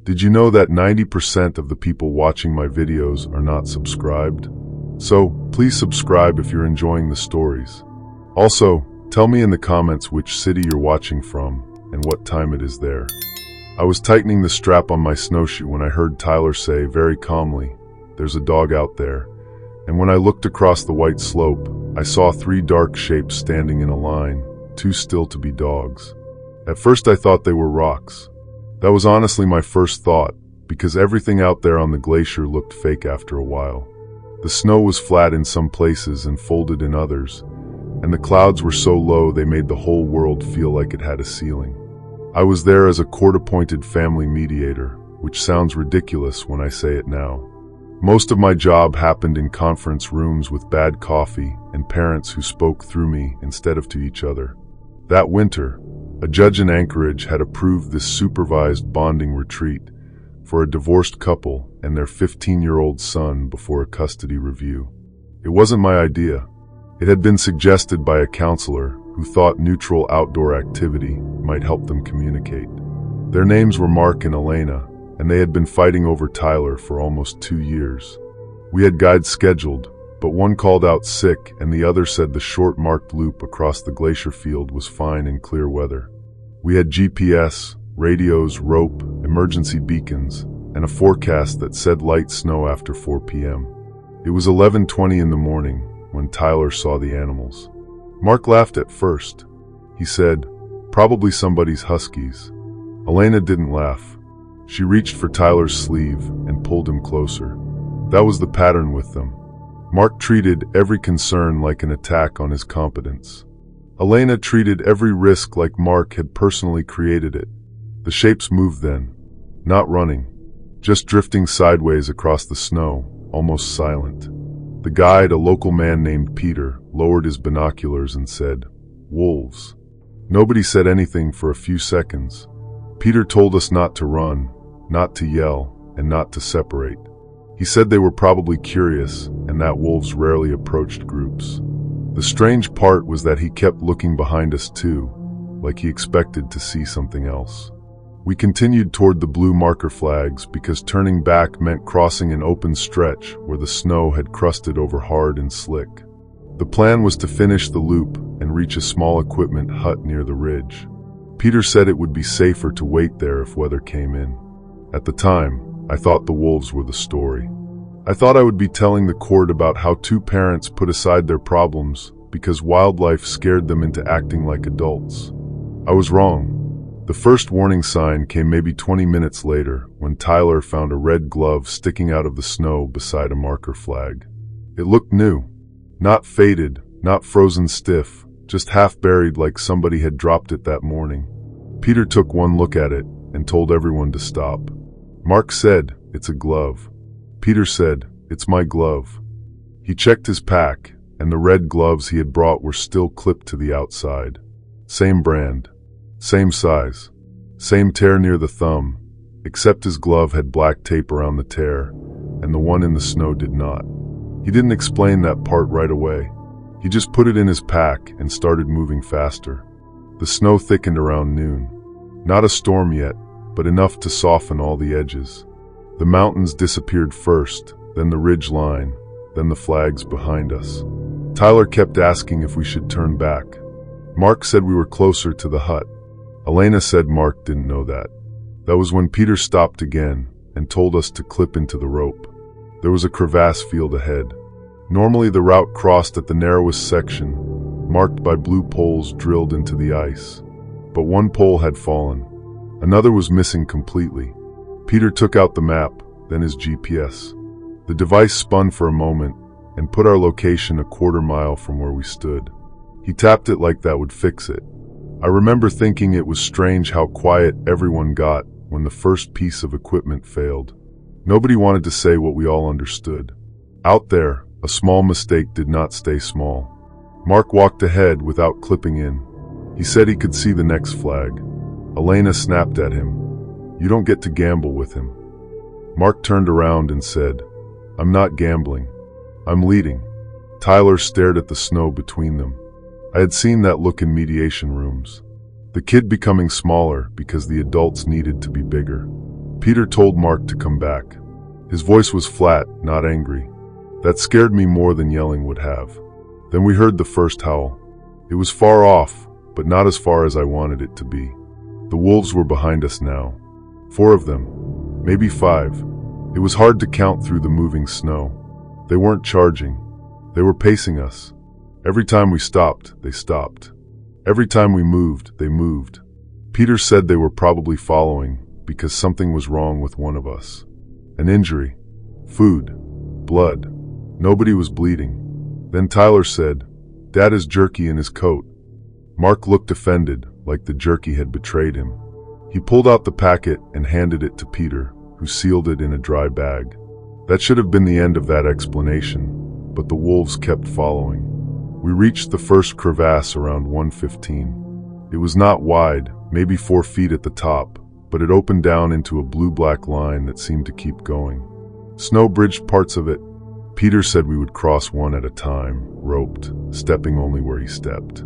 Did you know that 90% of the people watching my videos are not subscribed? So, please subscribe if you're enjoying the stories. Also, tell me in the comments which city you're watching from and what time it is there. I was tightening the strap on my snowshoe when I heard Tyler say very calmly, "There's a dog out there." And when I looked across the white slope, I saw 3 dark shapes standing in a line, too still to be dogs. At first I thought they were rocks. That was honestly my first thought, because everything out there on the glacier looked fake after a while. The snow was flat in some places and folded in others, and the clouds were so low they made the whole world feel like it had a ceiling. I was there as a court-appointed family mediator, which sounds ridiculous when I say it now. Most of my job happened in conference rooms with bad coffee and parents who spoke through me instead of to each other. That winter, a judge in Anchorage had approved this supervised bonding retreat for a divorced couple and their 15-year-old son before a custody review. It wasn't my idea. It had been suggested by a counselor who thought neutral outdoor activity might help them communicate. Their names were Mark and Elena, and they had been fighting over Tyler for almost 2 years. We had guides scheduled, but one called out sick and the other said the short marked loop across the glacier field was fine in clear weather. We had GPS, radios, rope, emergency beacons, and a forecast that said light snow after 4 p.m. It was 11:20 in the morning when Tyler saw the animals. Mark laughed at first. He said, "Probably somebody's huskies." Elena didn't laugh. She reached for Tyler's sleeve and pulled him closer. That was the pattern with them. Mark treated every concern like an attack on his competence. Elena treated every risk like Mark had personally created it. The shapes moved then, not running, just drifting sideways across the snow, almost silent. The guide, a local man named Peter, lowered his binoculars and said, "Wolves." Nobody said anything for a few seconds. Peter told us not to run, not to yell, and not to separate. He said they were probably curious and that wolves rarely approached groups. The strange part was that he kept looking behind us too, like he expected to see something else. We continued toward the blue marker flags because turning back meant crossing an open stretch where the snow had crusted over hard and slick. The plan was to finish the loop and reach a small equipment hut near the ridge. Peter said it would be safer to wait there if weather came in. At the time, I thought the wolves were the story. I thought I would be telling the court about how 2 parents put aside their problems because wildlife scared them into acting like adults. I was wrong. The first warning sign came maybe 20 minutes later when Tyler found a red glove sticking out of the snow beside a marker flag. It looked new. Not faded, not frozen stiff, just half buried like somebody had dropped it that morning. Peter took one look at it and told everyone to stop. Mark said, "It's a glove." Peter said, "It's my glove." He checked his pack, and the red gloves he had brought were still clipped to the outside. Same brand. Same size, same tear near the thumb, except his glove had black tape around the tear, and the one in the snow did not. He didn't explain that part right away. He just put it in his pack and started moving faster. The snow thickened around noon. Not a storm yet, but enough to soften all the edges. The mountains disappeared first, then the ridge line, then the flags behind us. Tyler kept asking if we should turn back. Mark said we were closer to the hut. Elena said Mark didn't know that. That was when Peter stopped again and told us to clip into the rope. There was a crevasse field ahead. Normally the route crossed at the narrowest section, marked by blue poles drilled into the ice. But one pole had fallen. Another was missing completely. Peter took out the map, then his GPS. The device spun for a moment and put our location a quarter mile from where we stood. He tapped it like that would fix it. I remember thinking it was strange how quiet everyone got when the first piece of equipment failed. Nobody wanted to say what we all understood. Out there, a small mistake did not stay small. Mark walked ahead without clipping in. He said he could see the next flag. Elena snapped at him. "You don't get to gamble with him." Mark turned around and said, "I'm not gambling. I'm leading." Tyler stared at the snow between them. I had seen that look in mediation rooms. The kid becoming smaller because the adults needed to be bigger. Peter told Mark to come back. His voice was flat, not angry. That scared me more than yelling would have. Then we heard the first howl. It was far off, but not as far as I wanted it to be. The wolves were behind us now. 4 of them, maybe 5. It was hard to count through the moving snow. They weren't charging. They were pacing us. Every time we stopped, they stopped. Every time we moved, they moved. Peter said they were probably following because something was wrong with one of us. An injury. Food. Blood. Nobody was bleeding. Then Tyler said, "Dad is jerky in his coat." Mark looked offended, like the jerky had betrayed him. He pulled out the packet and handed it to Peter, who sealed it in a dry bag. That should have been the end of that explanation, but the wolves kept following. We reached the first crevasse around 1:15. It was not wide, maybe 4 feet at the top, but it opened down into a blue-black line that seemed to keep going. Snow bridged parts of it. Peter said we would cross one at a time, roped, stepping only where he stepped.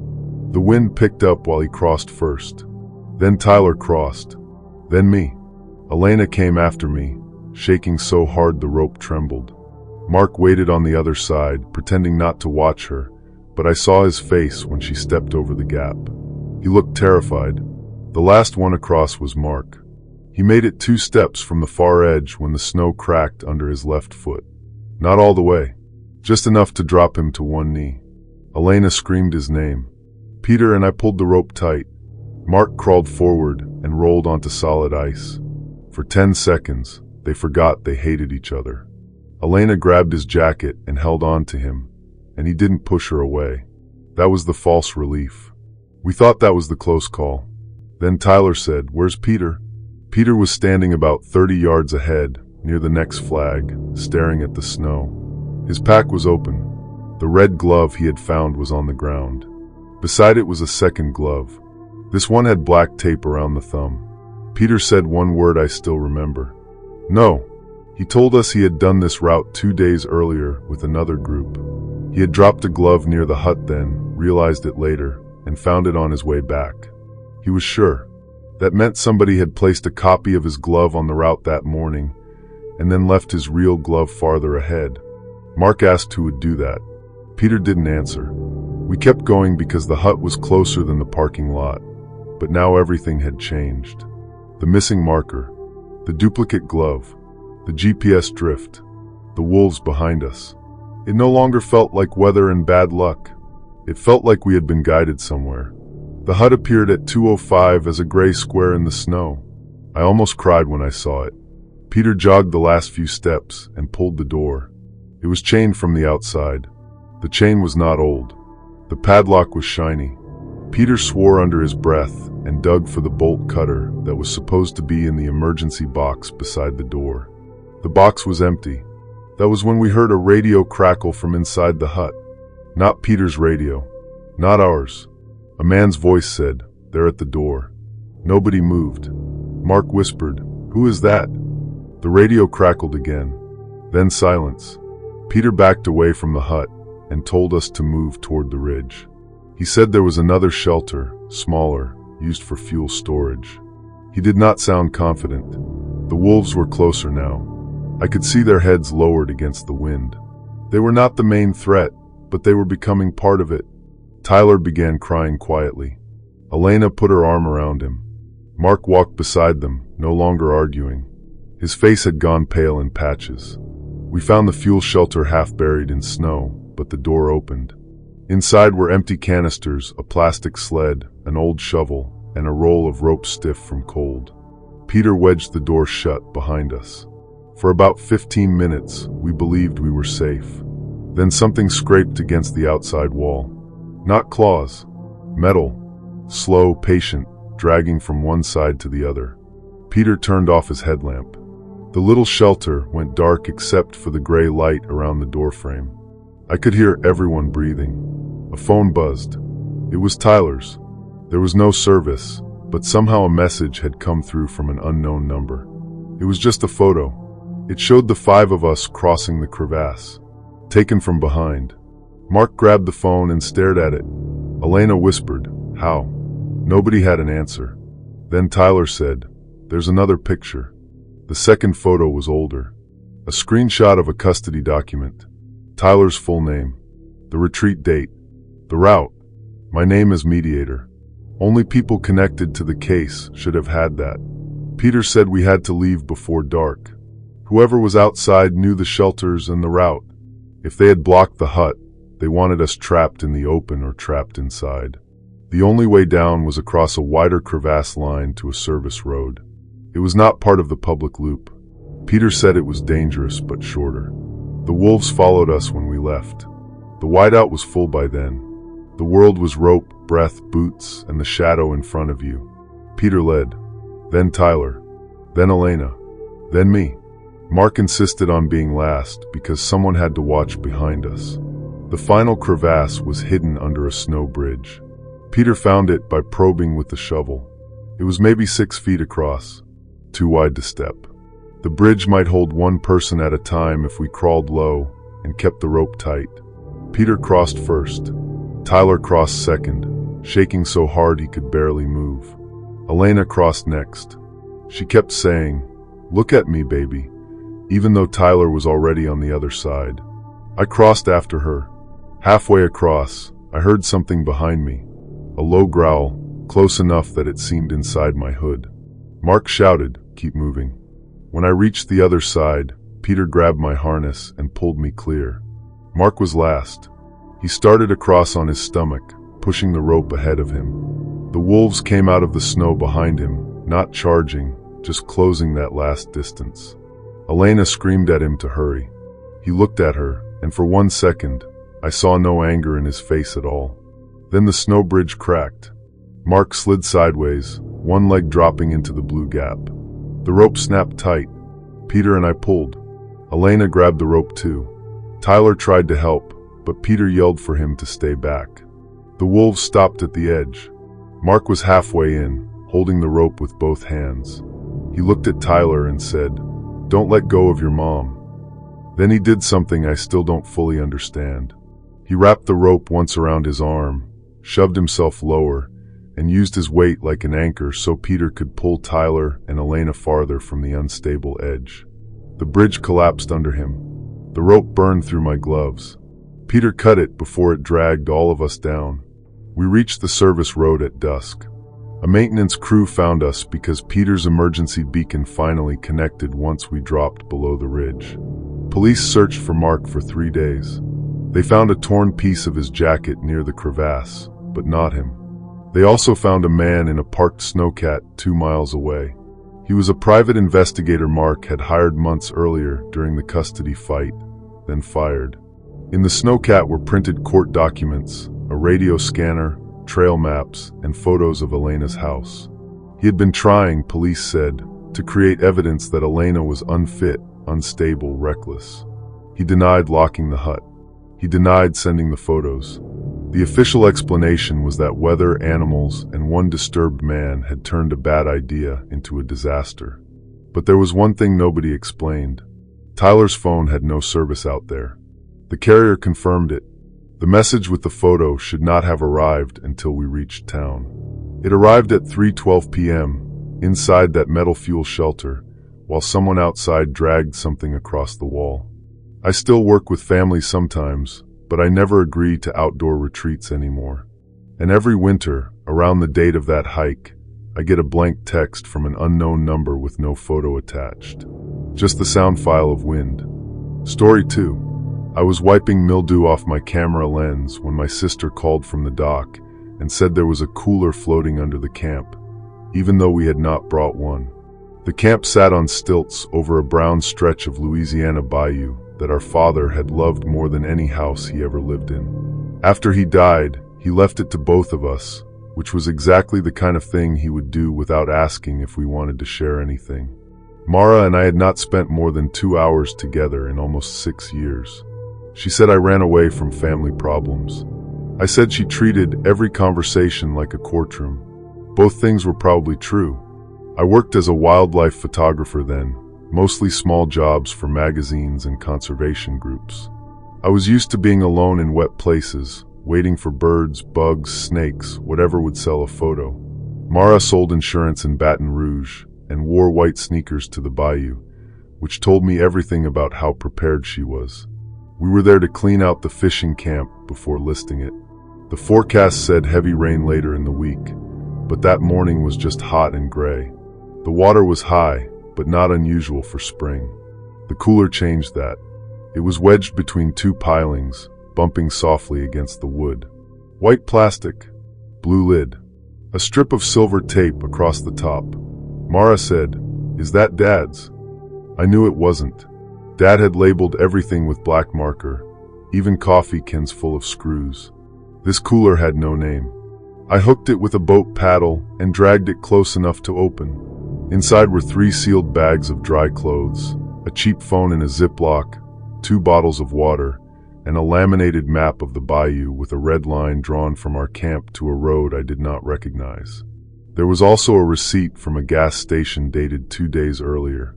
The wind picked up while he crossed first. Then Tyler crossed. Then me. Elena came after me, shaking so hard the rope trembled. Mark waited on the other side, pretending not to watch her, but I saw his face when she stepped over the gap. He looked terrified. The last one across was Mark. He made it 2 steps from the far edge when the snow cracked under his left foot. Not all the way, just enough to drop him to one knee. Elena screamed his name. Peter and I pulled the rope tight. Mark crawled forward and rolled onto solid ice. For 10 seconds, they forgot they hated each other. Elena grabbed his jacket and held on to him, and he didn't push her away. That was the false relief. We thought that was the close call. Then Tyler said, "Where's Peter?" Peter was standing about 30 yards ahead, near the next flag, staring at the snow. His pack was open. The red glove he had found was on the ground. Beside it was a second glove. This one had black tape around the thumb. Peter said one word I still remember. "No." He told us he had done this route 2 days earlier with another group. He had dropped a glove near the hut then, realized it later, and found it on his way back. He was sure. That meant somebody had placed a copy of his glove on the route that morning, and then left his real glove farther ahead. Mark asked who would do that. Peter didn't answer. We kept going because the hut was closer than the parking lot, but now everything had changed. The missing marker, the duplicate glove, the GPS drift, the wolves behind us. It no longer felt like weather and bad luck. It felt like we had been guided somewhere. The hut appeared at 2:05 as a gray square in the snow. I almost cried when I saw it. Peter jogged the last few steps and pulled the door. It was chained from the outside. The chain was not old. The padlock was shiny. Peter swore under his breath and dug for the bolt cutter that was supposed to be in the emergency box beside the door. The box was empty. That was when we heard a radio crackle from inside the hut. Not Peter's radio. Not ours. A man's voice said, "They're at the door." Nobody moved. Mark whispered, "Who is that?" The radio crackled again. Then silence. Peter backed away from the hut and told us to move toward the ridge. He said there was another shelter, smaller, used for fuel storage. He did not sound confident. The wolves were closer now. I could see their heads lowered against the wind. They were not the main threat, but they were becoming part of it. Tyler began crying quietly. Elena put her arm around him. Mark walked beside them, no longer arguing. His face had gone pale in patches. We found the fuel shelter half buried in snow, but the door opened. Inside were empty canisters, a plastic sled, an old shovel, and a roll of rope stiff from cold. Peter wedged the door shut behind us. For about 15 minutes, we believed we were safe. Then something scraped against the outside wall. Not claws. Metal. Slow, patient, dragging from one side to the other. Peter turned off his headlamp. The little shelter went dark except for the gray light around the doorframe. I could hear everyone breathing. A phone buzzed. It was Tyler's. There was no service, but somehow a message had come through from an unknown number. It was just a photo. It showed the 5 of us crossing the crevasse, taken from behind. Mark grabbed the phone and stared at it. Elena whispered, "How?" Nobody had an answer. Then Tyler said, "There's another picture." The second photo was older. A screenshot of a custody document. Tyler's full name. The retreat date. The route. My name as mediator. Only people connected to the case should have had that. Peter said we had to leave before dark. Whoever was outside knew the shelters and the route. If they had blocked the hut, they wanted us trapped in the open or trapped inside. The only way down was across a wider crevasse line to a service road. It was not part of the public loop. Peter said it was dangerous but shorter. The wolves followed us when we left. The whiteout was full by then. The world was rope, breath, boots, and the shadow in front of you. Peter led. Then Tyler. Then Elena. Then me. Mark insisted on being last because someone had to watch behind us. The final crevasse was hidden under a snow bridge. Peter found it by probing with the shovel. It was maybe 6 feet across, too wide to step. The bridge might hold one person at a time if we crawled low and kept the rope tight. Peter crossed first. Tyler crossed second, shaking so hard he could barely move. Elena crossed next. She kept saying, "Look at me, baby," even though Tyler was already on the other side. I crossed after her. Halfway across, I heard something behind me. A low growl, close enough that it seemed inside my hood. Mark shouted, "Keep moving." When I reached the other side, Peter grabbed my harness and pulled me clear. Mark was last. He started across on his stomach, pushing the rope ahead of him. The wolves came out of the snow behind him, not charging, just closing that last distance. Elena screamed at him to hurry. He looked at her, and for 1 second, I saw no anger in his face at all. Then the snow bridge cracked. Mark slid sideways, one leg dropping into the blue gap. The rope snapped tight. Peter and I pulled. Elena grabbed the rope too. Tyler tried to help, but Peter yelled for him to stay back. The wolves stopped at the edge. Mark was halfway in, holding the rope with both hands. He looked at Tyler and said, "Don't let go of your mom." Then he did something I still don't fully understand. He wrapped the rope once around his arm, shoved himself lower, and used his weight like an anchor so Peter could pull Tyler and Elena farther from the unstable edge. The bridge collapsed under him. The rope burned through my gloves. Peter cut it before it dragged all of us down. We reached the service road at dusk. A maintenance crew found us because Peter's emergency beacon finally connected once we dropped below the ridge. Police searched for Mark for 3 days. They found a torn piece of his jacket near the crevasse, but not him. They also found a man in a parked snowcat 2 miles away. He was a private investigator Mark had hired months earlier during the custody fight, then fired. In the snowcat were printed court documents, a radio scanner, trail maps, and photos of Elena's house. He had been trying, police said, to create evidence that Elena was unfit, unstable, reckless. He denied locking the hut. He denied sending the photos. The official explanation was that weather, animals, and one disturbed man had turned a bad idea into a disaster. But there was one thing nobody explained. Tyler's phone had no service out there. The carrier confirmed it. The message with the photo should not have arrived until we reached town. It arrived at 3:12 p.m., inside that metal fuel shelter, while someone outside dragged something across the wall. I still work with families sometimes, but I never agree to outdoor retreats anymore. And every winter, around the date of that hike, I get a blank text from an unknown number with no photo attached. Just the sound file of wind. Story 2. I was wiping mildew off my camera lens when my sister called from the dock and said there was a cooler floating under the camp, even though we had not brought one. The camp sat on stilts over a brown stretch of Louisiana bayou that our father had loved more than any house he ever lived in. After he died, he left it to both of us, which was exactly the kind of thing he would do without asking if we wanted to share anything. Mara and I had not spent more than 2 hours together in almost 6 years. She said I ran away from family problems. I said she treated every conversation like a courtroom. Both things were probably true. I worked as a wildlife photographer then, mostly small jobs for magazines and conservation groups. I was used to being alone in wet places, waiting for birds, bugs, snakes, whatever would sell a photo. Mara sold insurance in Baton Rouge, and wore white sneakers to the bayou, which told me everything about how prepared she was. We were there to clean out the fishing camp before listing it. The forecast said heavy rain later in the week, but that morning was just hot and gray. The water was high, but not unusual for spring. The cooler changed that. It was wedged between two pilings, bumping softly against the wood. White plastic, blue lid, a strip of silver tape across the top. Mara said, "Is that Dad's?" I knew it wasn't. Dad had labeled everything with black marker, even coffee cans full of screws. This cooler had no name. I hooked it with a boat paddle and dragged it close enough to open. Inside were 3 sealed bags of dry clothes, a cheap phone in a Ziploc, 2 bottles of water, and a laminated map of the bayou with a red line drawn from our camp to a road I did not recognize. There was also a receipt from a gas station dated 2 days earlier.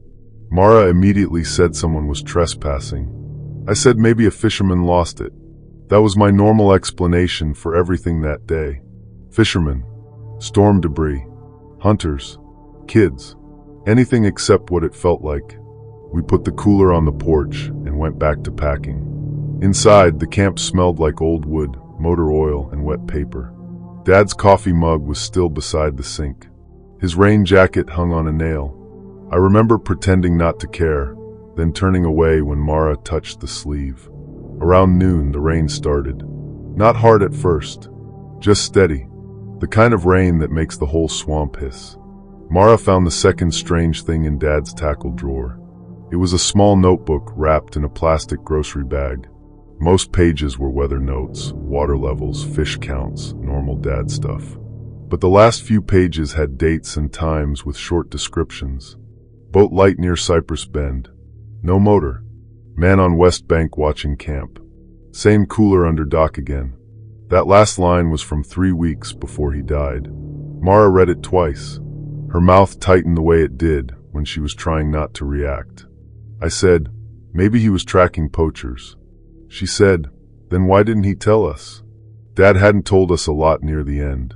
Mara immediately said someone was trespassing. I said maybe a fisherman lost it. That was my normal explanation for everything that day. Fishermen, storm debris, hunters, kids, anything except what it felt like. We put the cooler on the porch and went back to packing. Inside, the camp smelled like old wood, motor oil, and wet paper. Dad's coffee mug was still beside the sink. His rain jacket hung on a nail. I remember pretending not to care, then turning away when Mara touched the sleeve. Around noon, the rain started. Not hard at first, just steady. The kind of rain that makes the whole swamp hiss. Mara found the second strange thing in Dad's tackle drawer. It was a small notebook wrapped in a plastic grocery bag. Most pages were weather notes, water levels, fish counts, normal Dad stuff. But the last few pages had dates and times with short descriptions. Boat light near Cypress Bend. No motor. Man on West Bank watching camp. Same cooler under dock again. That last line was from 3 weeks before he died. Mara read it twice. Her mouth tightened the way it did when she was trying not to react. I said, maybe he was tracking poachers. She said, then why didn't he tell us? Dad hadn't told us a lot near the end.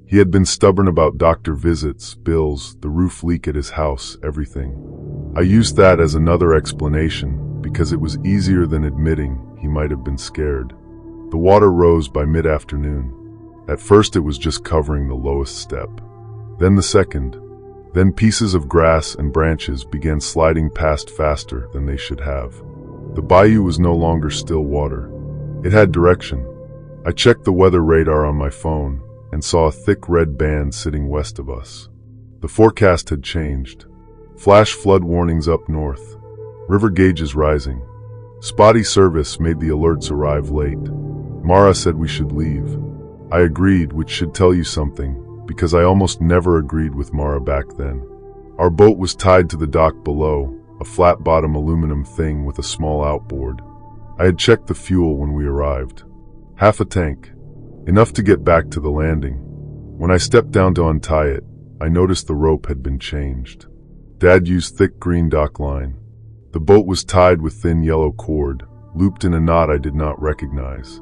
He had been stubborn about doctor visits, bills, the roof leak at his house, everything. I used that as another explanation because it was easier than admitting he might have been scared. The water rose by mid-afternoon. At first it was just covering the lowest step. Then the second. Then pieces of grass and branches began sliding past faster than they should have. The bayou was no longer still water. It had direction. I checked the weather radar on my phone and saw a thick red band sitting west of us. The forecast had changed. Flash flood warnings up north. River gauges rising. Spotty service made the alerts arrive late. Mara said we should leave. I agreed, which should tell you something, because I almost never agreed with Mara back then. Our boat was tied to the dock below, a flat-bottom aluminum thing with a small outboard. I had checked the fuel when we arrived. Half a tank. Enough to get back to the landing. When I stepped down to untie it, I noticed the rope had been changed. Dad used thick green dock line. The boat was tied with thin yellow cord, looped in a knot I did not recognize.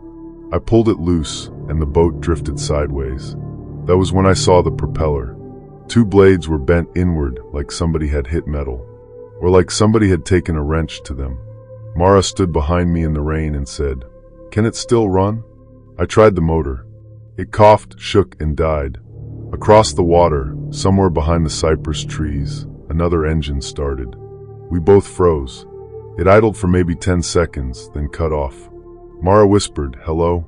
I pulled it loose, and the boat drifted sideways. That was when I saw the propeller. 2 blades were bent inward like somebody had hit metal, or like somebody had taken a wrench to them. Mara stood behind me in the rain and said, "Can it still run?" I tried the motor. It coughed, shook, and died. Across the water, somewhere behind the cypress trees, another engine started. We both froze. It idled for maybe 10 seconds, then cut off. Mara whispered, "Hello?"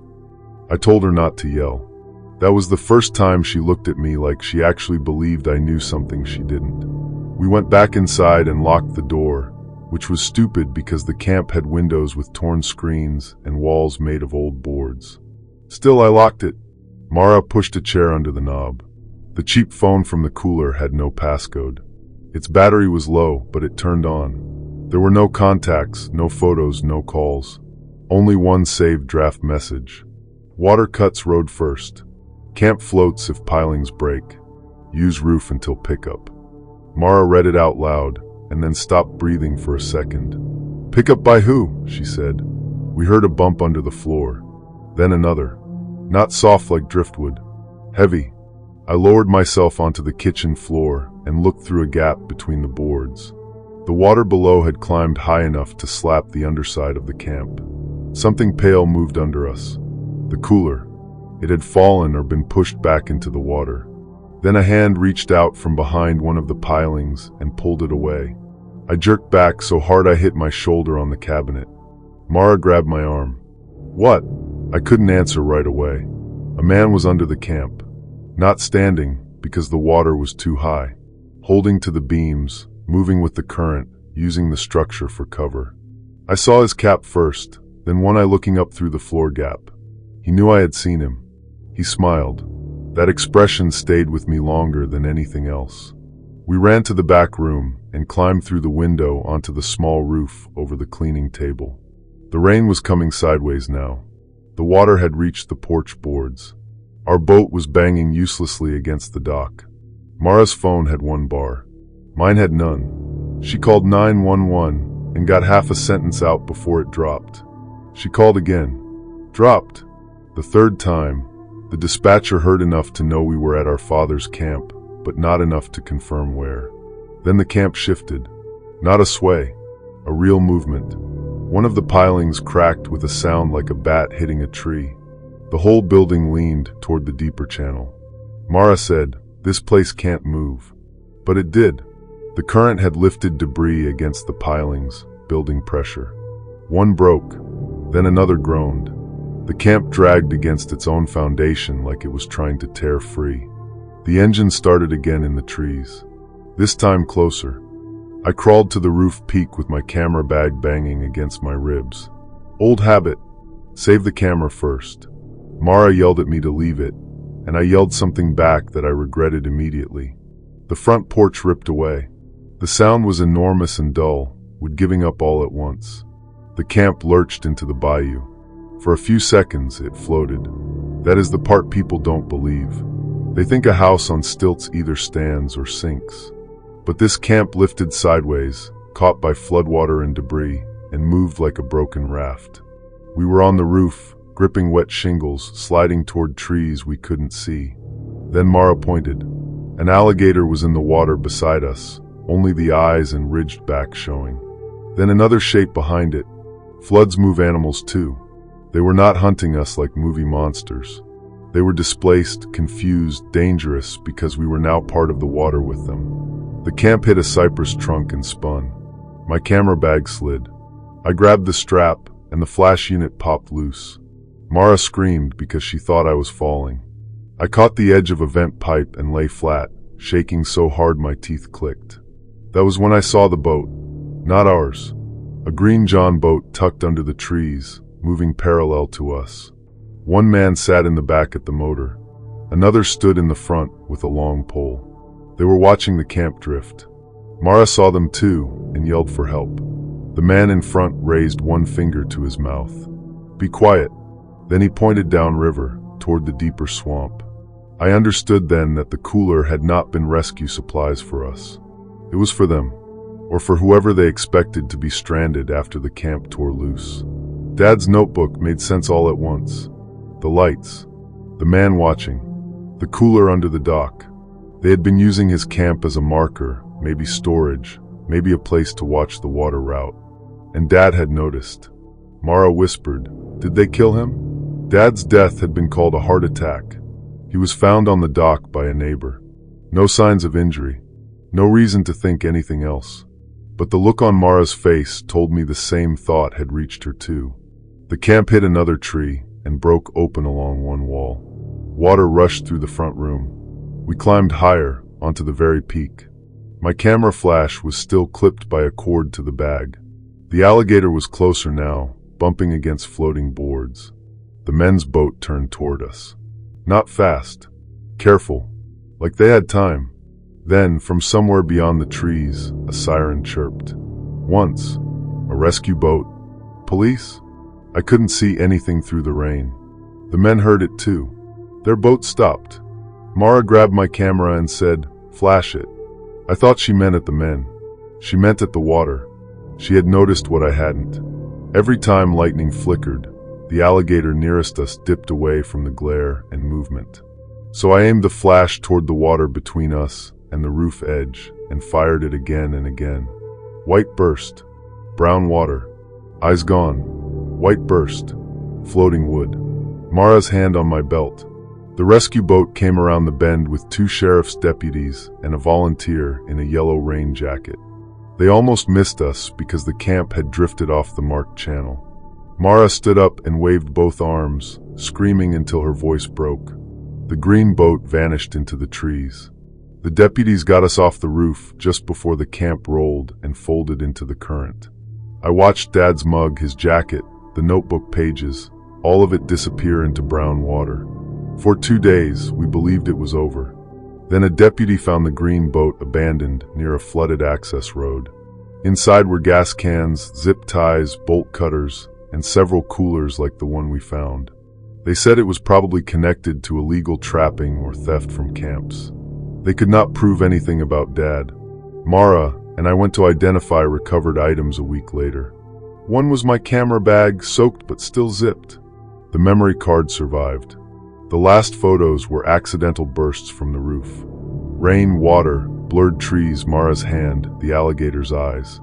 I told her not to yell. That was the first time she looked at me like she actually believed I knew something she didn't. We went back inside and locked the door, which was stupid because the camp had windows with torn screens and walls made of old boards. Still, I locked it. Mara pushed a chair under the knob. The cheap phone from the cooler had no passcode. Its battery was low, but it turned on. There were no contacts, no photos, no calls. Only one saved draft message. Water cuts road first. Camp floats if pilings break. Use roof until pickup. Mara read it out loud, and then stopped breathing for a second. "Pickup by who?" she said. We heard a bump under the floor. Then another. Not soft like driftwood. Heavy. I lowered myself onto the kitchen floor, and looked through a gap between the boards. The water below had climbed high enough to slap the underside of the camp. Something pale moved under us. The cooler. It had fallen or been pushed back into the water. Then a hand reached out from behind one of the pilings and pulled it away. I jerked back so hard I hit my shoulder on the cabinet. Mara grabbed my arm. "What?" I couldn't answer right away. A man was under the camp. Not standing, because the water was too high. Holding to the beams, moving with the current, using the structure for cover. I saw his cap first, then one eye looking up through the floor gap. He knew I had seen him. He smiled. That expression stayed with me longer than anything else. We ran to the back room and climbed through the window onto the small roof over the cleaning table. The rain was coming sideways now. The water had reached the porch boards. Our boat was banging uselessly against the dock. Mara's phone had one bar. Mine had none. She called 911 and got half a sentence out before it dropped. She called again. Dropped. The third time, the dispatcher heard enough to know we were at our father's camp, but not enough to confirm where. Then the camp shifted. Not a sway. A real movement. One of the pilings cracked with a sound like a bat hitting a tree. The whole building leaned toward the deeper channel. Mara said, "This place can't move." But it did. The current had lifted debris against the pilings, building pressure. One broke. Then another groaned. The camp dragged against its own foundation like it was trying to tear free. The engine started again in the trees. This time closer. I crawled to the roof peak with my camera bag banging against my ribs. Old habit. Save the camera first. Mara yelled at me to leave it, and I yelled something back that I regretted immediately. The front porch ripped away. The sound was enormous and dull, with giving up all at once. The camp lurched into the bayou. For a few seconds, it floated. That is the part people don't believe. They think a house on stilts either stands or sinks. But this camp lifted sideways, caught by floodwater and debris, and moved like a broken raft. We were on the roof, gripping wet shingles, sliding toward trees we couldn't see. Then Mara pointed. An alligator was in the water beside us, only the eyes and ridged back showing. Then another shape behind it. Floods move animals too. They were not hunting us like movie monsters. They were displaced, confused, dangerous because we were now part of the water with them. The camp hit a cypress trunk and spun. My camera bag slid. I grabbed the strap, and the flash unit popped loose. Mara screamed because she thought I was falling. I caught the edge of a vent pipe and lay flat, shaking so hard my teeth clicked. That was when I saw the boat. Not ours. A green John boat tucked under the trees, moving parallel to us. One man sat in the back at the motor. Another stood in the front with a long pole. They were watching the camp drift. Mara saw them too and yelled for help. The man in front raised one finger to his mouth. "Be quiet." Then he pointed downriver, toward the deeper swamp. I understood then that the cooler had not been rescue supplies for us. It was for them, or for whoever they expected to be stranded after the camp tore loose. Dad's notebook made sense all at once. The lights, the man watching, the cooler under the dock. They had been using his camp as a marker, maybe storage, maybe a place to watch the water route. And Dad had noticed. Mara whispered, "Did they kill him?" Dad's death had been called a heart attack. He was found on the dock by a neighbor. No signs of injury. No reason to think anything else. But the look on Mara's face told me the same thought had reached her too. The camp hit another tree and broke open along one wall. Water rushed through the front room. We climbed higher, onto the very peak. My camera flash was still clipped by a cord to the bag. The alligator was closer now, bumping against floating boards. The men's boat turned toward us. Not fast. Careful. Like they had time. Then, from somewhere beyond the trees, a siren chirped. Once. A rescue boat. Police? I couldn't see anything through the rain. The men heard it too. Their boat stopped. Mara grabbed my camera and said, "Flash it." I thought she meant at the men. She meant at the water. She had noticed what I hadn't. Every time lightning flickered, the alligator nearest us dipped away from the glare and movement. So I aimed the flash toward the water between us, and the roof edge and fired it again and again. White burst. Brown water. Eyes gone. White burst. Floating wood. Mara's hand on my belt. The rescue boat came around the bend with 2 sheriff's deputies and a volunteer in a yellow rain jacket. They almost missed us because the camp had drifted off the marked channel. Mara stood up and waved both arms, screaming until her voice broke. The green boat vanished into the trees. The deputies got us off the roof just before the camp rolled and folded into the current. I watched Dad's mug, his jacket, the notebook pages, all of it disappear into brown water. For 2 days, we believed it was over. Then a deputy found the green boat abandoned near a flooded access road. Inside were gas cans, zip ties, bolt cutters, and several coolers like the one we found. They said it was probably connected to illegal trapping or theft from camps. They could not prove anything about Dad. Mara and I went to identify recovered items a week later. One was my camera bag, soaked but still zipped. The memory card survived. The last photos were accidental bursts from the roof. Rain, water, blurred trees, Mara's hand, the alligator's eyes,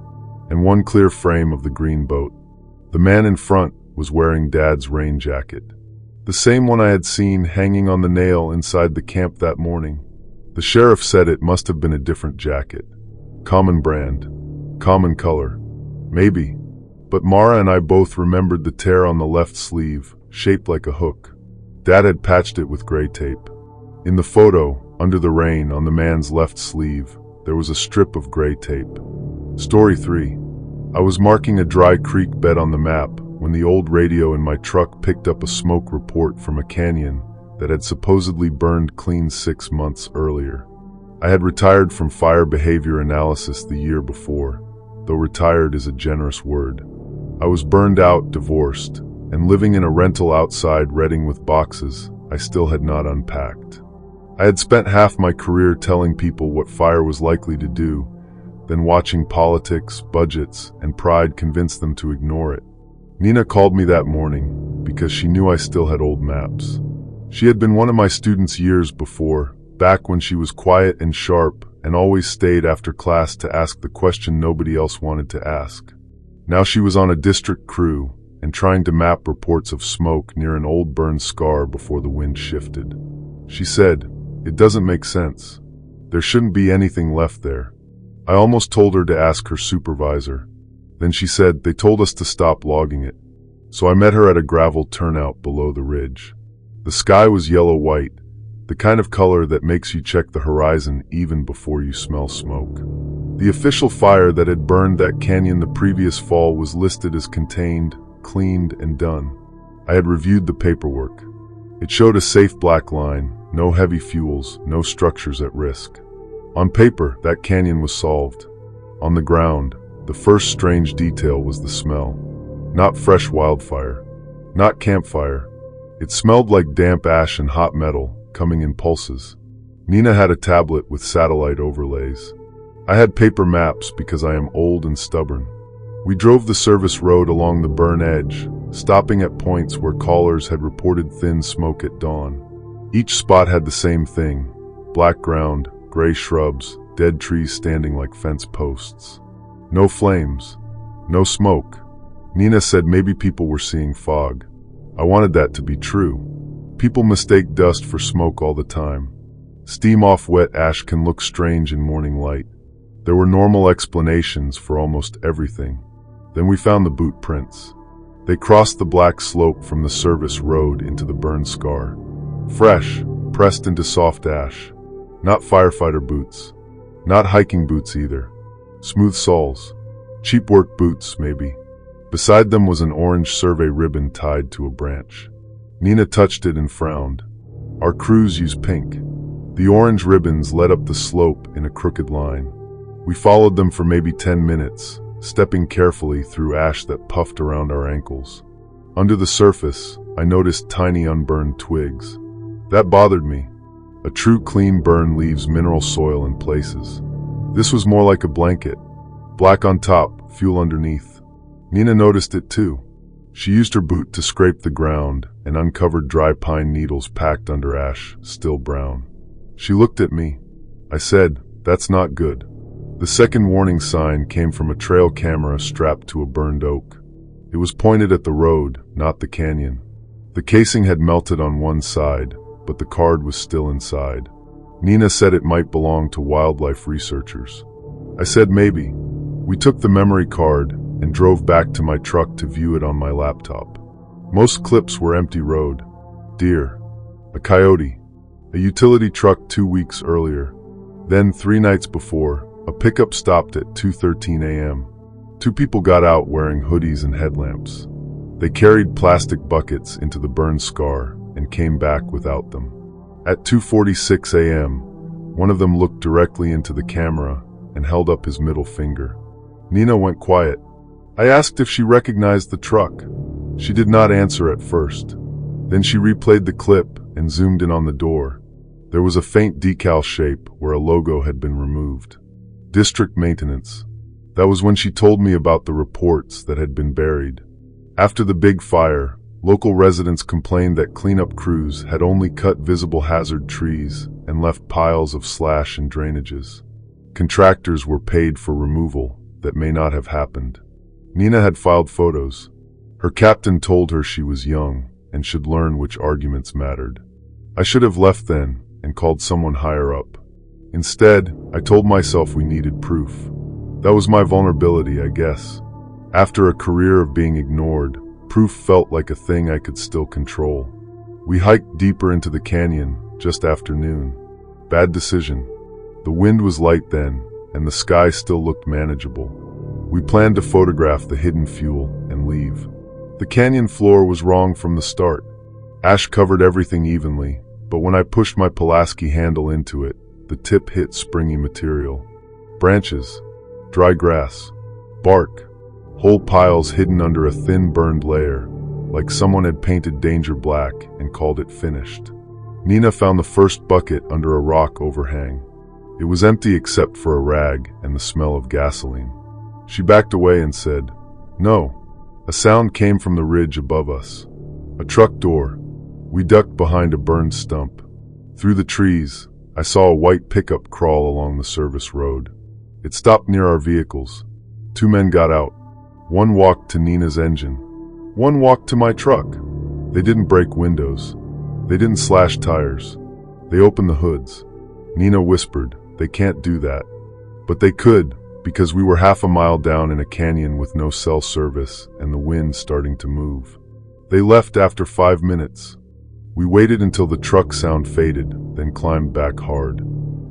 and one clear frame of the green boat. The man in front was wearing Dad's rain jacket, the same one I had seen hanging on the nail inside the camp that morning. The sheriff said it must have been a different jacket. Common brand, common color, maybe. But Mara and I both remembered the tear on the left sleeve, shaped like a hook. Dad had patched it with gray tape. In the photo, under the rain on the man's left sleeve, there was a strip of gray tape. Story 3. I was marking a dry creek bed on the map when the old radio in my truck picked up a smoke report from a canyon that had supposedly burned clean 6 months earlier. I had retired from fire behavior analysis the year before, though retired is a generous word. I was burned out, divorced, and living in a rental outside Reading with boxes I still had not unpacked. I had spent half my career telling people what fire was likely to do, then watching politics, budgets, and pride convince them to ignore it. Nina called me that morning because she knew I still had old maps. She had been one of my students years before, back when she was quiet and sharp and always stayed after class to ask the question nobody else wanted to ask. Now she was on a district crew and trying to map reports of smoke near an old burned scar before the wind shifted. She said, "It doesn't make sense. There shouldn't be anything left there." I almost told her to ask her supervisor. Then she said, "They told us to stop logging it." So I met her at a gravel turnout below the ridge. The sky was yellow-white, the kind of color that makes you check the horizon even before you smell smoke. The official fire that had burned that canyon the previous fall was listed as contained, cleaned, and done. I had reviewed the paperwork. It showed a safe black line, no heavy fuels, no structures at risk. On paper, that canyon was solved. On the ground, the first strange detail was the smell. Not fresh wildfire, not campfire. It smelled like damp ash and hot metal, coming in pulses. Nina had a tablet with satellite overlays. I had paper maps because I am old and stubborn. We drove the service road along the burn edge, stopping at points where callers had reported thin smoke at dawn. Each spot had the same thing: black ground, gray shrubs, dead trees standing like fence posts. No flames, no smoke. Nina said maybe people were seeing fog. I wanted that to be true. People mistake dust for smoke all the time. Steam off wet ash can look strange in morning light. There were normal explanations for almost everything. Then we found the boot prints. They crossed the black slope from the service road into the burned scar. Fresh, pressed into soft ash. Not firefighter boots. Not hiking boots either. Smooth soles. Cheap work boots, maybe. Beside them was an orange survey ribbon tied to a branch. Nina touched it and frowned. Our crews use pink. The orange ribbons led up the slope in a crooked line. We followed them for maybe 10 minutes, stepping carefully through ash that puffed around our ankles. Under the surface, I noticed tiny unburned twigs. That bothered me. A true clean burn leaves mineral soil in places. This was more like a blanket. Black on top, fuel underneath. Nina noticed it too. She used her boot to scrape the ground and uncovered dry pine needles packed under ash, still brown. She looked at me. I said, That's not good. The second warning sign came from a trail camera strapped to a burned oak. It was pointed at the road, not the canyon. The casing had melted on one side, but the card was still inside. Nina said it might belong to wildlife researchers. I said maybe. We took the memory card and drove back to my truck to view it on my laptop. Most clips were empty road. Deer. A coyote. A utility truck 2 weeks earlier. Then 3 nights before, a pickup stopped at 2:13 a.m. 2 people got out wearing hoodies and headlamps. They carried plastic buckets into the burn scar and came back without them. At 2:46 a.m., one of them looked directly into the camera and held up his middle finger. Nina went quiet. I asked if she recognized the truck. She did not answer at first. Then she replayed the clip and zoomed in on the door. There was a faint decal shape where a logo had been removed. District Maintenance. That was when she told me about the reports that had been buried. After the big fire, local residents complained that cleanup crews had only cut visible hazard trees and left piles of slash and drainages. Contractors were paid for removal that may not have happened. Nina had filed photos. Her captain told her she was young and should learn which arguments mattered. I should have left then and called someone higher up. Instead, I told myself we needed proof. That was my vulnerability, I guess. After a career of being ignored, proof felt like a thing I could still control. We hiked deeper into the canyon just after noon. Bad decision. The wind was light then, and the sky still looked manageable. We planned to photograph the hidden fuel and leave. The canyon floor was wrong from the start. Ash covered everything evenly, but when I pushed my Pulaski handle into it, the tip hit springy material. Branches, dry grass, bark, whole piles hidden under a thin burned layer, like someone had painted danger black and called it finished. Nina found the first bucket under a rock overhang. It was empty except for a rag and the smell of gasoline. She backed away and said, "No." A sound came from the ridge above us. A truck door. We ducked behind a burned stump. Through the trees, I saw a white pickup crawl along the service road. It stopped near our vehicles. 2 men got out. One walked to Nina's engine. One walked to my truck. They didn't break windows. They didn't slash tires. They opened the hoods. Nina whispered, "They can't do that." But they could, because we were half a mile down in a canyon with no cell service and the wind starting to move. They left after 5 minutes. We waited until the truck sound faded, then climbed back hard.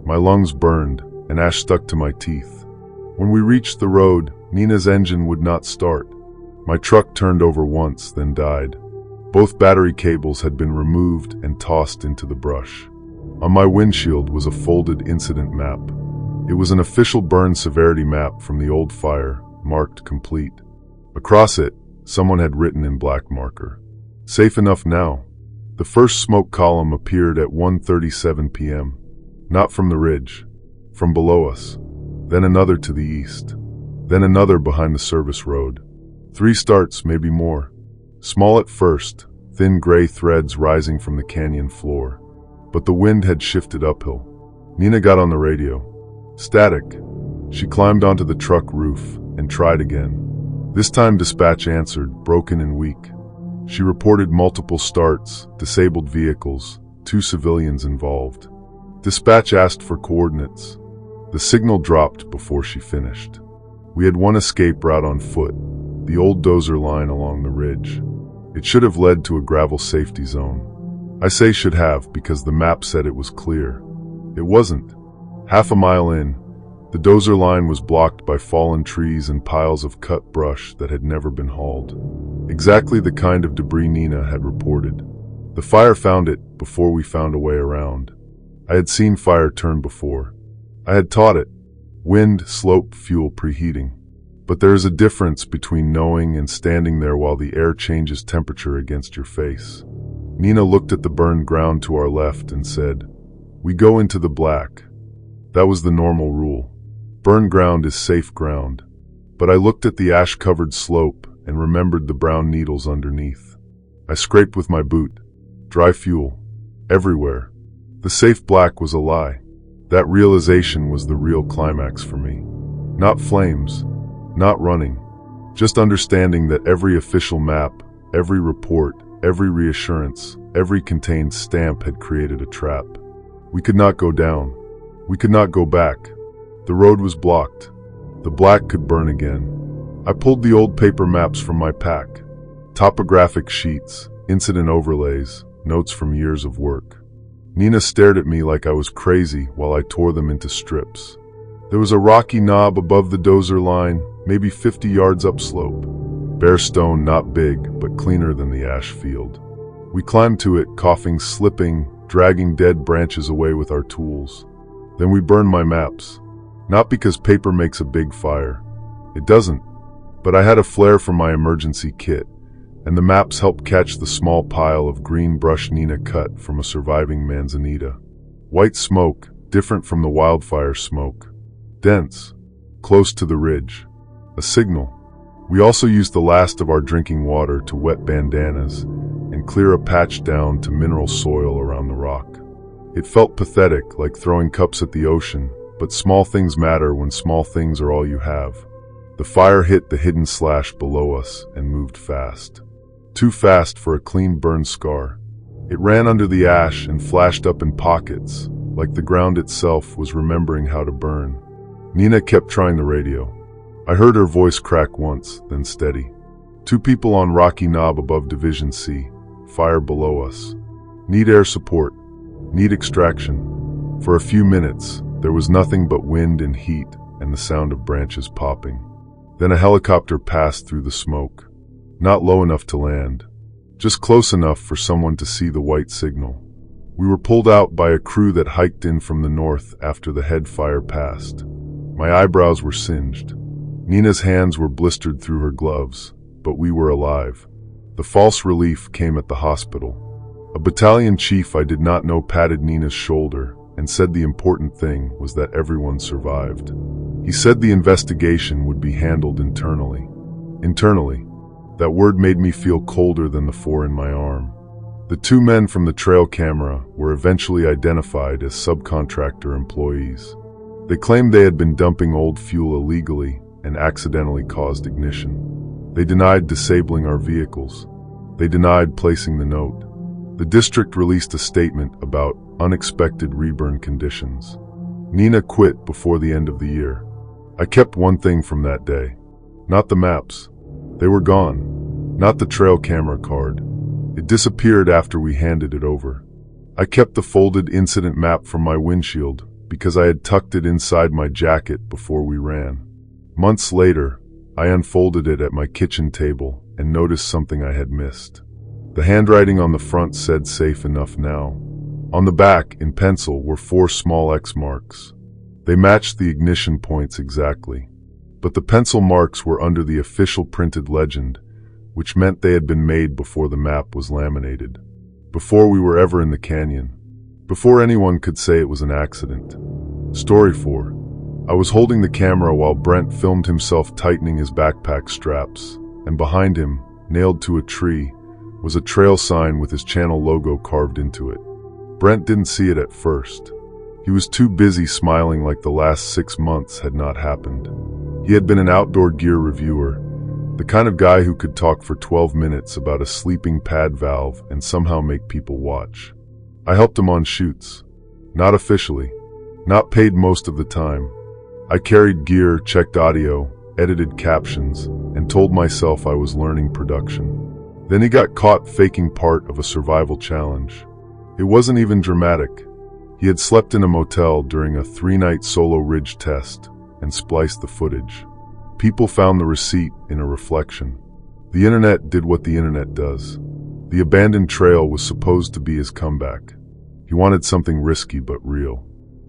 My lungs burned, and ash stuck to my teeth. When we reached the road, Nina's engine would not start. My truck turned over once, then died. Both battery cables had been removed and tossed into the brush. On my windshield was a folded incident map. It was an official burn severity map from the old fire, marked complete. Across it, someone had written in black marker, "Safe enough now." The first smoke column appeared at 1:37 p.m. Not from the ridge, from below us. Then another to the east. Then another behind the service road. 3 starts, maybe more. Small at first, thin gray threads rising from the canyon floor. But the wind had shifted uphill. Nina got on the radio. Static. She climbed onto the truck roof and tried again. This time dispatch answered, broken and weak. She reported multiple starts, disabled vehicles, 2 civilians involved. Dispatch asked for coordinates. The signal dropped before she finished. We had one escape route on foot, the old dozer line along the ridge. It should have led to a gravel safety zone. I say should have because the map said it was clear. It wasn't. Half a mile in, the dozer line was blocked by fallen trees and piles of cut brush that had never been hauled. Exactly the kind of debris Nina had reported. The fire found it before we found a way around. I had seen fire turn before. I had taught it. Wind, slope, fuel, preheating. But there is a difference between knowing and standing there while the air changes temperature against your face. Nina looked at the burned ground to our left and said, "We go into the black." That was the normal rule. Burned ground is safe ground. But I looked at the ash-covered slope and remembered the brown needles underneath. I scraped with my boot. Dry fuel. Everywhere. The safe black was a lie. That realization was the real climax for me. Not flames, not running, just understanding that every official map, every report, every reassurance, every contained stamp had created a trap. We could not go down. We could not go back. The road was blocked. The black could burn again. I pulled the old paper maps from my pack. Topographic sheets, incident overlays, notes from years of work. Nina stared at me like I was crazy while I tore them into strips. There was a rocky knob above the dozer line, maybe 50 yards upslope. Bare stone, not big, but cleaner than the ash field. We climbed to it, coughing, slipping, dragging dead branches away with our tools. Then we burned my maps. Not because paper makes a big fire. It doesn't. But I had a flare for my emergency kit, and the maps helped catch the small pile of green brush Nina cut from a surviving manzanita. White smoke, different from the wildfire smoke. Dense, close to the ridge. A signal. We also used the last of our drinking water to wet bandanas and clear a patch down to mineral soil around the rock. It felt pathetic, like throwing cups at the ocean, but small things matter when small things are all you have. The fire hit the hidden slash below us and moved fast. Too fast for a clean burn scar. It ran under the ash and flashed up in pockets, like the ground itself was remembering how to burn. Nina kept trying the radio. I heard her voice crack once, then steady. 2 people on rocky knob above Division C. Fire below us. Need air support. Need extraction. For a few minutes, there was nothing but wind and heat and the sound of branches popping. Then a helicopter passed through the smoke. Not low enough to land. Just close enough for someone to see the white signal. We were pulled out by a crew that hiked in from the north after the head fire passed. My eyebrows were singed. Nina's hands were blistered through her gloves, but we were alive. The false relief came at the hospital. A battalion chief I did not know patted Nina's shoulder and said the important thing was that everyone survived. He said the investigation would be handled internally. Internally. That word made me feel colder than the 4 in my arm. The 2 men from the trail camera were eventually identified as subcontractor employees. They claimed they had been dumping old fuel illegally and accidentally caused ignition. They denied disabling our vehicles. They denied placing the note. The district released a statement about unexpected reburn conditions. Nina quit before the end of the year. I kept one thing from that day. Not the maps. They were gone. Not the trail camera card. It disappeared after we handed it over. I kept the folded incident map from my windshield because I had tucked it inside my jacket before we ran. Months later, I unfolded it at my kitchen table and noticed something I had missed. The handwriting on the front said "safe enough now." On the back, in pencil, were 4 small X marks. They matched the ignition points exactly. But the pencil marks were under the official printed legend, which meant they had been made before the map was laminated. Before we were ever in the canyon. Before anyone could say it was an accident. Story 4. I was holding the camera while Brent filmed himself tightening his backpack straps, and behind him, nailed to a tree, was a trail sign with his channel logo carved into it. Brent didn't see it at first. He was too busy smiling like the last 6 months had not happened. He had been an outdoor gear reviewer, the kind of guy who could talk for 12 minutes about a sleeping pad valve and somehow make people watch. I helped him on shoots. Not officially. Not paid most of the time. I carried gear, checked audio, edited captions, and told myself I was learning production. Then he got caught faking part of a survival challenge. It wasn't even dramatic. He had slept in a motel during a 3-night solo ridge test and spliced the footage. People found the receipt in a reflection. The internet did what the internet does. The abandoned trail was supposed to be his comeback. He wanted something risky but real.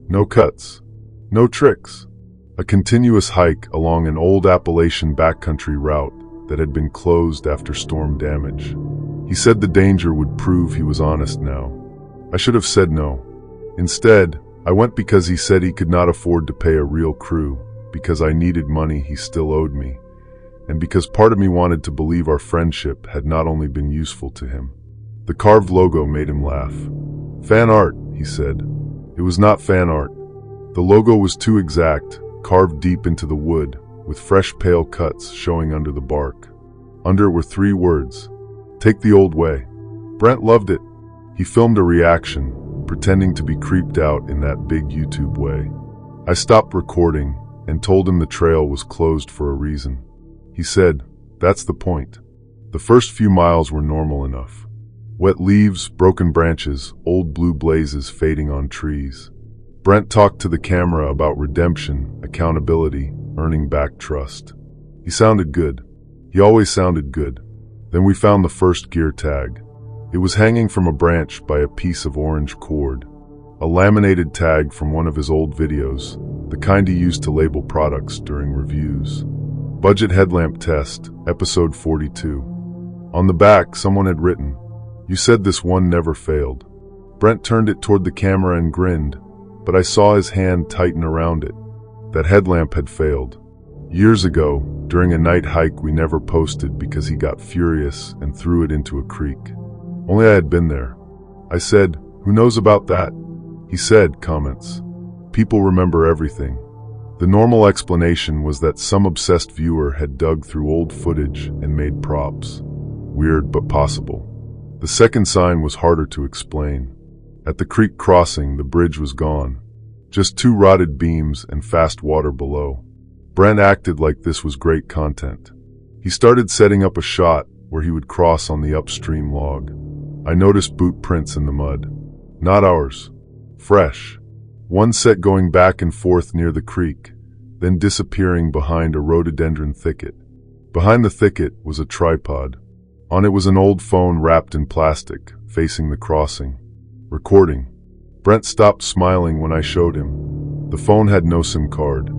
No cuts. No tricks. A continuous hike along an old Appalachian backcountry route that had been closed after storm damage. He said the danger would prove he was honest now. I should have said no. Instead, I went because he said he could not afford to pay a real crew, because I needed money he still owed me, and because part of me wanted to believe our friendship had not only been useful to him. The carved logo made him laugh. Fan art, he said. It was not fan art. The logo was too exact, carved deep into the wood, with fresh pale cuts showing under the bark. Under it were 3 words: "Take the old way." Brent loved it. He filmed a reaction, pretending to be creeped out in that big YouTube way. I stopped recording and told him the trail was closed for a reason. He said, "That's the point." The first few miles were normal enough. Wet leaves, broken branches, old blue blazes fading on trees. Brent talked to the camera about redemption, accountability, earning back trust. He sounded good. He always sounded good. Then we found the first gear tag. It was hanging from a branch by a piece of orange cord. A laminated tag from one of his old videos, the kind he used to label products during reviews. Budget headlamp test, episode 42. On the back, someone had written, "You said this one never failed." Brent turned it toward the camera and grinned, but I saw his hand tighten around it. That headlamp had failed. Years ago, during a night hike we never posted because he got furious and threw it into a creek. Only I had been there. I said, "Who knows about that?" He said, "Comments. People remember everything." The normal explanation was that some obsessed viewer had dug through old footage and made props. Weird, but possible. The second sign was harder to explain. At the creek crossing, the bridge was gone. Just 2 rotted beams and fast water below. Brent acted like this was great content. He started setting up a shot where he would cross on the upstream log. I noticed boot prints in the mud. Not ours. Fresh. One set going back and forth near the creek, then disappearing behind a rhododendron thicket. Behind the thicket was a tripod. On it was an old phone wrapped in plastic, facing the crossing. Recording. Brent stopped smiling when I showed him. The phone had no SIM card.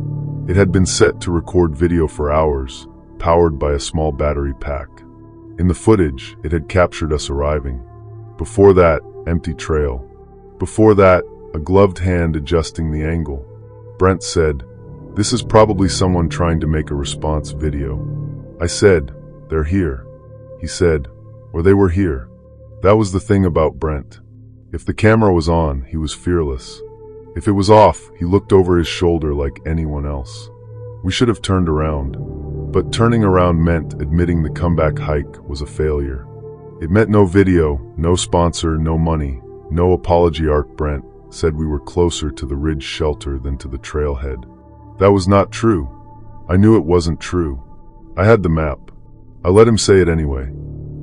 It had been set to record video for hours, powered by a small battery pack. In the footage, it had captured us arriving. Before that, empty trail. Before that, a gloved hand adjusting the angle. Brent said, "This is probably someone trying to make a response video." I said, "They're here." He said, "Or they were here." That was the thing about Brent. If the camera was on, he was fearless. If it was off, he looked over his shoulder like anyone else. We should have turned around. But turning around meant admitting the comeback hike was a failure. It meant no video, no sponsor, no money, no apology arc. Brent said we were closer to the ridge shelter than to the trailhead. That was not true. I knew it wasn't true. I had the map. I let him say it anyway.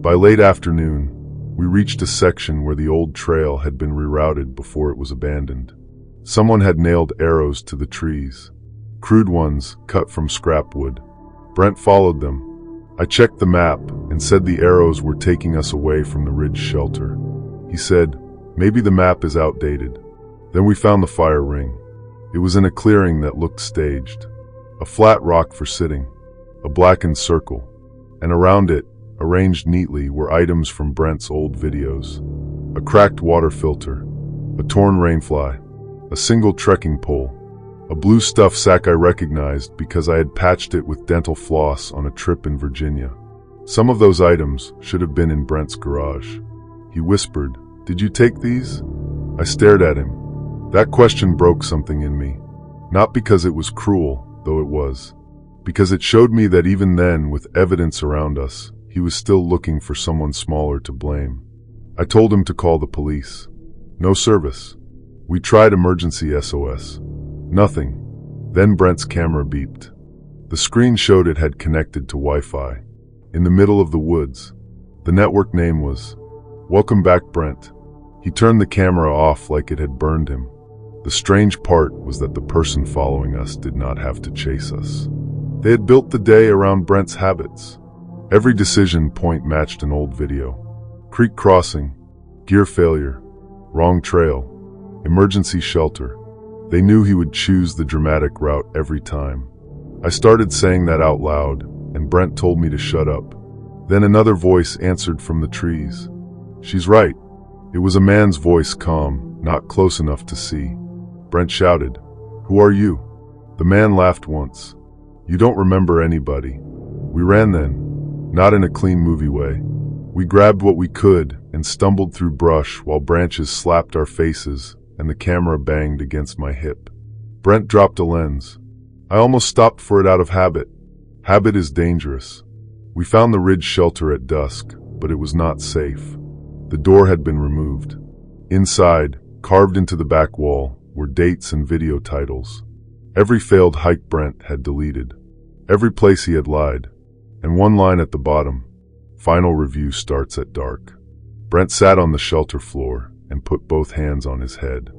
By late afternoon, we reached a section where the old trail had been rerouted before it was abandoned. Someone had nailed arrows to the trees. Crude ones, cut from scrap wood. Brent followed them. I checked the map and said the arrows were taking us away from the ridge shelter. He said, "Maybe the map is outdated." Then we found the fire ring. It was in a clearing that looked staged. A flat rock for sitting. A blackened circle. And around it, arranged neatly, were items from Brent's old videos. A cracked water filter. A torn rainfly. A single trekking pole. A blue stuff sack I recognized because I had patched it with dental floss on a trip in Virginia. Some of those items should have been in Brent's garage. He whispered, "Did you take these?" I stared at him. That question broke something in me. Not because it was cruel, though it was. Because it showed me that even then, with evidence around us, he was still looking for someone smaller to blame. I told him to call the police. No service. We tried emergency SOS. Nothing. Then Brent's camera beeped. The screen showed it had connected to Wi-Fi. In the middle of the woods. The network name was, "Welcome back, Brent." He turned the camera off like it had burned him. The strange part was that the person following us did not have to chase us. They had built the day around Brent's habits. Every decision point matched an old video. Creek crossing, gear failure, wrong trail, emergency shelter. They knew he would choose the dramatic route every time. I started saying that out loud, and Brent told me to shut up. Then another voice answered from the trees. "She's right." It was a man's voice, calm, not close enough to see. Brent shouted, "Who are you?" The man laughed once. "You don't remember anybody." We ran then, not in a clean movie way. We grabbed what we could and stumbled through brush while branches slapped our faces and the camera banged against my hip. Brent dropped a lens. I almost stopped for it out of habit. Habit is dangerous. We found the ridge shelter at dusk, but it was not safe. The door had been removed. Inside, carved into the back wall, were dates and video titles. Every failed hike Brent had deleted. Every place he had lied. And one line at the bottom: final review starts at dark. Brent sat on the shelter floor and put both hands on his head.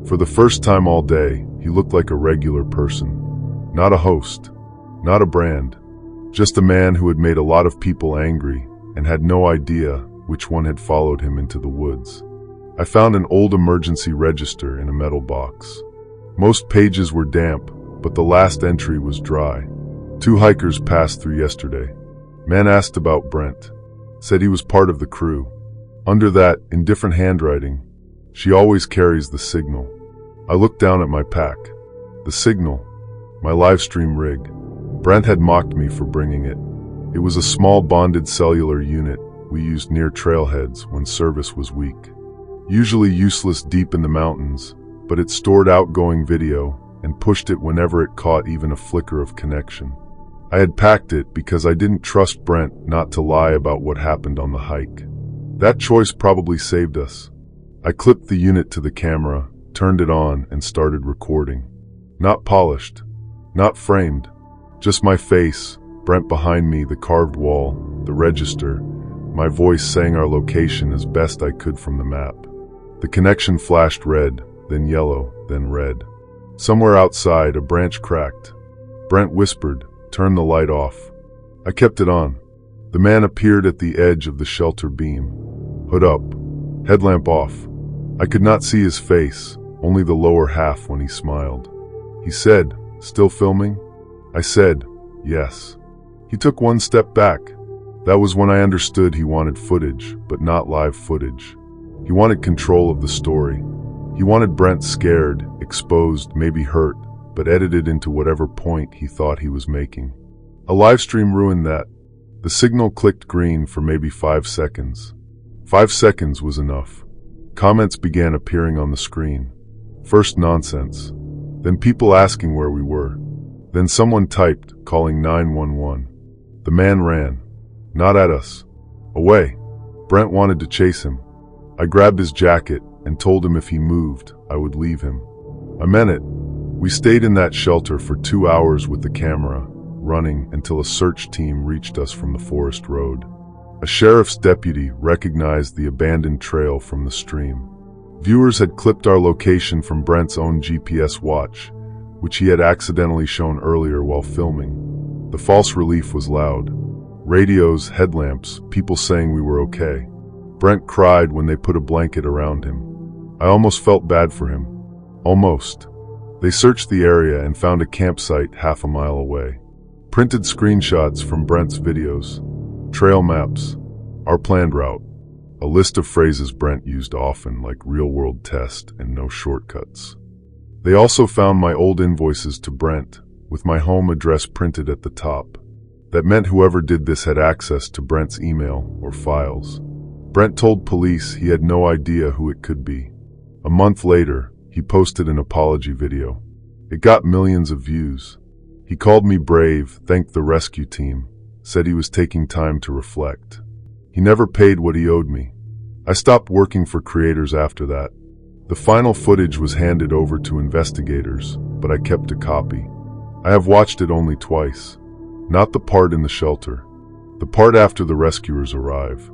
For the first time all day, he looked like a regular person. Not a host, not a brand, just a man who had made a lot of people angry and had no idea which one had followed him into the woods. I found an old emergency register in a metal box. Most pages were damp, but the last entry was dry. 2 hikers passed through yesterday. Man asked about Brent, said he was part of the crew. Under that, in different handwriting, she always carries the signal. I looked down at my pack. The signal, my live stream rig. Brent had mocked me for bringing it. It was a small bonded cellular unit we used near trailheads when service was weak. Usually useless deep in the mountains, but it stored outgoing video and pushed it whenever it caught even a flicker of connection. I had packed it because I didn't trust Brent not to lie about what happened on the hike. That choice probably saved us. I clipped the unit to the camera, turned it on, and started recording. Not polished, not framed, just my face, Brent behind me, the carved wall, the register, my voice saying our location as best I could from the map. The connection flashed red, then yellow, then red. Somewhere outside, a branch cracked. Brent whispered, "Turn the light off." I kept it on. The man appeared at the edge of the shelter beam. Hood up, headlamp off. I could not see his face, only the lower half when he smiled. He said, "Still filming?" I said, "Yes." He took one step back. That was when I understood he wanted footage, but not live footage. He wanted control of the story. He wanted Brent scared, exposed, maybe hurt, but edited into whatever point he thought he was making. A live stream ruined that. The signal clicked green for maybe 5 seconds. 5 seconds was enough. Comments began appearing on the screen. First nonsense. Then people asking where we were. Then someone typed, calling 911. The man ran. Not at us. Away. Brent wanted to chase him. I grabbed his jacket and told him if he moved, I would leave him. I meant it. We stayed in that shelter for 2 hours with the camera, running until a search team reached us from the forest road. A sheriff's deputy recognized the abandoned trail from the stream. Viewers had clipped our location from Brent's own GPS watch, which he had accidentally shown earlier while filming. The false relief was loud. Radios, headlamps, people saying we were okay. Brent cried when they put a blanket around him. I almost felt bad for him. Almost. They searched the area and found a campsite half a mile away. Printed screenshots from Brent's videos. Trail maps. Our planned route. A list of phrases Brent used often, like real-world test and no shortcuts. They also found my old invoices to Brent, with my home address printed at the top. That meant whoever did this had access to Brent's email or files. Brent told police he had no idea who it could be. A month later, he posted an apology video. It got millions of views. He called me brave, thanked the rescue team, said he was taking time to reflect. He never paid what he owed me. I stopped working for creators after that. The final footage was handed over to investigators, but I kept a copy. I have watched it only twice. Not the part in the shelter. The part after the rescuers arrive.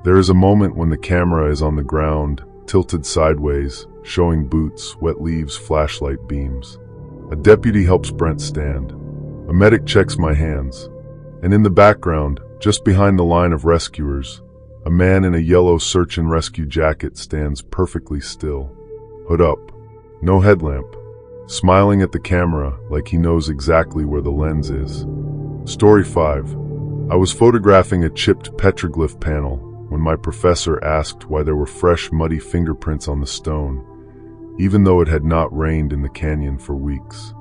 There is a moment when the camera is on the ground, tilted sideways, showing boots, wet leaves, flashlight beams. A deputy helps Brent stand. A medic checks my hands. And in the background, just behind the line of rescuers, a man in a yellow search and rescue jacket stands perfectly still. Hood up. No headlamp. Smiling at the camera like he knows exactly where the lens is. Story 5. I was photographing a chipped petroglyph panel when my professor asked why there were fresh, muddy fingerprints on the stone, even though it had not rained in the canyon for weeks.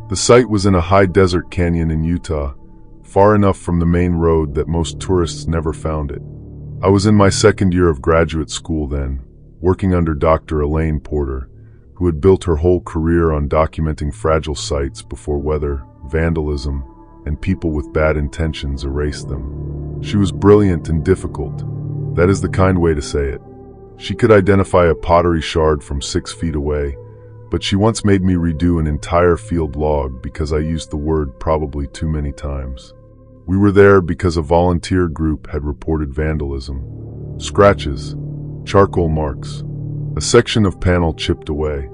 The site was in a high desert canyon in Utah, far enough from the main road that most tourists never found it. I was in my second year of graduate school then, working under Dr. Elaine Porter, who had built her whole career on documenting fragile sites before weather, vandalism, and people with bad intentions erased them. She was brilliant and difficult. That is the kind way to say it. She could identify a pottery shard from 6 feet away, but she once made me redo an entire field log because I used the word probably too many times. We were there because a volunteer group had reported vandalism. Scratches, charcoal marks, a section of panel chipped away.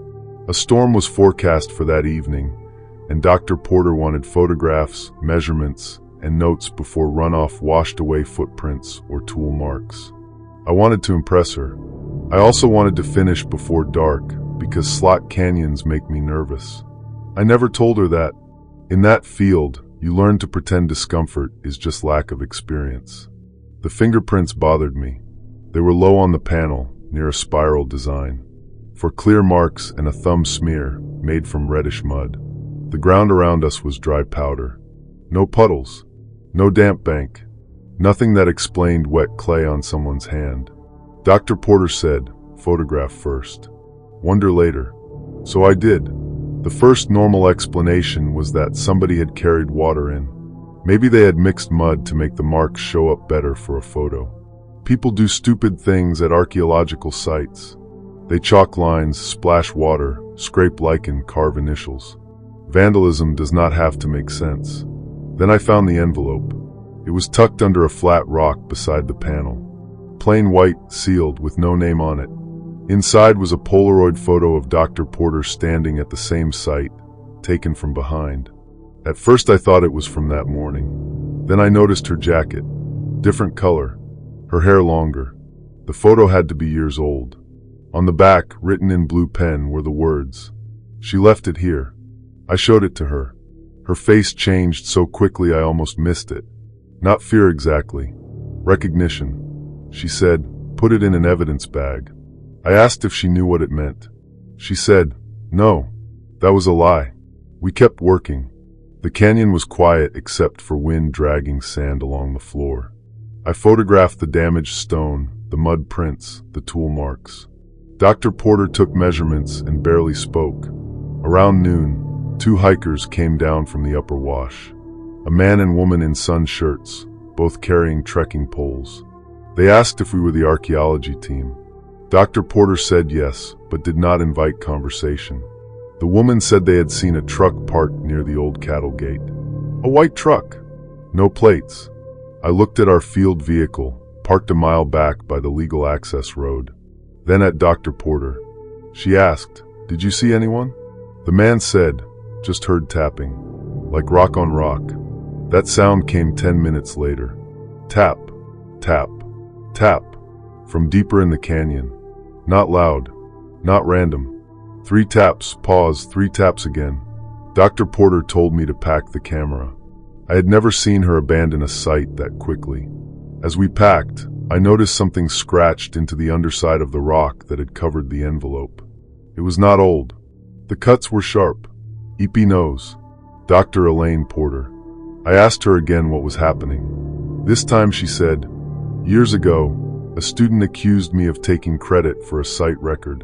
A storm was forecast for that evening, and Dr. Porter wanted photographs, measurements, and notes before runoff washed away footprints or tool marks. I wanted to impress her. I also wanted to finish before dark because slot canyons make me nervous. I never told her that. In that field, you learn to pretend discomfort is just lack of experience. The fingerprints bothered me. They were low on the panel, near a spiral design. For clear marks and a thumb smear made from reddish mud. The ground around us was dry powder. No puddles. No damp bank. Nothing that explained wet clay on someone's hand. Dr. Porter said, photograph first. Wonder later. So I did. The first normal explanation was that somebody had carried water in. Maybe they had mixed mud to make the marks show up better for a photo. People do stupid things at archaeological sites. They chalk lines, splash water, scrape lichen, carve initials. Vandalism does not have to make sense. Then I found the envelope. It was tucked under a flat rock beside the panel. Plain white, sealed, with no name on it. Inside was a Polaroid photo of Dr. Porter standing at the same site, taken from behind. At first I thought it was from that morning. Then I noticed her jacket. Different color. Her hair longer. The photo had to be years old. On the back, written in blue pen, were the words, "She left it here." I showed it to her. Her face changed so quickly I almost missed it. Not fear exactly. Recognition. She said, "Put it in an evidence bag." I asked if she knew what it meant. She said, "No, that was a lie." We kept working. The canyon was quiet except for wind dragging sand along the floor. I photographed the damaged stone, the mud prints, the tool marks. Dr. Porter took measurements and barely spoke. Around noon, 2 hikers came down from the upper wash. A man and woman in sun shirts, both carrying trekking poles. They asked if we were the archaeology team. Dr. Porter said yes, but did not invite conversation. The woman said they had seen a truck parked near the old cattle gate. A white truck. No plates. I looked at our field vehicle, parked a mile back by the legal access road. Then at Dr. Porter. She asked, "Did you see anyone?" The man said, "Just heard tapping. Like rock on rock." That sound came 10 minutes later. Tap, tap, tap. From deeper in the canyon. Not loud. Not random. 3 taps, pause, 3 taps again. Dr. Porter told me to pack the camera. I had never seen her abandon a site that quickly. As we packed, I noticed something scratched into the underside of the rock that had covered the envelope. It was not old. The cuts were sharp. EP knows. Dr. Elaine Porter. I asked her again what was happening. This time she said, "Years ago, a student accused me of taking credit for a site record.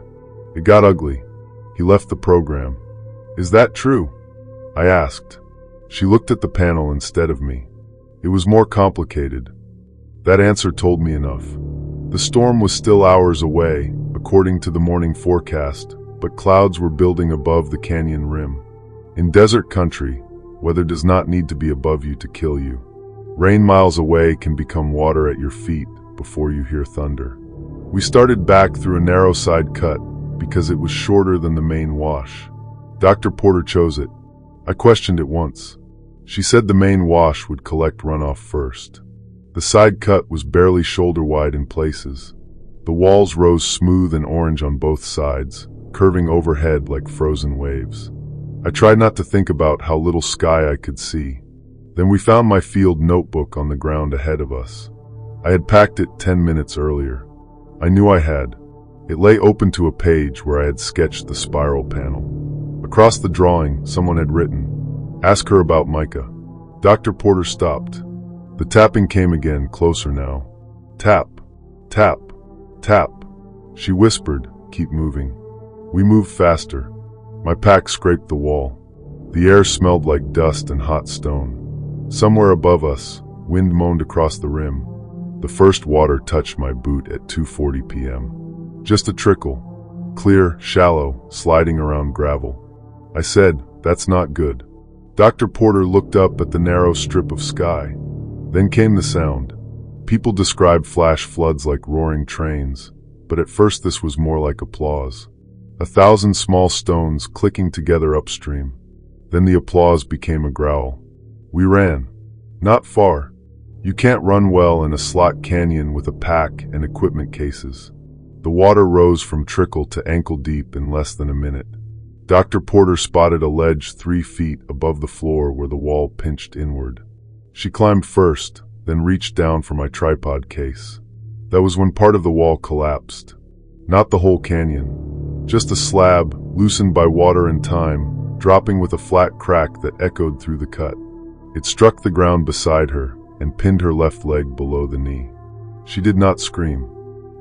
It got ugly. He left the program." "Is that true?" I asked. She looked at the panel instead of me. It was more complicated. That answer told me enough. The storm was still hours away, according to the morning forecast, but clouds were building above the canyon rim. In desert country, weather does not need to be above you to kill you. Rain miles away can become water at your feet before you hear thunder. We started back through a narrow side cut because it was shorter than the main wash. Dr. Porter chose it. I questioned it once. She said the main wash would collect runoff first. The side cut was barely shoulder wide in places. The walls rose smooth and orange on both sides, curving overhead like frozen waves. I tried not to think about how little sky I could see. Then we found my field notebook on the ground ahead of us. I had packed it 10 minutes earlier. I knew I had. It lay open to a page where I had sketched the spiral panel. Across the drawing, someone had written, "Ask her about Micah." Dr. Porter stopped. The tapping came again, closer now. "Tap, tap, tap." She whispered, "Keep moving." We moved faster. My pack scraped the wall. The air smelled like dust and hot stone. Somewhere above us, wind moaned across the rim. The first water touched my boot at 2:40 p.m. Just a trickle. Clear, shallow, sliding around gravel. I said, "That's not good." Dr. Porter looked up at the narrow strip of sky. Then came the sound. People described flash floods like roaring trains, but at first this was more like applause. 1,000 small stones clicking together upstream. Then the applause became a growl. We ran. Not far. You can't run well in a slot canyon with a pack and equipment cases. The water rose from trickle to ankle deep in less than a minute. Dr. Porter spotted a ledge 3 feet above the floor where the wall pinched inward. She climbed first, then reached down for my tripod case. That was when part of the wall collapsed. Not the whole canyon. Just a slab, loosened by water and time, dropping with a flat crack that echoed through the cut. It struck the ground beside her and pinned her left leg below the knee. She did not scream.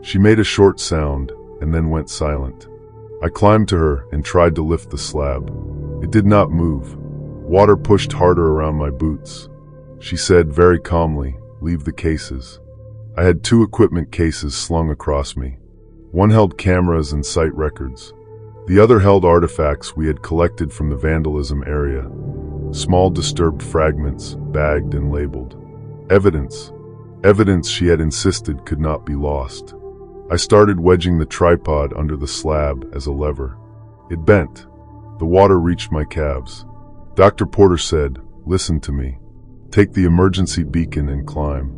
She made a short sound and then went silent. I climbed to her and tried to lift the slab. It did not move. Water pushed harder around my boots. She said very calmly, "Leave the cases." I had 2 equipment cases slung across me. One held cameras and site records. The other held artifacts we had collected from the vandalism area. Small disturbed fragments, bagged and labeled. Evidence. Evidence she had insisted could not be lost. I started wedging the tripod under the slab as a lever. It bent. The water reached my calves. Dr. Porter said, "Listen to me. Take the emergency beacon and climb."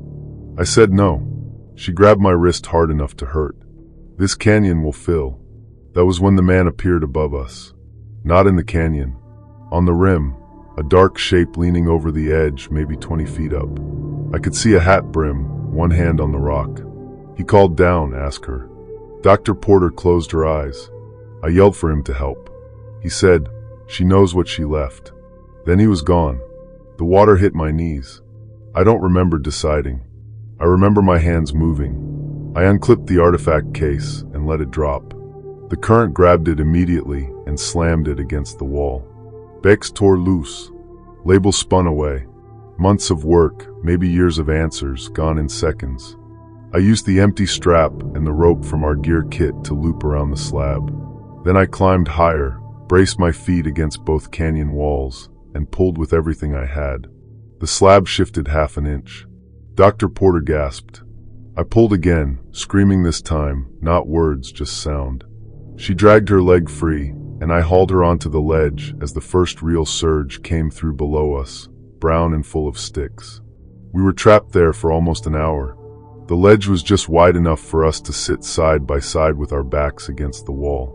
I said no. She grabbed my wrist hard enough to hurt. "This canyon will fill." That was when the man appeared above us. Not in the canyon. On the rim, a dark shape leaning over the edge, maybe 20 feet up. I could see a hat brim, one hand on the rock. He called down, "Ask her." Dr. Porter closed her eyes. I yelled for him to help. He said, "She knows what she left." Then he was gone. The water hit my knees. I don't remember deciding. I remember my hands moving. I unclipped the artifact case and let it drop. The current grabbed it immediately and slammed it against the wall. Bex tore loose. Labels spun away. Months of work, maybe years of answers, gone in seconds. I used the empty strap and the rope from our gear kit to loop around the slab. Then I climbed higher, braced my feet against both canyon walls, and pulled with everything I had. The slab shifted half an inch. Dr. Porter gasped. I pulled again, screaming this time, not words, just sound. She dragged her leg free, and I hauled her onto the ledge as the first real surge came through below us, brown and full of sticks. We were trapped there for almost an hour. The ledge was just wide enough for us to sit side by side with our backs against the wall.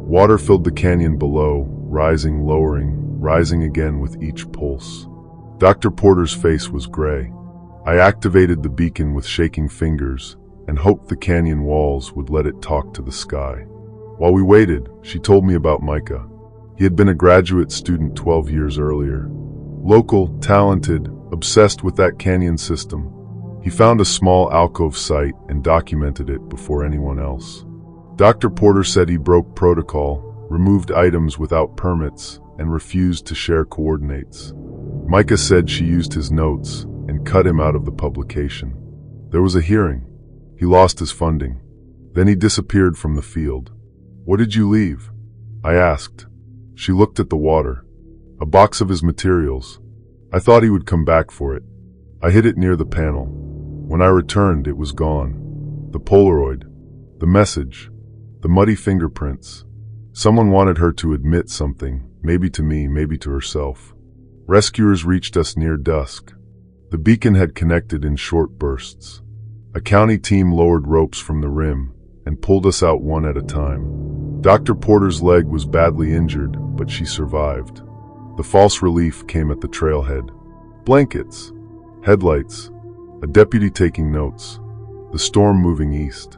Water filled the canyon below, rising, lowering, rising again with each pulse. Dr. Porter's face was gray. I activated the beacon with shaking fingers and hoped the canyon walls would let it talk to the sky. While we waited, she told me about Micah. He had been a graduate student 12 years earlier. Local, talented, obsessed with that canyon system. He found a small alcove site and documented it before anyone else. Dr. Porter said he broke protocol, removed items without permits, and refused to share coordinates. Micah said she used his notes and cut him out of the publication. There was a hearing. He lost his funding. Then he disappeared from the field. "What did you leave?" I asked. She looked at the water. A box of his materials. I thought he would come back for it. I hid it near the panel. When I returned, it was gone. The Polaroid. The message. The muddy fingerprints. Someone wanted her to admit something, maybe to me, maybe to herself. Rescuers reached us near dusk. The beacon had connected in short bursts. A county team lowered ropes from the rim and pulled us out one at a time. Dr. Porter's leg was badly injured, but she survived. The false relief came at the trailhead. Blankets. Headlights. A deputy taking notes. The storm moving east.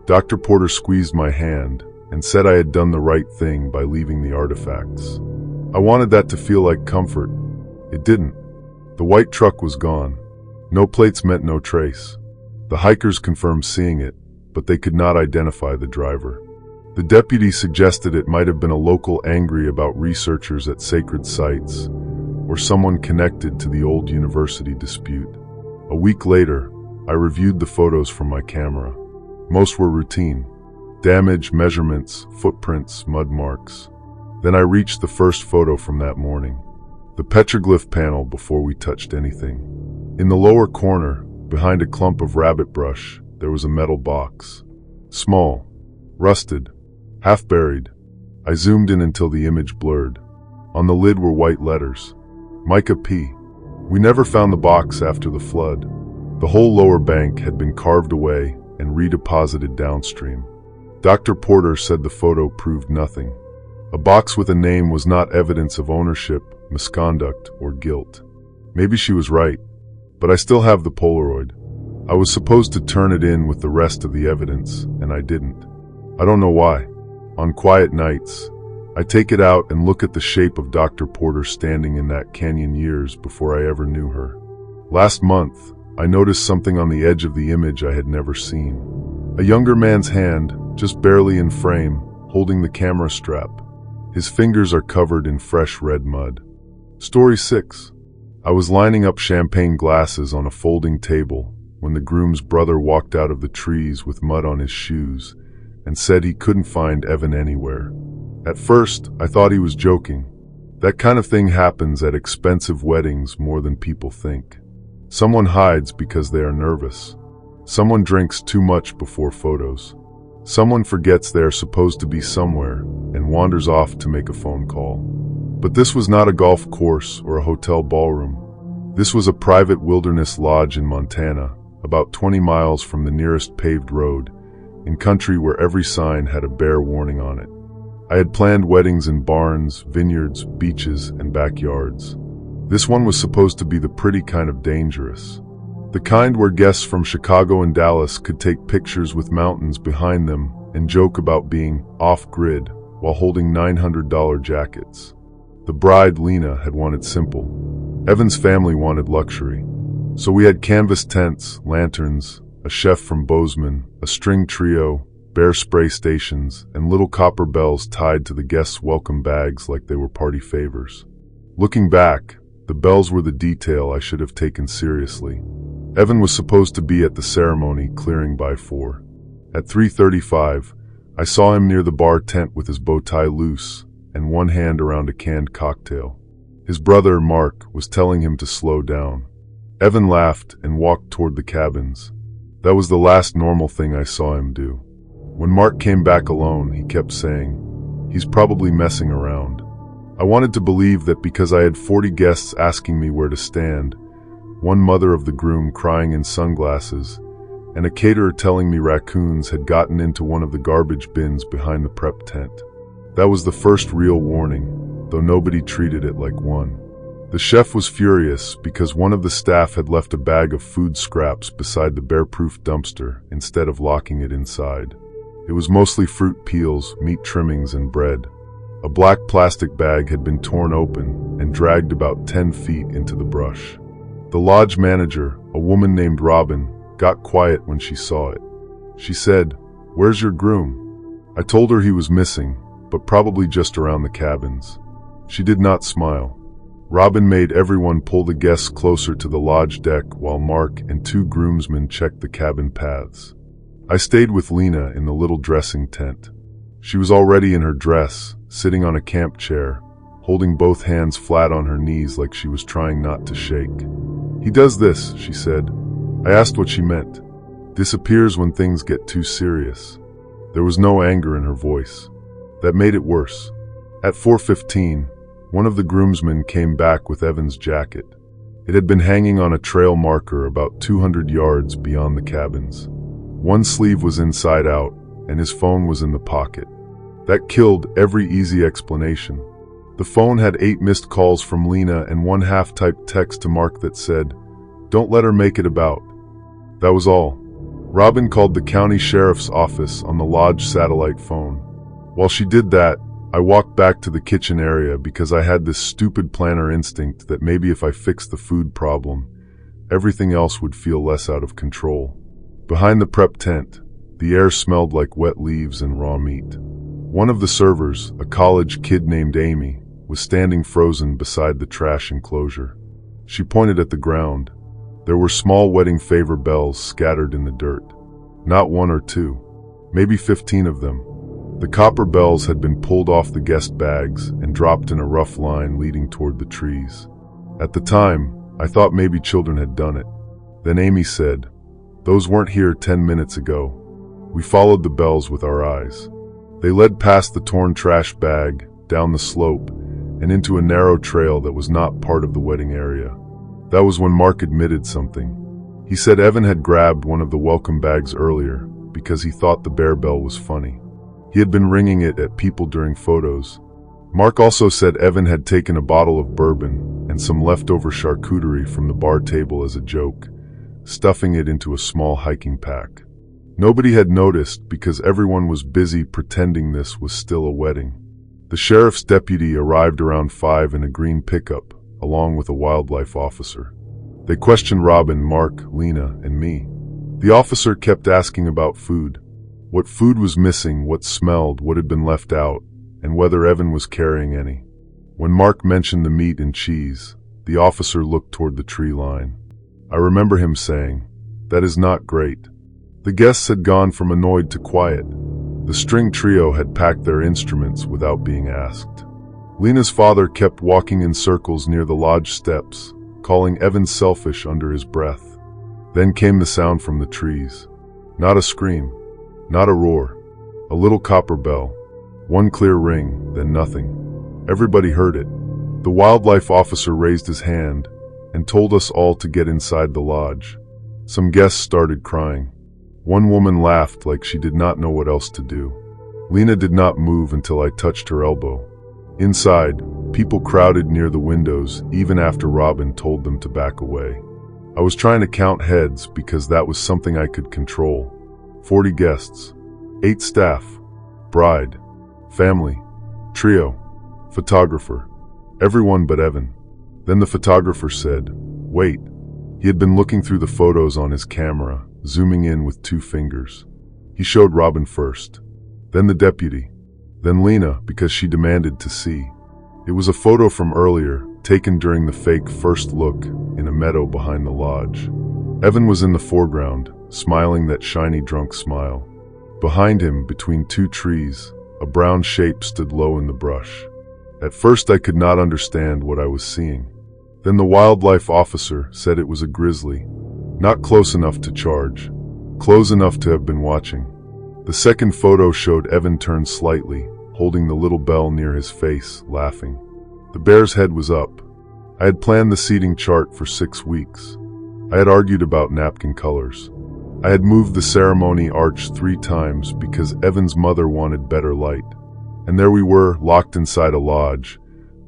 Dr. Porter squeezed my hand and said I had done the right thing by leaving the artifacts. I wanted that to feel like comfort. It didn't. The white truck was gone. No plates meant no trace. The hikers confirmed seeing it, but they could not identify the driver. The deputy suggested it might have been a local angry about researchers at sacred sites, or someone connected to the old university dispute. A week later, I reviewed the photos from my camera. Most were routine. Damage, measurements, footprints, mud marks. Then I reached the first photo from that morning. The petroglyph panel before we touched anything. In the lower corner, behind a clump of rabbit brush, there was a metal box. Small, rusted, half buried. I zoomed in until the image blurred. On the lid were white letters. Micah P. We never found the box after the flood. The whole lower bank had been carved away and redeposited downstream. Dr. Porter said the photo proved nothing. A box with a name was not evidence of ownership, misconduct, or guilt. Maybe she was right, but I still have the Polaroid. I was supposed to turn it in with the rest of the evidence, and I didn't. I don't know why. On quiet nights, I take it out and look at the shape of Dr. Porter standing in that canyon years before I ever knew her. Last month, I noticed something on the edge of the image I had never seen. A younger man's hand, just barely in frame, holding the camera strap. His fingers are covered in fresh red mud. Story 6. I was lining up champagne glasses on a folding table when the groom's brother walked out of the trees with mud on his shoes and said he couldn't find Evan anywhere. At first, I thought he was joking. That kind of thing happens at expensive weddings more than people think. Someone hides because they are nervous. Someone drinks too much before photos. Someone forgets they are supposed to be somewhere and wanders off to make a phone call. But this was not a golf course or a hotel ballroom. This was a private wilderness lodge in Montana, about 20 miles from the nearest paved road, in country where every sign had a bear warning on it. I had planned weddings in barns, vineyards, beaches, and backyards. This one was supposed to be the pretty kind of dangerous. The kind where guests from Chicago and Dallas could take pictures with mountains behind them and joke about being off-grid while holding $900 jackets. The bride, Lena, had wanted simple. Evan's family wanted luxury. So we had canvas tents, lanterns, a chef from Bozeman, a string trio, bear spray stations, and little copper bells tied to the guests' welcome bags like they were party favors. Looking back, the bells were the detail I should have taken seriously. Evan was supposed to be at the ceremony clearing by 4. At 3:35, I saw him near the bar tent with his bow tie loose and one hand around a canned cocktail. His brother, Mark, was telling him to slow down. Evan laughed and walked toward the cabins. That was the last normal thing I saw him do. When Mark came back alone, he kept saying, "He's probably messing around." I wanted to believe that because I had 40 guests asking me where to stand, one mother of the groom crying in sunglasses, and a caterer telling me raccoons had gotten into one of the garbage bins behind the prep tent. That was the first real warning, though nobody treated it like one. The chef was furious because one of the staff had left a bag of food scraps beside the bear-proof dumpster instead of locking it inside. It was mostly fruit peels, meat trimmings, and bread. A black plastic bag had been torn open and dragged about 10 feet into the brush. The lodge manager, a woman named Robin, got quiet when she saw it. She said, "Where's your groom?" I told her he was missing, but probably just around the cabins. She did not smile. Robin made everyone pull the guests closer to the lodge deck while Mark and 2 groomsmen checked the cabin paths. I stayed with Lena in the little dressing tent. She was already in her dress, sitting on a camp chair, holding both hands flat on her knees like she was trying not to shake. "He does this," she said. I asked what she meant. "Disappears when things get too serious." There was no anger in her voice. That made it worse. At 4:15, one of the groomsmen came back with Evan's jacket. It had been hanging on a trail marker about 200 yards beyond the cabins. One sleeve was inside out, and his phone was in the pocket. That killed every easy explanation. The phone had 8 missed calls from Lena and one half-typed text to Mark that said, "Don't let her make it about." That was all. Robin called the county sheriff's office on the lodge satellite phone. While she did that, I walked back to the kitchen area because I had this stupid planner instinct that maybe if I fixed the food problem, everything else would feel less out of control. Behind the prep tent, the air smelled like wet leaves and raw meat. One of the servers, a college kid named Amy, was standing frozen beside the trash enclosure. She pointed at the ground. There were small wedding favor bells scattered in the dirt. Not one or two, maybe 15 of them. The copper bells had been pulled off the guest bags and dropped in a rough line leading toward the trees. At the time, I thought maybe children had done it. Then Amy said, "Those weren't here 10 minutes ago." We followed the bells with our eyes. They led past the torn trash bag, down the slope, and into a narrow trail that was not part of the wedding area. That was when Mark admitted something. He said Evan had grabbed one of the welcome bags earlier because he thought the bear bell was funny. He had been ringing it at people during photos. Mark also said Evan had taken a bottle of bourbon and some leftover charcuterie from the bar table as a joke, stuffing it into a small hiking pack. Nobody had noticed because everyone was busy pretending this was still a wedding. The sheriff's deputy arrived around 5 in a green pickup, along with a wildlife officer. They questioned Robin, Mark, Lena, and me. The officer kept asking about food. What food was missing, what smelled, what had been left out, and whether Evan was carrying any. When Mark mentioned the meat and cheese, the officer looked toward the tree line. I remember him saying, "That is not great." The guests had gone from annoyed to quiet. The string trio had packed their instruments without being asked. Lena's father kept walking in circles near the lodge steps, calling Evan selfish under his breath. Then came the sound from the trees. Not a scream, not a roar, a little copper bell. One clear ring, then nothing. Everybody heard it. The wildlife officer raised his hand and told us all to get inside the lodge. Some guests started crying. One woman laughed like she did not know what else to do. Lena did not move until I touched her elbow. Inside, people crowded near the windows even after Robin told them to back away. I was trying to count heads because that was something I could control. 40 guests, 8 staff, bride, family, trio, photographer, everyone but Evan. Then the photographer said, "Wait." He had been looking through the photos on his camera, zooming in with 2 fingers. He showed Robin first, then the deputy, then Lena because she demanded to see. It was a photo from earlier, taken during the fake first look in a meadow behind the lodge. Evan was in the foreground, smiling that shiny drunk smile. Behind him, between 2 trees, a brown shape stood low in the brush. At first I could not understand what I was seeing. Then the wildlife officer said it was a grizzly. Not close enough to charge. Close enough to have been watching. The second photo showed Evan turned slightly, holding the little bell near his face, laughing. The bear's head was up. I had planned the seating chart for 6 weeks. I had argued about napkin colors. I had moved the ceremony arch 3 times because Evan's mother wanted better light. And there we were, locked inside a lodge,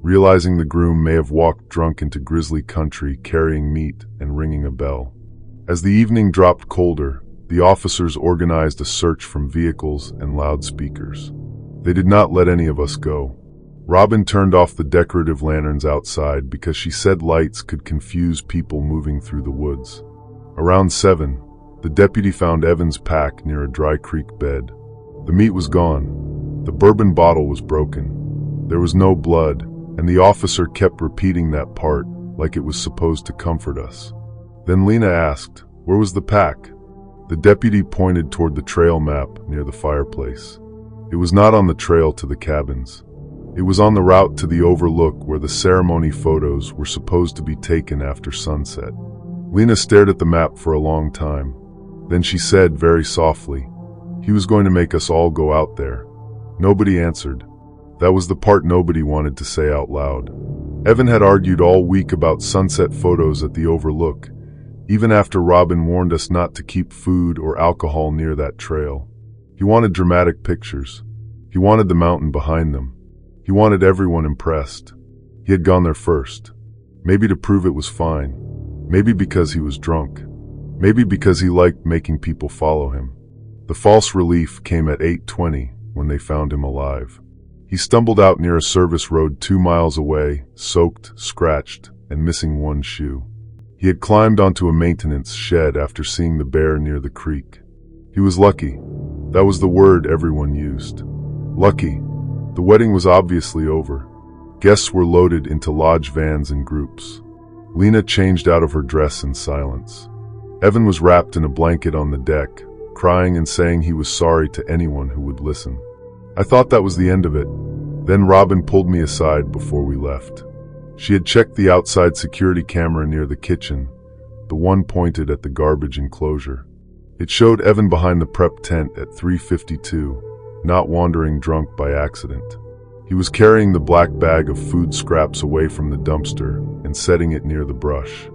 realizing the groom may have walked drunk into grizzly country carrying meat and ringing a bell. As the evening dropped colder, the officers organized a search from vehicles and loudspeakers. They did not let any of us go. Robin turned off the decorative lanterns outside because she said lights could confuse people moving through the woods. Around 7, the deputy found Evan's pack near a dry creek bed. The meat was gone. The bourbon bottle was broken. There was no blood, and the officer kept repeating that part like it was supposed to comfort us. Then Lena asked, "Where was the pack?" The deputy pointed toward the trail map near the fireplace. It was not on the trail to the cabins. It was on the route to the overlook where the ceremony photos were supposed to be taken after sunset. Lena stared at the map for a long time. Then she said very softly, "He was going to make us all go out there." Nobody answered. That was the part nobody wanted to say out loud. Evan had argued all week about sunset photos at the overlook, even after Robin warned us not to keep food or alcohol near that trail. He wanted dramatic pictures. He wanted the mountain behind them. He wanted everyone impressed. He had gone there first. Maybe to prove it was fine. Maybe because he was drunk. Maybe because he liked making people follow him. The false relief came at 8:20 when they found him alive. He stumbled out near a service road 2 miles away, soaked, scratched, and missing one shoe. He had climbed onto a maintenance shed after seeing the bear near the creek. He was lucky. That was the word everyone used. Lucky. The wedding was obviously over. Guests were loaded into lodge vans in groups. Lena changed out of her dress in silence. Evan was wrapped in a blanket on the deck, crying and saying he was sorry to anyone who would listen. I thought that was the end of it. Then Robin pulled me aside before we left. She had checked the outside security camera near the kitchen, the one pointed at the garbage enclosure. It showed Evan behind the prep tent at 3:52, not wandering drunk by accident. He was carrying the black bag of food scraps away from the dumpster and setting it near the brush.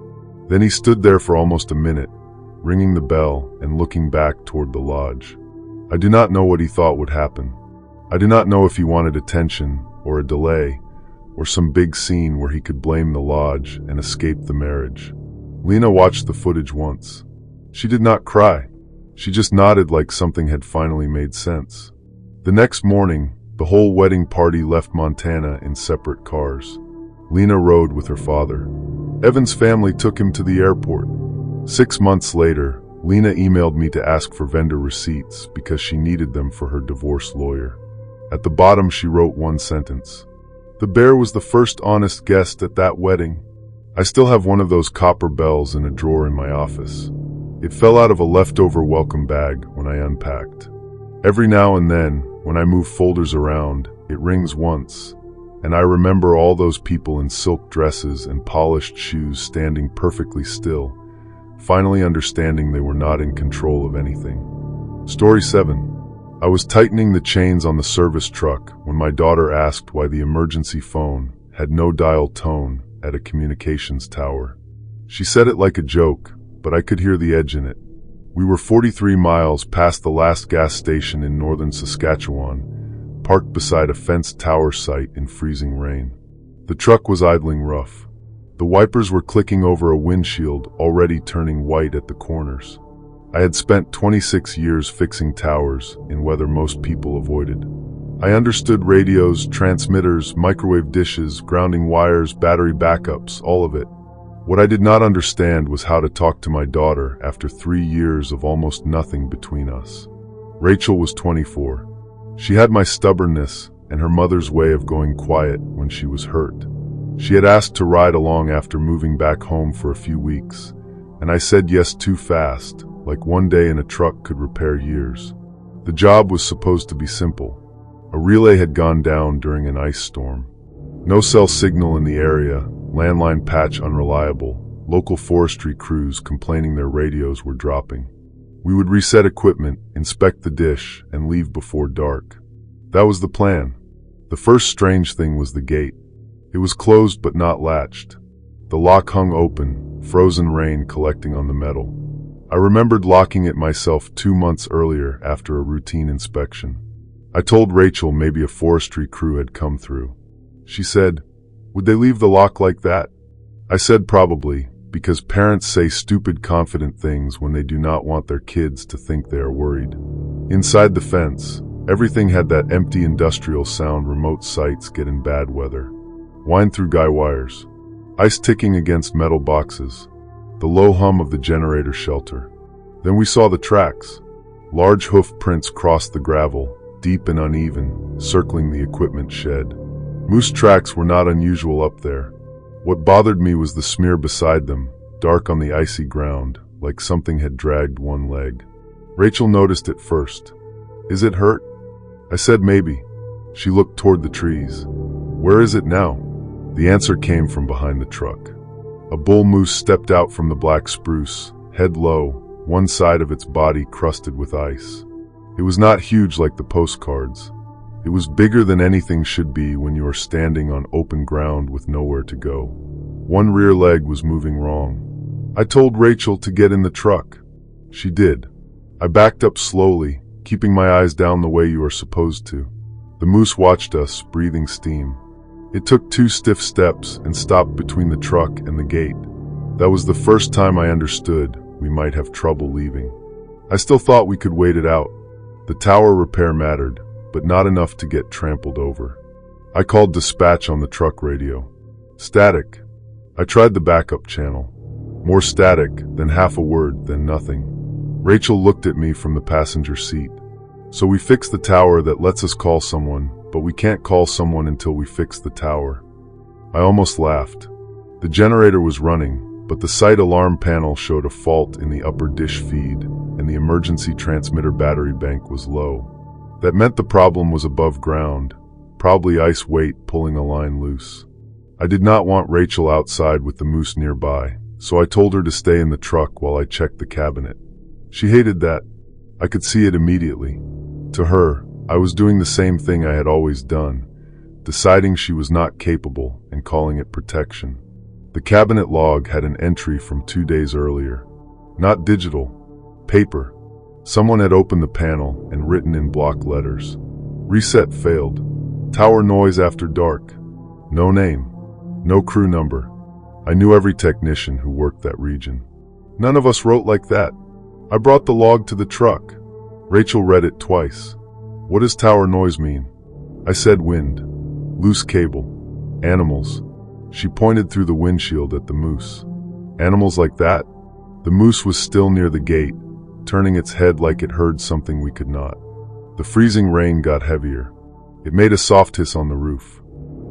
Then he stood there for almost a minute, ringing the bell and looking back toward the lodge. I do not know what he thought would happen. I do not know if he wanted attention or a delay or some big scene where he could blame the lodge and escape the marriage. Lena watched the footage once. She did not cry. She just nodded like something had finally made sense. The next morning, the whole wedding party left Montana in separate cars. Lena rode with her father. Evan's family took him to the airport. 6 months later, Lena emailed me to ask for vendor receipts because she needed them for her divorce lawyer. At the bottom she wrote one sentence. The bear was the first honest guest at that wedding. I still have one of those copper bells in a drawer in my office. It fell out of a leftover welcome bag when I unpacked. Every now and then, when I move folders around, it rings once, and I remember all those people in silk dresses and polished shoes standing perfectly still, finally understanding they were not in control of anything. Story 7. I was tightening the chains on the service truck when my daughter asked why the emergency phone had no dial tone at a communications tower. She said it like a joke, but I could hear the edge in it. We were 43 miles past the last gas station in northern Saskatchewan, parked beside a fenced tower site in freezing rain. The truck was idling rough. The wipers were clicking over a windshield already turning white at the corners. I had spent 26 years fixing towers in weather most people avoided. I understood radios, transmitters, microwave dishes, grounding wires, battery backups, all of it. What I did not understand was how to talk to my daughter after 3 years of almost nothing between us. Rachel was 24. She had my stubbornness and her mother's way of going quiet when she was hurt. She had asked to ride along after moving back home for a few weeks, and I said yes too fast, like one day in a truck could repair years. The job was supposed to be simple. A relay had gone down during an ice storm. No cell signal in the area, landline patch unreliable, local forestry crews complaining their radios were dropping. We would reset equipment, inspect the dish, and leave before dark. That was the plan. The first strange thing was the gate. It was closed but not latched. The lock hung open, frozen rain collecting on the metal. I remembered locking it myself 2 months earlier after a routine inspection. I told Rachel maybe a forestry crew had come through. She said, "Would they leave the lock like that?" I said probably, because parents say stupid confident things when they do not want their kids to think they are worried. Inside the fence, everything had that empty industrial sound remote sites get in bad weather. Wind through guy wires. Ice ticking against metal boxes. The low hum of the generator shelter. Then we saw the tracks. Large hoof prints crossed the gravel, deep and uneven, circling the equipment shed. Moose tracks were not unusual up there. What bothered me was the smear beside them, dark on the icy ground, like something had dragged one leg. Rachel noticed it first. "Is it hurt?" I said maybe. She looked toward the trees. "Where is it now?" The answer came from behind the truck. A bull moose stepped out from the black spruce, head low, one side of its body crusted with ice. It was not huge like the postcards. It was bigger than anything should be when you are standing on open ground with nowhere to go. One rear leg was moving wrong. I told Rachel to get in the truck. She did. I backed up slowly, keeping my eyes down the way you are supposed to. The moose watched us, breathing steam. It took 2 stiff steps and stopped between the truck and the gate. That was the first time I understood we might have trouble leaving. I still thought we could wait it out. The tower repair mattered, but not enough to get trampled over. I called dispatch on the truck radio. Static. I tried the backup channel. More static, then half a word, then nothing. Rachel looked at me from the passenger seat. So we fix the tower that lets us call someone, but we can't call someone until we fix the tower. I almost laughed. The generator was running, but the site alarm panel showed a fault in the upper dish feed, and the emergency transmitter battery bank was low. That meant the problem was above ground, probably ice weight pulling a line loose. I did not want Rachel outside with the moose nearby, so I told her to stay in the truck while I checked the cabinet. She hated that. I could see it immediately. To her, I was doing the same thing I had always done, deciding she was not capable and calling it protection. The cabinet log had an entry from 2 days earlier. Not digital, paper. Someone had opened the panel and written in block letters. Reset failed. Tower noise after dark. No name. No crew number. I knew every technician who worked that region. None of us wrote like that. I brought the log to the truck. Rachel read it twice. What does tower noise mean? I said wind. Loose cable. Animals. She pointed through the windshield at the moose. Animals like that? The moose was still near the gate, turning its head like it heard something we could not. The freezing rain got heavier. It made a soft hiss on the roof.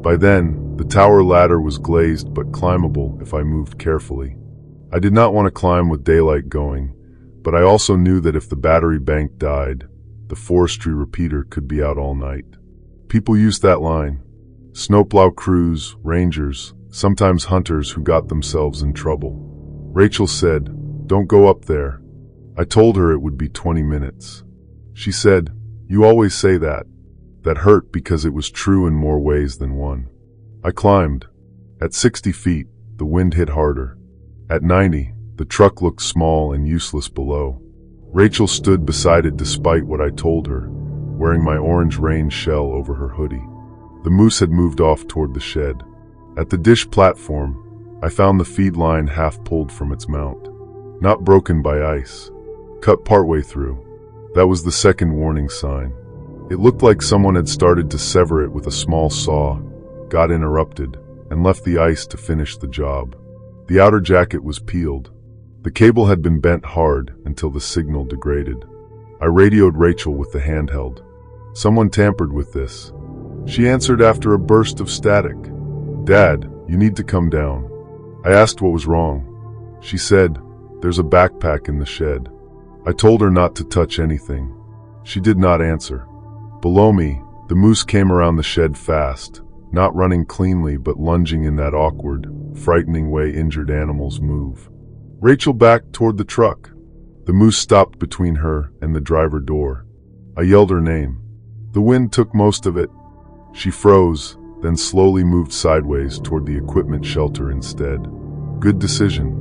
By then, the tower ladder was glazed but climbable if I moved carefully. I did not want to climb with daylight going, but I also knew that if the battery bank died, the forestry repeater could be out all night. People used that line. Snowplow crews, rangers, sometimes hunters who got themselves in trouble. Rachel said, "Don't go up there." I told her it would be 20 minutes. She said, "You always say that." That hurt because it was true in more ways than one. I climbed. At 60 feet, the wind hit harder. At 90, the truck looked small and useless below. Rachel stood beside it despite what I told her, wearing my orange rain shell over her hoodie. The moose had moved off toward the shed. At the dish platform, I found the feed line half pulled from its mount. Not broken by ice. Cut partway through. That was the second warning sign. It looked like someone had started to sever it with a small saw, got interrupted, and left the ice to finish the job. The outer jacket was peeled. The cable had been bent hard until the signal degraded. I radioed Rachel with the handheld. Someone tampered with this. She answered after a burst of static. "Dad, you need to come down." I asked what was wrong. She said, "There's a backpack in the shed." I told her not to touch anything. She did not answer. Below me, the moose came around the shed fast, not running cleanly but lunging in that awkward, frightening way injured animals move. Rachel backed toward the truck. The moose stopped between her and the driver door. I yelled her name. The wind took most of it. She froze, then slowly moved sideways toward the equipment shelter instead. Good decision.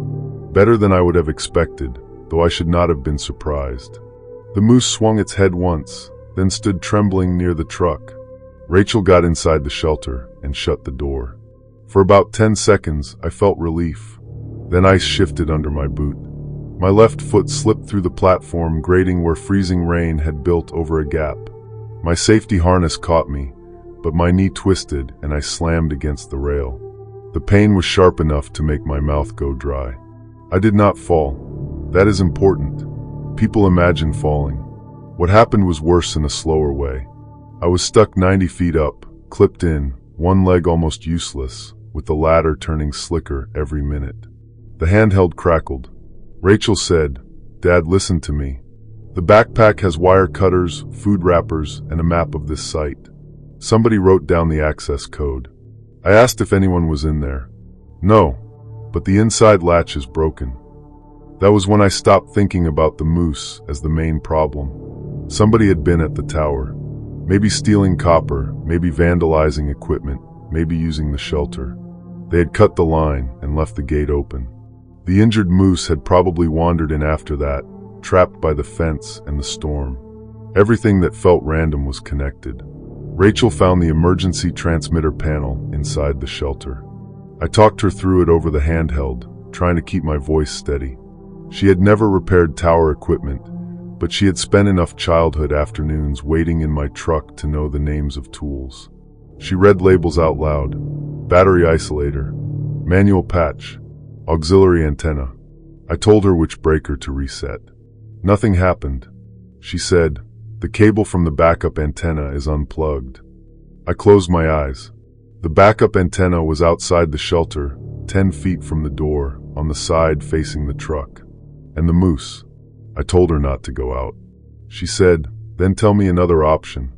Better than I would have expected, though I should not have been surprised. The moose swung its head once, then stood trembling near the truck. Rachel got inside the shelter and shut the door. For about 10 seconds, I felt relief. Then ice shifted under my boot. My left foot slipped through the platform grating where freezing rain had built over a gap. My safety harness caught me, but my knee twisted and I slammed against the rail. The pain was sharp enough to make my mouth go dry. I did not fall. That is important. People imagine falling. What happened was worse in a slower way. I was stuck 90 feet up, clipped in, one leg almost useless, with the ladder turning slicker every minute. The handheld crackled. Rachel said, "Dad, listen to me. The backpack has wire cutters, food wrappers, and a map of this site. Somebody wrote down the access code." I asked if anyone was in there. "No, but the inside latch is broken." That was when I stopped thinking about the moose as the main problem. Somebody had been at the tower. Maybe stealing copper, maybe vandalizing equipment, maybe using the shelter. They had cut the line and left the gate open. The injured moose had probably wandered in after that, trapped by the fence and the storm. Everything that felt random was connected. Rachel found the emergency transmitter panel inside the shelter. I talked her through it over the handheld, trying to keep my voice steady. She had never repaired tower equipment, but she had spent enough childhood afternoons waiting in my truck to know the names of tools. She read labels out loud. Battery isolator, manual patch, auxiliary antenna. I told her which breaker to reset. Nothing happened. She said, The cable from the backup antenna is unplugged. I closed my eyes. The backup antenna was outside the shelter, 10 feet from the door, on the side facing the truck. And the moose. I told her not to go out. She said, "Then tell me another option."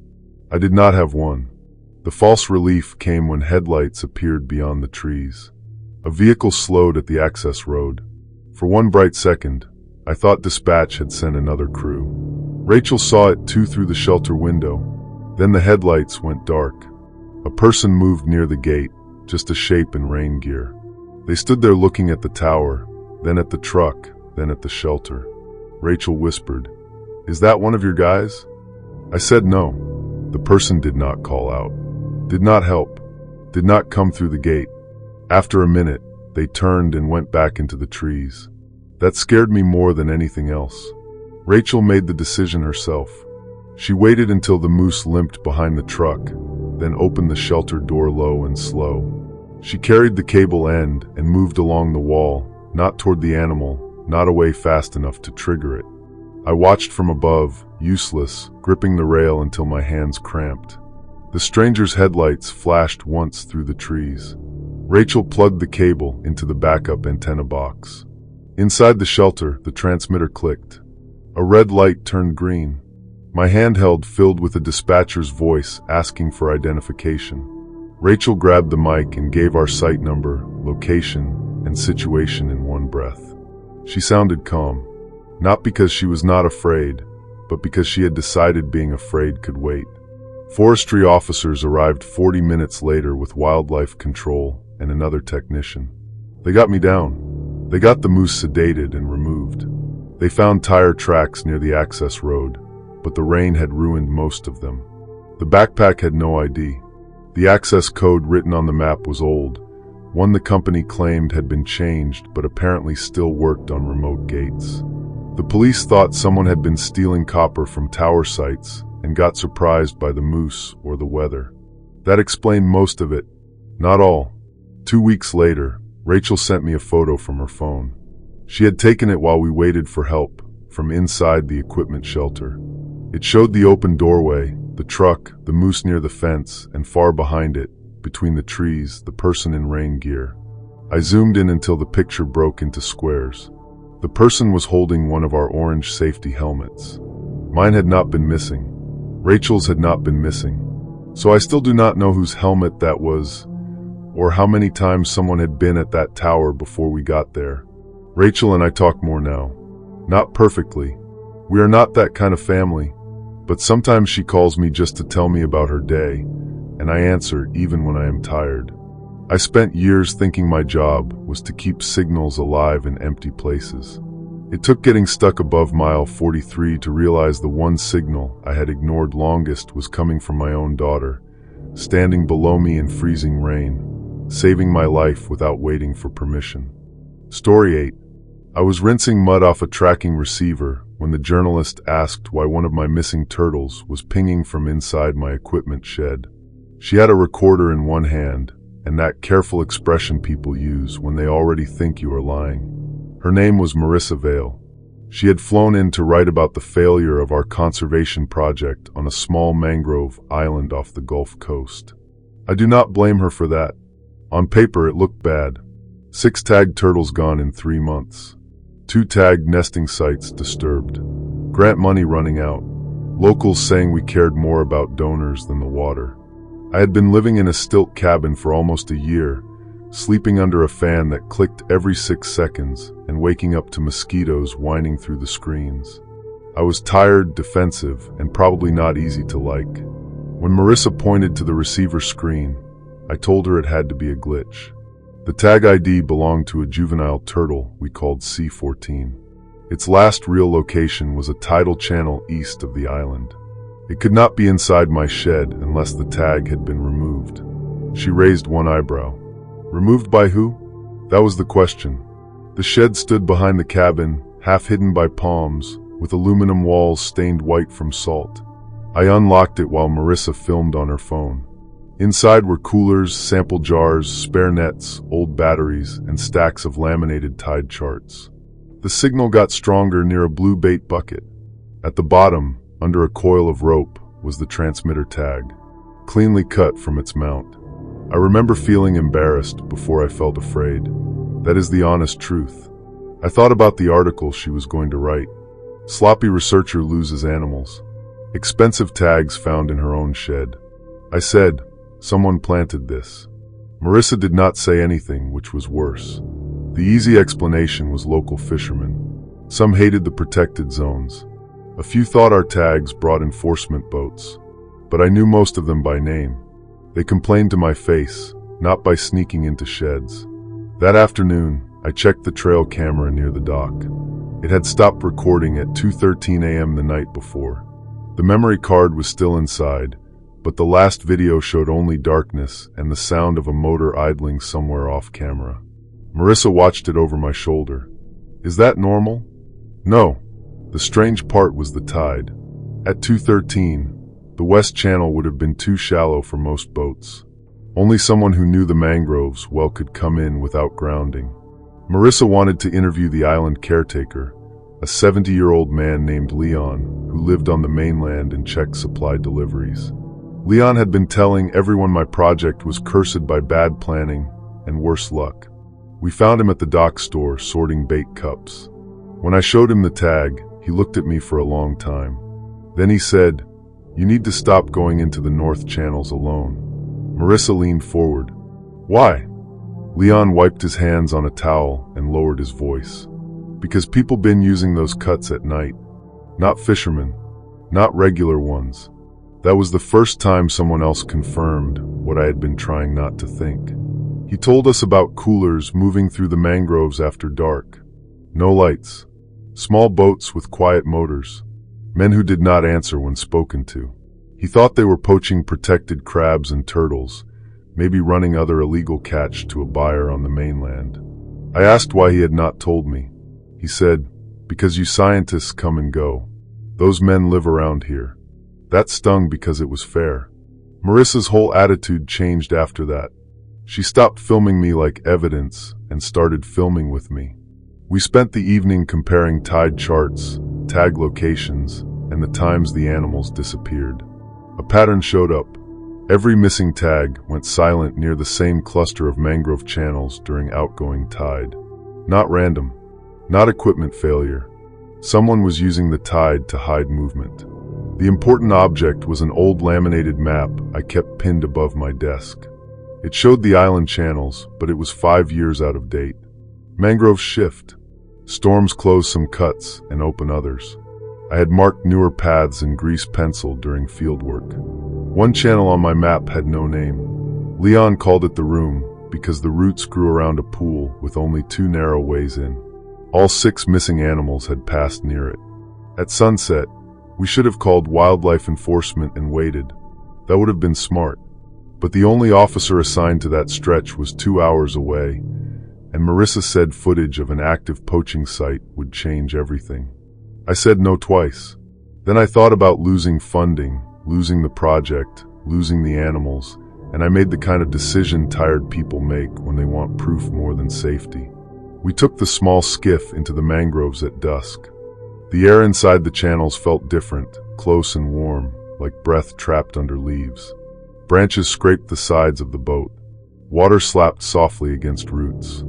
I did not have one. The false relief came when headlights appeared beyond the trees. A vehicle slowed at the access road. For one bright second, I thought dispatch had sent another crew. Rachel saw it too through the shelter window. Then the headlights went dark. A person moved near the gate, just a shape in rain gear. They stood there looking at the tower, then at the truck, then at the shelter. Rachel whispered, "Is that one of your guys?" I said no. The person did not call out, did not help, did not come through the gate. After a minute, they turned and went back into the trees. That scared me more than anything else. Rachel made the decision herself. She waited until the moose limped behind the truck, then opened the shelter door low and slow. She carried the cable end and moved along the wall, not toward the animal, not away fast enough to trigger it. I watched from above, useless, gripping the rail until my hands cramped. The stranger's headlights flashed once through the trees. Rachel plugged the cable into the backup antenna box. Inside the shelter, the transmitter clicked. A red light turned green. My handheld filled with a dispatcher's voice asking for identification. Rachel grabbed the mic and gave our site number, location, and situation in one breath. She sounded calm, not because she was not afraid, but because she had decided being afraid could wait. Forestry officers arrived 40 minutes later with wildlife control and another technician. They got me down. They got the moose sedated and removed. They found tire tracks near the access road, but the rain had ruined most of them. The backpack had no ID. The access code written on the map was old, one the company claimed had been changed but apparently still worked on remote gates. The police thought someone had been stealing copper from tower sites and got surprised by the moose or the weather. That explained most of it, not all. 2 weeks later, Rachel sent me a photo from her phone. She had taken it while we waited for help, from inside the equipment shelter. It showed the open doorway, the truck, the moose near the fence, and far behind it, between the trees, the person in rain gear. I zoomed in until the picture broke into squares. The person was holding one of our orange safety helmets. Mine had not been missing. Rachel's had not been missing. So I still do not know whose helmet that was, or how many times someone had been at that tower before we got there. Rachel and I talk more now. Not perfectly. We are not that kind of family. But sometimes she calls me just to tell me about her day, and I answer even when I am tired. I spent years thinking my job was to keep signals alive in empty places. It took getting stuck above mile 43 to realize the one signal I had ignored longest was coming from my own daughter, standing below me in freezing rain, saving my life without waiting for permission. Story 8. I was rinsing mud off a tracking receiver when the journalist asked why one of my missing turtles was pinging from inside my equipment shed. She had a recorder in one hand, and that careful expression people use when they already think you are lying. Her name was Marissa Vale. She had flown in to write about the failure of our conservation project on a small mangrove island off the Gulf Coast. I do not blame her for that. On paper it looked bad. 6 tagged turtles gone in 3 months. 2 tagged nesting sites disturbed. Grant money running out. Locals saying we cared more about donors than the water. I had been living in a stilt cabin for almost a year, sleeping under a fan that clicked every 6 seconds and waking up to mosquitoes whining through the screens. I was tired, defensive, and probably not easy to like. When Marissa pointed to the receiver screen, I told her it had to be a glitch. The tag ID belonged to a juvenile turtle we called C14. Its last real location was a tidal channel east of the island. It could not be inside my shed unless the tag had been removed. She raised one eyebrow. Removed by who? That was the question. The shed stood behind the cabin, half hidden by palms, with aluminum walls stained white from salt. I unlocked it while Marissa filmed on her phone. Inside were coolers, sample jars, spare nets, old batteries, and stacks of laminated tide charts. The signal got stronger near a blue bait bucket. At the bottom, under a coil of rope, was the transmitter tag, cleanly cut from its mount. I remember feeling embarrassed before I felt afraid. That is the honest truth. I thought about the article she was going to write. Sloppy researcher loses animals. Expensive tags found in her own shed. I said, someone planted this. Marissa did not say anything, which was worse. The easy explanation was local fishermen. Some hated the protected zones. A few thought our tags brought enforcement boats. But I knew most of them by name. They complained to my face, not by sneaking into sheds. That afternoon, I checked the trail camera near the dock. It had stopped recording at 2:13 a.m. the night before. The memory card was still inside, but the last video showed only darkness and the sound of a motor idling somewhere off camera. Marissa watched it over my shoulder. Is that normal? No. The strange part was the tide. At 2:13, the West Channel would have been too shallow for most boats. Only someone who knew the mangroves well could come in without grounding. Marissa wanted to interview the island caretaker, a 70-year-old man named Leon, who lived on the mainland and checked supply deliveries. Leon had been telling everyone my project was cursed by bad planning and worse luck. We found him at the dock store sorting bait cups. When I showed him the tag, he looked at me for a long time. Then he said, "You need to stop going into the North Channels alone." Marissa leaned forward. "Why?" Leon wiped his hands on a towel and lowered his voice. "Because people been using those cuts at night. Not fishermen. Not regular ones." That was the first time someone else confirmed what I had been trying not to think. He told us about coolers moving through the mangroves after dark. No lights. Small boats with quiet motors. Men who did not answer when spoken to. He thought they were poaching protected crabs and turtles, maybe running other illegal catch to a buyer on the mainland. I asked why he had not told me. He said, "Because you scientists come and go. Those men live around here." That stung because it was fair. Marissa's whole attitude changed after that. She stopped filming me like evidence and started filming with me. We spent the evening comparing tide charts, tag locations, and the times the animals disappeared. A pattern showed up. Every missing tag went silent near the same cluster of mangrove channels during outgoing tide. Not random. Not equipment failure. Someone was using the tide to hide movement. The important object was an old laminated map I kept pinned above my desk. It showed the island channels, but it was 5 years out of date. Mangroves shift. Storms close some cuts and open others. I had marked newer paths in grease pencil during field work. One channel on my map had no name. Leon called it the Room because the roots grew around a pool with only 2 narrow ways in. All 6 missing animals had passed near it. At sunset, we should have called wildlife enforcement and waited. That would have been smart. But the only officer assigned to that stretch was 2 hours away, and Marissa said footage of an active poaching site would change everything. I said no twice. Then I thought about losing funding, losing the project, losing the animals, and I made the kind of decision tired people make when they want proof more than safety. We took the small skiff into the mangroves at dusk. The air inside the channels felt different, close and warm, like breath trapped under leaves. Branches scraped the sides of the boat. Water slapped softly against roots.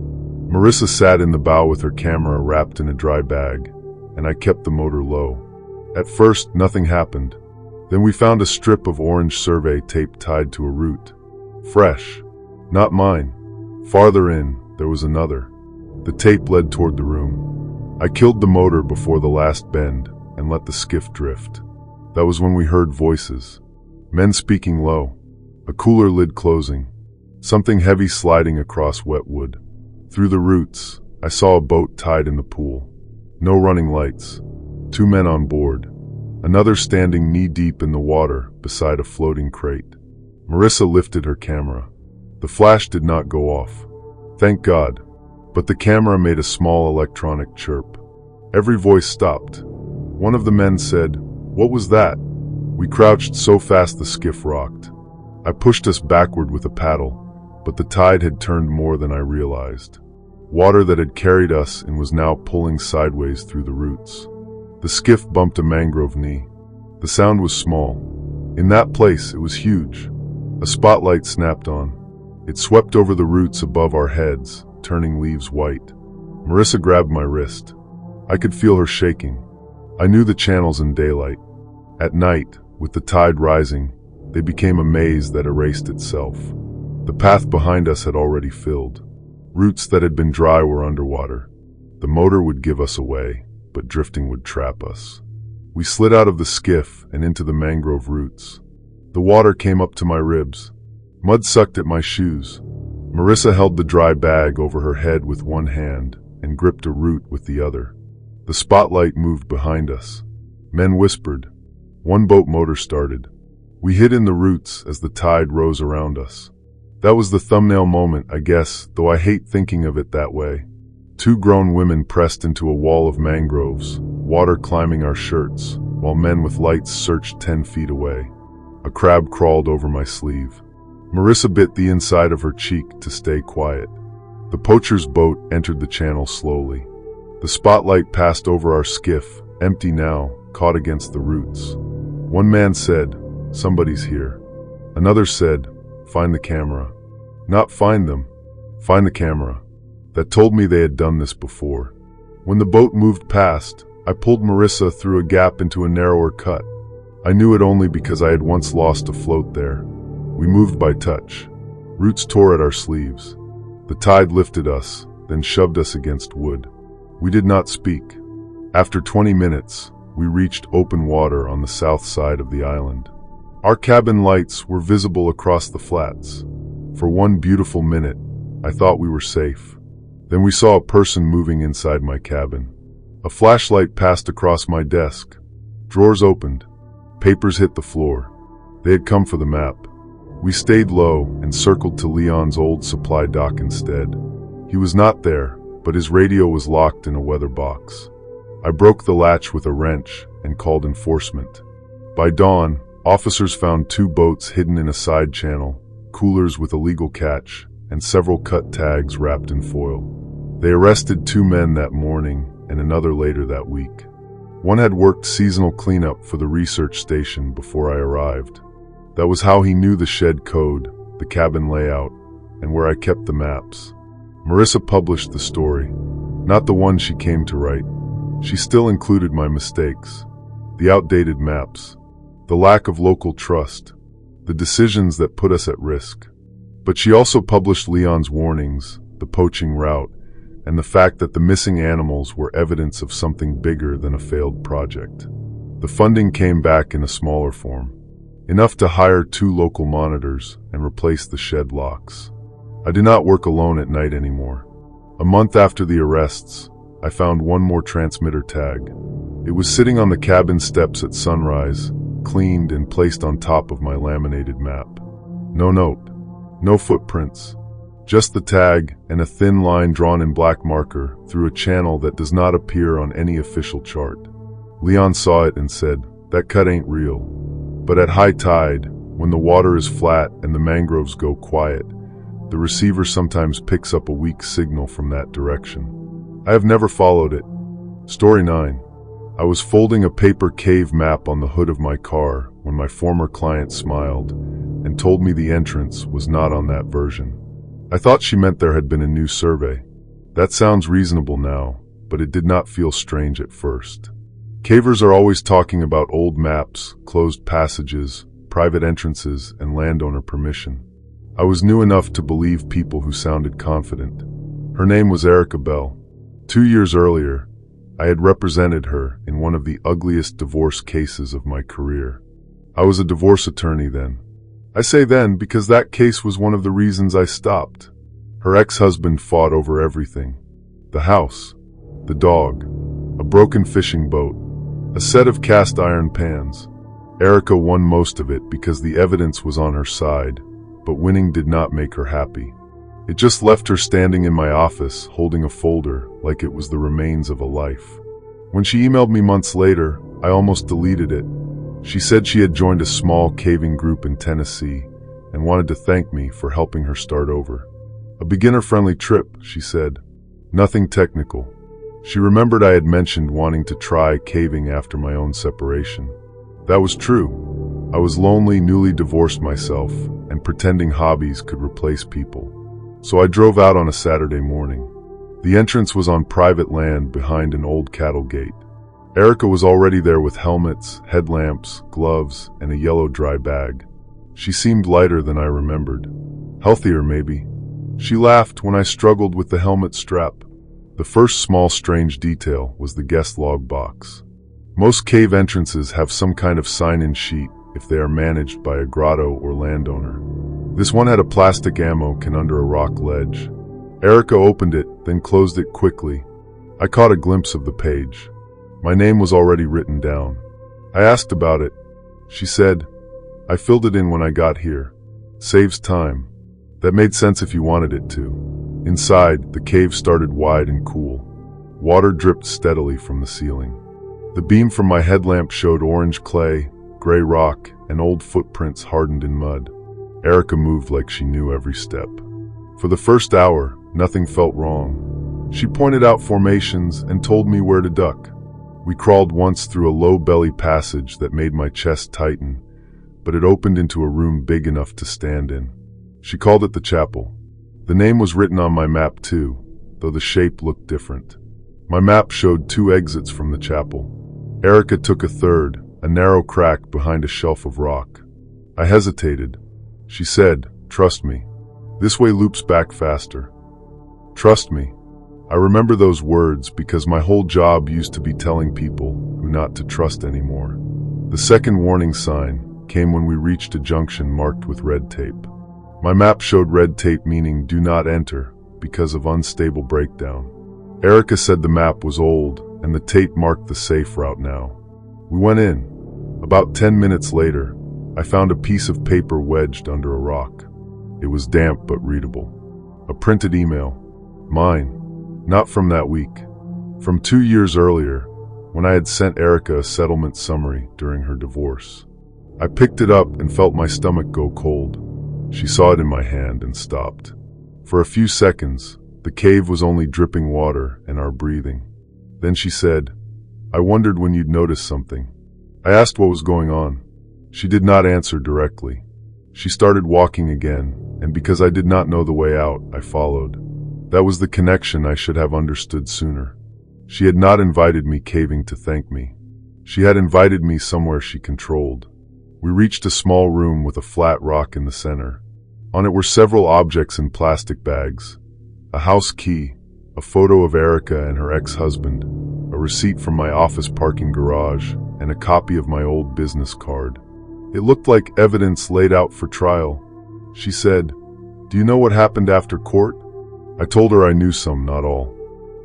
Marissa sat in the bow with her camera wrapped in a dry bag, and I kept the motor low. At first, nothing happened. Then we found a strip of orange survey tape tied to a root. Fresh. Not mine. Farther in, there was another. The tape led toward the room. I killed the motor before the last bend and let the skiff drift. That was when we heard voices. Men speaking low. A cooler lid closing. Something heavy sliding across wet wood. Through the roots, I saw a boat tied in the pool. No running lights. 2 men on board. Another standing knee-deep in the water beside a floating crate. Marissa lifted her camera. The flash did not go off. Thank God. But the camera made a small electronic chirp. Every voice stopped. One of the men said, "What was that?" We crouched so fast the skiff rocked. I pushed us backward with a paddle, but the tide had turned more than I realized. Water that had carried us and was now pulling sideways through the roots. The skiff bumped a mangrove knee. The sound was small. In that place, it was huge. A spotlight snapped on. It swept over the roots above our heads, turning leaves white. Marissa grabbed my wrist. I could feel her shaking. I knew the channels in daylight. At night, with the tide rising, they became a maze that erased itself. The path behind us had already filled. Roots that had been dry were underwater. The motor would give us away, but drifting would trap us. We slid out of the skiff and into the mangrove roots. The water came up to my ribs. Mud sucked at my shoes. Marissa held the dry bag over her head with one hand and gripped a root with the other. The spotlight moved behind us. Men whispered. One boat motor started. We hid in the roots as the tide rose around us. That was the thumbnail moment, I guess, though I hate thinking of it that way. Two grown women pressed into a wall of mangroves, water climbing our shirts, while men with lights searched 10 feet away. A crab crawled over my sleeve. Marissa bit the inside of her cheek to stay quiet. The poacher's boat entered the channel slowly. The spotlight passed over our skiff, empty now, caught against the roots. One man said, "Somebody's here." Another said, "Find the camera." Not find them, find the camera. That told me they had done this before. When the boat moved past, I pulled Marissa through a gap into a narrower cut. I knew it only because I had once lost a float there. We moved by touch. Roots tore at our sleeves. The tide lifted us, then shoved us against wood. We did not speak. After 20 minutes, we reached open water on the south side of the island. Our cabin lights were visible across the flats. For one beautiful minute, I thought we were safe. Then we saw a person moving inside my cabin. A flashlight passed across my desk. Drawers opened. Papers hit the floor. They had come for the map. We stayed low and circled to Leon's old supply dock instead. He was not there, but his radio was locked in a weather box. I broke the latch with a wrench and called enforcement. By dawn, officers found 2 boats hidden in a side channel, coolers with illegal catch, and several cut tags wrapped in foil. They arrested 2 men that morning and another later that week. One had worked seasonal cleanup for the research station before I arrived. That was how he knew the shed code, the cabin layout, and where I kept the maps. Marissa published the story, not the one she came to write. She still included my mistakes, the outdated maps, the lack of local trust, the decisions that put us at risk. But she also published Leon's warnings, the poaching route, and the fact that the missing animals were evidence of something bigger than a failed project. The funding came back in a smaller form, enough to hire 2 local monitors and replace the shed locks. I did not work alone at night anymore. A month after the arrests, I found one more transmitter tag. It was sitting on the cabin steps at sunrise, cleaned and placed on top of my laminated map. No note, no footprints, just the tag and a thin line drawn in black marker through a channel that does not appear on any official chart. Leon saw it and said, "That cut ain't real." But at high tide, when the water is flat and the mangroves go quiet, the receiver sometimes picks up a weak signal from that direction. I have never followed it. Story 9. I was folding a paper cave map on the hood of my car when my former client smiled and told me the entrance was not on that version. I thought she meant there had been a new survey. That sounds reasonable now, but it did not feel strange at first. Cavers are always talking about old maps, closed passages, private entrances, and landowner permission. I was new enough to believe people who sounded confident. Her name was Erica Bell. 2 years earlier, I had represented her in one of the ugliest divorce cases of my career. I was a divorce attorney then. I say then because that case was one of the reasons I stopped. Her ex-husband fought over everything. The house, the dog, a broken fishing boat, a set of cast iron pans. Erica won most of it because the evidence was on her side, but winning did not make her happy. It just left her standing in my office, holding a folder like it was the remains of a life. When she emailed me months later, I almost deleted it. She said she had joined a small caving group in Tennessee and wanted to thank me for helping her start over. A beginner-friendly trip, she said. Nothing technical. She remembered I had mentioned wanting to try caving after my own separation. That was true. I was lonely, newly divorced myself, and pretending hobbies could replace people. So I drove out on a Saturday morning. The entrance was on private land behind an old cattle gate. Erica was already there with helmets, headlamps, gloves, and a yellow dry bag. She seemed lighter than I remembered. Healthier, maybe. She laughed when I struggled with the helmet strap. The first small strange detail was the guest log box. Most cave entrances have some kind of sign-in sheet if they are managed by a grotto or landowner. This one had a plastic ammo can under a rock ledge. Erica opened it, then closed it quickly. I caught a glimpse of the page. My name was already written down. I asked about it. She said, "I filled it in when I got here. Saves time." That made sense if you wanted it to. Inside, the cave started wide and cool. Water dripped steadily from the ceiling. The beam from my headlamp showed orange clay, gray rock, and old footprints hardened in mud. Erica moved like she knew every step. For the first hour, nothing felt wrong. She pointed out formations and told me where to duck. We crawled once through a low belly passage that made my chest tighten, but it opened into a room big enough to stand in. She called it the chapel. The name was written on my map too, though the shape looked different. My map showed 2 exits from the chapel. Erica took a third, a narrow crack behind a shelf of rock. I hesitated. She said, "Trust me. This way loops back faster." Trust me. I remember those words because my whole job used to be telling people who not to trust anymore. The second warning sign came when we reached a junction marked with red tape. My map showed red tape meaning do not enter because of unstable breakdown. Erica said the map was old and the tape marked the safe route now. We went in. About 10 minutes later, I found a piece of paper wedged under a rock. It was damp but readable. A printed email. Mine. Not from that week. From 2 years earlier, when I had sent Erica a settlement summary during her divorce. I picked it up and felt my stomach go cold. She saw it in my hand and stopped. For a few seconds, the cave was only dripping water and our breathing. Then she said, "I wondered when you'd notice something." I asked what was going on. She did not answer directly. She started walking again, and because I did not know the way out, I followed. That was the connection I should have understood sooner. She had not invited me caving to thank me. She had invited me somewhere she controlled. We reached a small room with a flat rock in the center. On it were several objects in plastic bags. A house key, a photo of Erica and her ex-husband, a receipt from my office parking garage, and a copy of my old business card. It looked like evidence laid out for trial. She said, "Do you know what happened after court?" I told her I knew some, not all.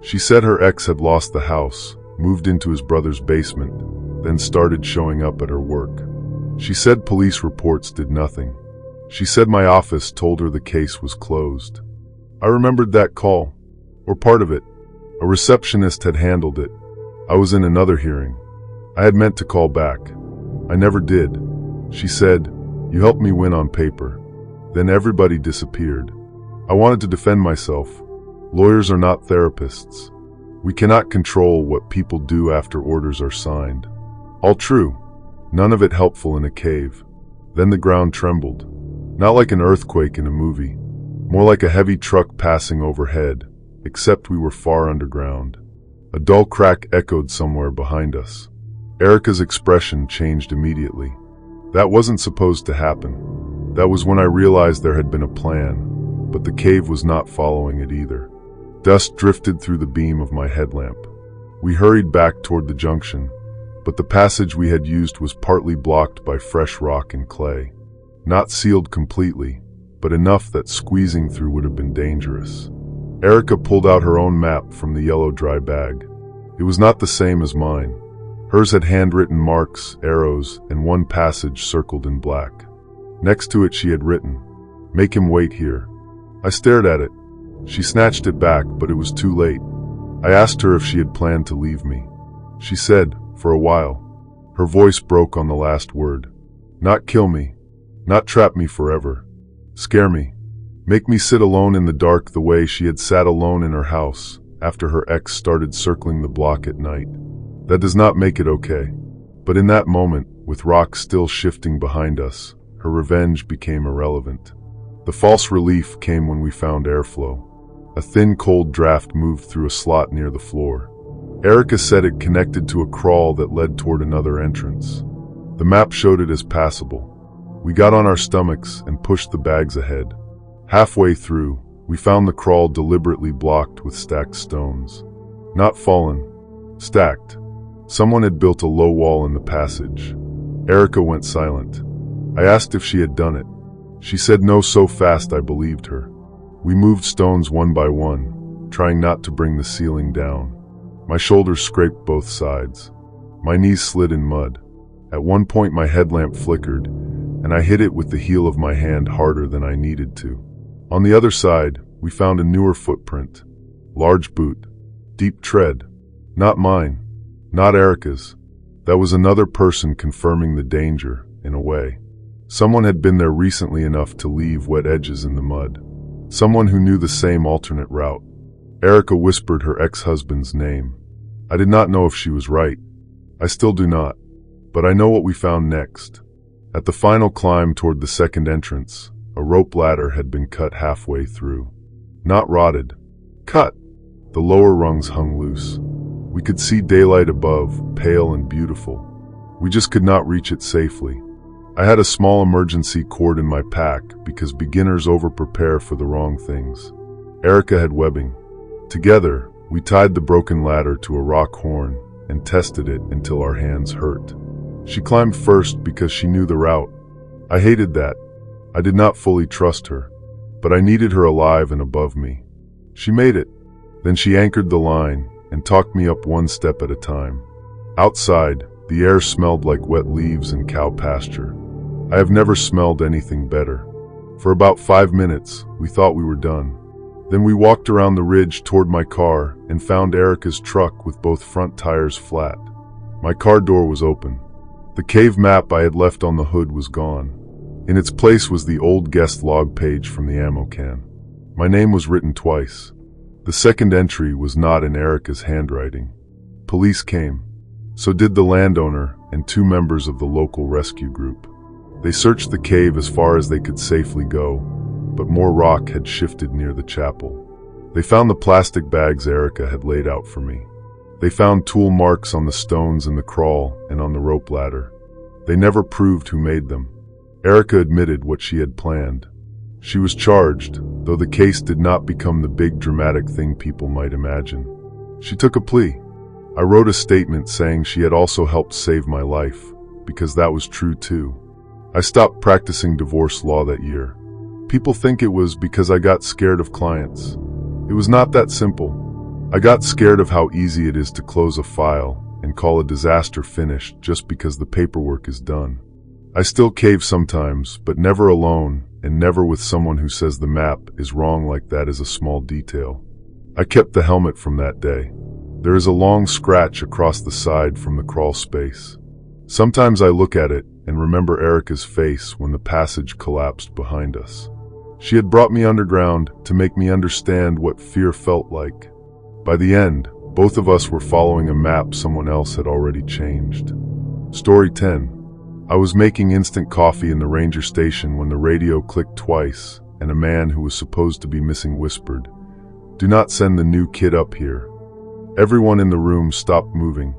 She said her ex had lost the house, moved into his brother's basement, then started showing up at her work. She said police reports did nothing. She said my office told her the case was closed. I remembered that call, or part of it. A receptionist had handled it. I was in another hearing. I had meant to call back. I never did. She said, "You helped me win on paper." Then everybody disappeared. I wanted to defend myself. Lawyers are not therapists. We cannot control what people do after orders are signed. All true. None of it helpful in a cave. Then the ground trembled. Not like an earthquake in a movie. More like a heavy truck passing overhead, except we were far underground. A dull crack echoed somewhere behind us. Erica's expression changed immediately. That wasn't supposed to happen. That was when I realized there had been a plan, but the cave was not following it either. Dust drifted through the beam of my headlamp. We hurried back toward the junction, but the passage we had used was partly blocked by fresh rock and clay. Not sealed completely, but enough that squeezing through would have been dangerous. Erica pulled out her own map from the yellow dry bag. It was not the same as mine. Hers had handwritten marks, arrows, and one passage circled in black. Next to it she had written, "Make him wait here." I stared at it. She snatched it back, but it was too late. I asked her if she had planned to leave me. She said, "For a while." Her voice broke on the last word. Not kill me. Not trap me forever. Scare me. Make me sit alone in the dark the way she had sat alone in her house after her ex started circling the block at night. That does not make it okay. But in that moment, with rocks still shifting behind us, her revenge became irrelevant. The false relief came when we found airflow. A thin, cold draft moved through a slot near the floor. Erica said it connected to a crawl that led toward another entrance. The map showed it as passable. We got on our stomachs and pushed the bags ahead. Halfway through, we found the crawl deliberately blocked with stacked stones. Not fallen, stacked. Someone had built a low wall in the passage. Erica went silent. I asked if she had done it. She said no so fast I believed her. We moved stones one by one, trying not to bring the ceiling down. My shoulders scraped both sides. My knees slid in mud. At one point my headlamp flickered, and I hit it with the heel of my hand harder than I needed to. On the other side, we found a newer footprint. Large boot. Deep tread. Not mine. Not Erica's. That was another person confirming the danger, in a way. Someone had been there recently enough to leave wet edges in the mud. Someone who knew the same alternate route. Erica whispered her ex-husband's name. I did not know if she was right. I still do not. But I know what we found next. At the final climb toward the second entrance, a rope ladder had been cut halfway through. Not rotted. Cut. The lower rungs hung loose. We could see daylight above, pale and beautiful. We just could not reach it safely. I had a small emergency cord in my pack because beginners over-prepare for the wrong things. Erica had webbing. Together, we tied the broken ladder to a rock horn and tested it until our hands hurt. She climbed first because she knew the route. I hated that. I did not fully trust her, but I needed her alive and above me. She made it. Then she anchored the line and talked me up one step at a time. Outside, the air smelled like wet leaves and cow pasture. I have never smelled anything better. For about 5 minutes, we thought we were done. Then we walked around the ridge toward my car and found Erica's truck with both front tires flat. My car door was open. The cave map I had left on the hood was gone. In its place was the old guest log page from the ammo can. My name was written twice. The second entry was not in Erica's handwriting. Police came. So did the landowner and 2 members of the local rescue group. They searched the cave as far as they could safely go, but more rock had shifted near the chapel. They found the plastic bags Erica had laid out for me. They found tool marks on the stones in the crawl and on the rope ladder. They never proved who made them. Erica admitted what she had planned. She was charged, though the case did not become the big dramatic thing people might imagine. She took a plea. I wrote a statement saying she had also helped save my life, because that was true too. I stopped practicing divorce law that year. People think it was because I got scared of clients. It was not that simple. I got scared of how easy it is to close a file and call a disaster finished just because the paperwork is done. I still cave sometimes, but never alone, and never with someone who says the map is wrong like that is a small detail. I kept the helmet from that day. There is a long scratch across the side from the crawl space. Sometimes I look at it and remember Erica's face when the passage collapsed behind us. She had brought me underground to make me understand what fear felt like. By the end, both of us were following a map someone else had already changed. Story 10. I was making instant coffee in the ranger station when the radio clicked twice, and a man who was supposed to be missing whispered, "Do not send the new kid up here." Everyone in the room stopped moving.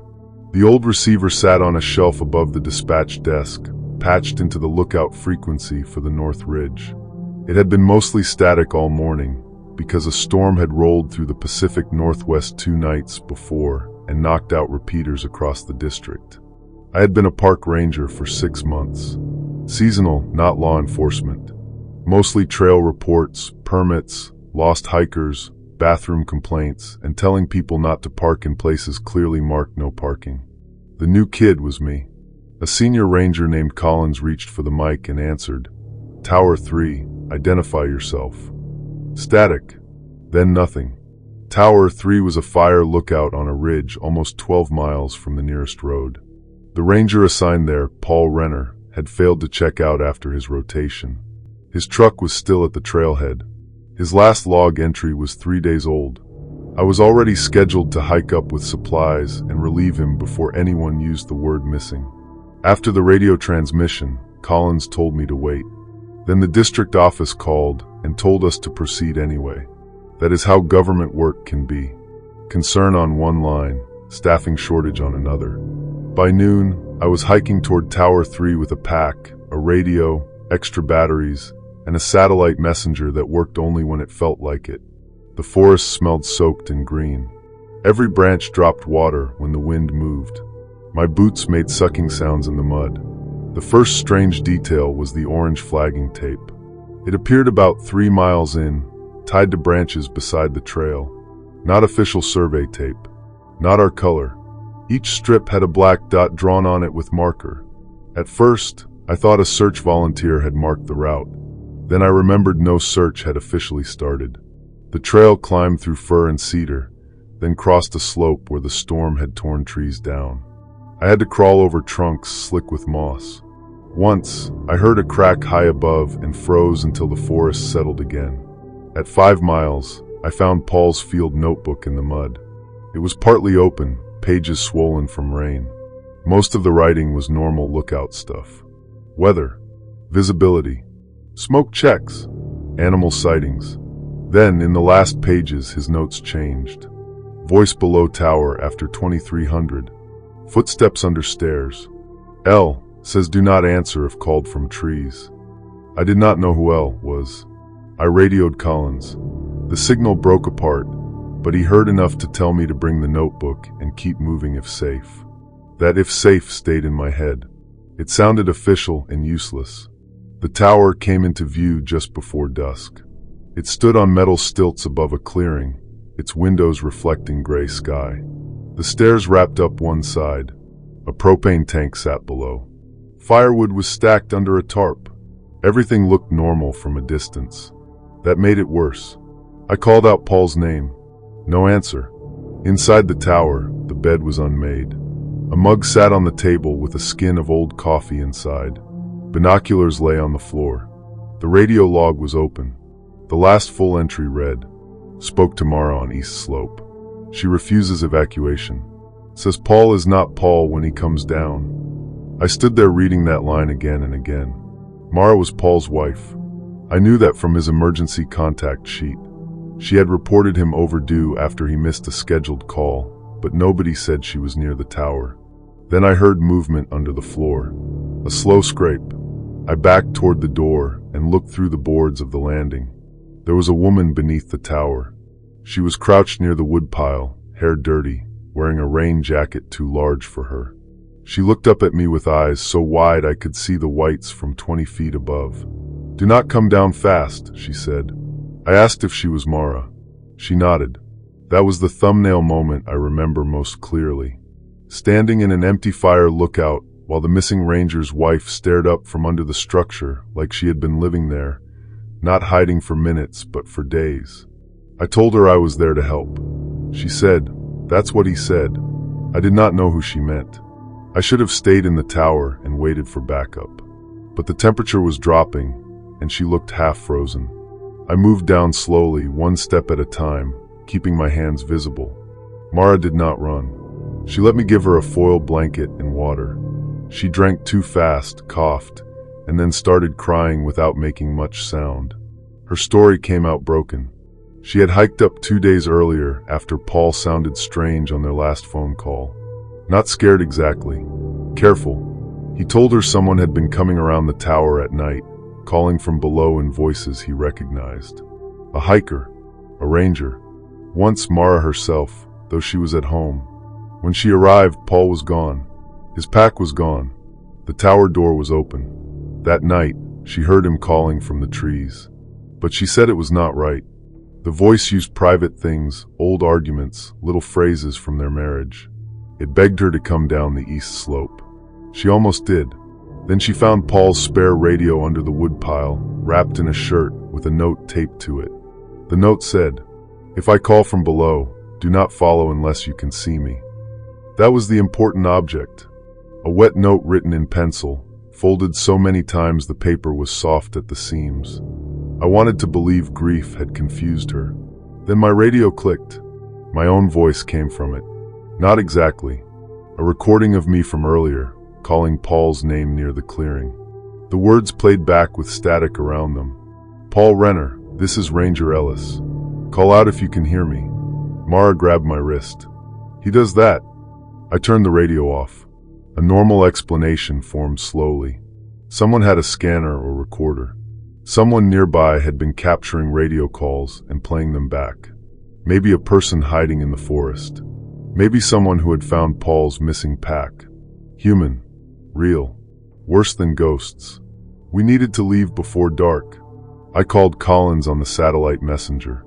The old receiver sat on a shelf above the dispatch desk, patched into the lookout frequency for the North Ridge. It had been mostly static all morning, because a storm had rolled through the Pacific Northwest 2 nights before and knocked out repeaters across the district. I had been a park ranger for 6 months. Seasonal, not law enforcement. Mostly trail reports, permits, lost hikers, bathroom complaints, and telling people not to park in places clearly marked no parking. The new kid was me. A senior ranger named Collins reached for the mic and answered, "Tower 3, identify yourself." Static. Then nothing. Tower 3 was a fire lookout on a ridge almost 12 miles from the nearest road. The ranger assigned there, Paul Renner, had failed to check out after his rotation. His truck was still at the trailhead. His last log entry was 3 days old. I was already scheduled to hike up with supplies and relieve him before anyone used the word missing. After the radio transmission, Collins told me to wait. Then the district office called and told us to proceed anyway. That is how government work can be. Concern on one line, staffing shortage on another. By noon, I was hiking toward Tower 3 with a pack, a radio, extra batteries, and a satellite messenger that worked only when it felt like it. The forest smelled soaked and green. Every branch dropped water when the wind moved. My boots made sucking sounds in the mud. The first strange detail was the orange flagging tape. It appeared about 3 miles in, tied to branches beside the trail. Not official survey tape. Not our color. Each strip had a black dot drawn on it with marker. At first, I thought a search volunteer had marked the route. Then I remembered no search had officially started. The trail climbed through fir and cedar, then crossed a slope where the storm had torn trees down. I had to crawl over trunks slick with moss. Once, I heard a crack high above and froze until the forest settled again. At 5 miles, I found Paul's field notebook in the mud. It was partly open, pages swollen from rain. Most of the writing was normal lookout stuff. Weather, visibility, smoke checks, animal sightings. Then, in the last pages, his notes changed. Voice below tower after 2300. Footsteps under stairs. L says do not answer if called from trees. I did not know who L was. I radioed Collins. The signal broke apart, but he heard enough to tell me to bring the notebook and keep moving if safe. That if safe stayed in my head. It sounded official and useless. The tower came into view just before dusk. It stood on metal stilts above a clearing, its windows reflecting gray sky. The stairs wrapped up one side. A propane tank sat below. Firewood was stacked under a tarp. Everything looked normal from a distance. That made it worse. I called out Paul's name. No answer. Inside the tower, the bed was unmade. A mug sat on the table with a skin of old coffee inside. Binoculars lay on the floor. The radio log was open. The last full entry read, "Spoke to Mara on East Slope. She refuses evacuation. Says Paul is not Paul when he comes down." I stood there reading that line again and again. Mara was Paul's wife. I knew that from his emergency contact sheet. She had reported him overdue after he missed a scheduled call, but nobody said she was near the tower. Then I heard movement under the floor. A slow scrape. I backed toward the door and looked through the boards of the landing. There was a woman beneath the tower. She was crouched near the woodpile, hair dirty, wearing a rain jacket too large for her. She looked up at me with eyes so wide I could see the whites from 20 feet above. "Do not come down fast," she said. I asked if she was Mara. She nodded. That was the thumbnail moment I remember most clearly. Standing in an empty fire lookout while the missing ranger's wife stared up from under the structure like she had been living there, not hiding for minutes but for days. I told her I was there to help. She said, "That's what he said." I did not know who she meant. I should have stayed in the tower and waited for backup. But the temperature was dropping, and she looked half frozen. I moved down slowly, one step at a time, keeping my hands visible. Mara did not run. She let me give her a foil blanket and water. She drank too fast, coughed, and then started crying without making much sound. Her story came out broken. She had hiked up 2 days earlier after Paul sounded strange on their last phone call. Not scared exactly. Careful. He told her someone had been coming around the tower at night, calling from below in voices he recognized. A hiker. A ranger. Once Mara herself, though she was at home. When she arrived, Paul was gone. His pack was gone. The tower door was open. That night, she heard him calling from the trees. But she said it was not right. The voice used private things, old arguments, little phrases from their marriage. It begged her to come down the east slope. She almost did. Then she found Paul's spare radio under the woodpile, wrapped in a shirt with a note taped to it. The note said, "If I call from below, do not follow unless you can see me." That was the important object. A wet note written in pencil, folded so many times the paper was soft at the seams. I wanted to believe grief had confused her. Then my radio clicked. My own voice came from it. Not exactly. A recording of me from earlier, calling Paul's name near the clearing. The words played back with static around them. "Paul Renner, this is Ranger Ellis. Call out if you can hear me." Mara grabbed my wrist. "He does that." I turned the radio off. A normal explanation formed slowly. Someone had a scanner or recorder. Someone nearby had been capturing radio calls and playing them back. Maybe a person hiding in the forest. Maybe someone who had found Paul's missing pack. Human. Real. Worse than ghosts. We needed to leave before dark. I called Collins on the satellite messenger.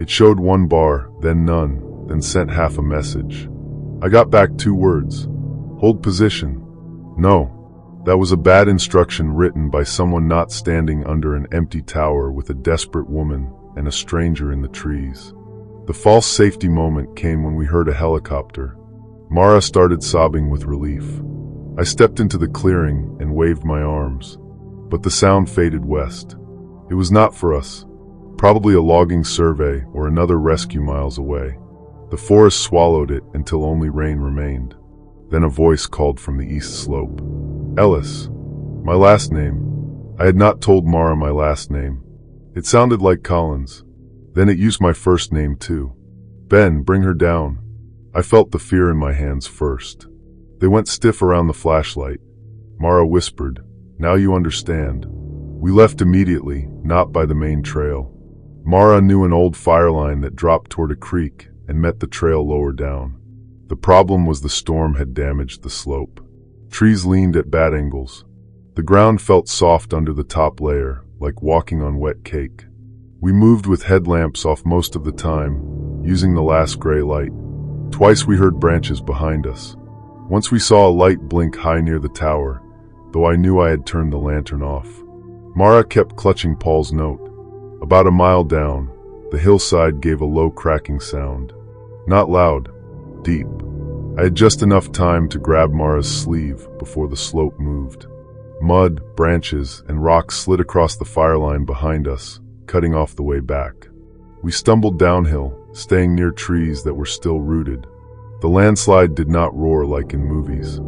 It showed 1 bar, then none, then sent half a message. I got back 2 words. "Hold position." No. That was a bad instruction written by someone not standing under an empty tower with a desperate woman and a stranger in the trees. The false safety moment came when we heard a helicopter. Mara started sobbing with relief. I stepped into the clearing and waved my arms. But the sound faded west. It was not for us. Probably a logging survey or another rescue miles away. The forest swallowed it until only rain remained. Then a voice called from the east slope. "Ellis." My last name. I had not told Mara my last name. It sounded like Collins. Then it used my first name too. "Ben, bring her down." I felt the fear in my hands first. They went stiff around the flashlight. Mara whispered, "Now you understand." We left immediately, not by the main trail. Mara knew an old fire line that dropped toward a creek and met the trail lower down. The problem was the storm had damaged the slope. Trees leaned at bad angles. The ground felt soft under the top layer, like walking on wet cake. We moved with headlamps off most of the time, using the last gray light. Twice we heard branches behind us. Once we saw a light blink high near the tower, though I knew I had turned the lantern off. Mara kept clutching Paul's note. About a mile down, the hillside gave a low cracking sound. Not loud, deep. I had just enough time to grab Mara's sleeve before the slope moved. Mud, branches, and rocks slid across the fire line behind us, cutting off the way back. We stumbled downhill, staying near trees that were still rooted. The landslide did not roar like in movies.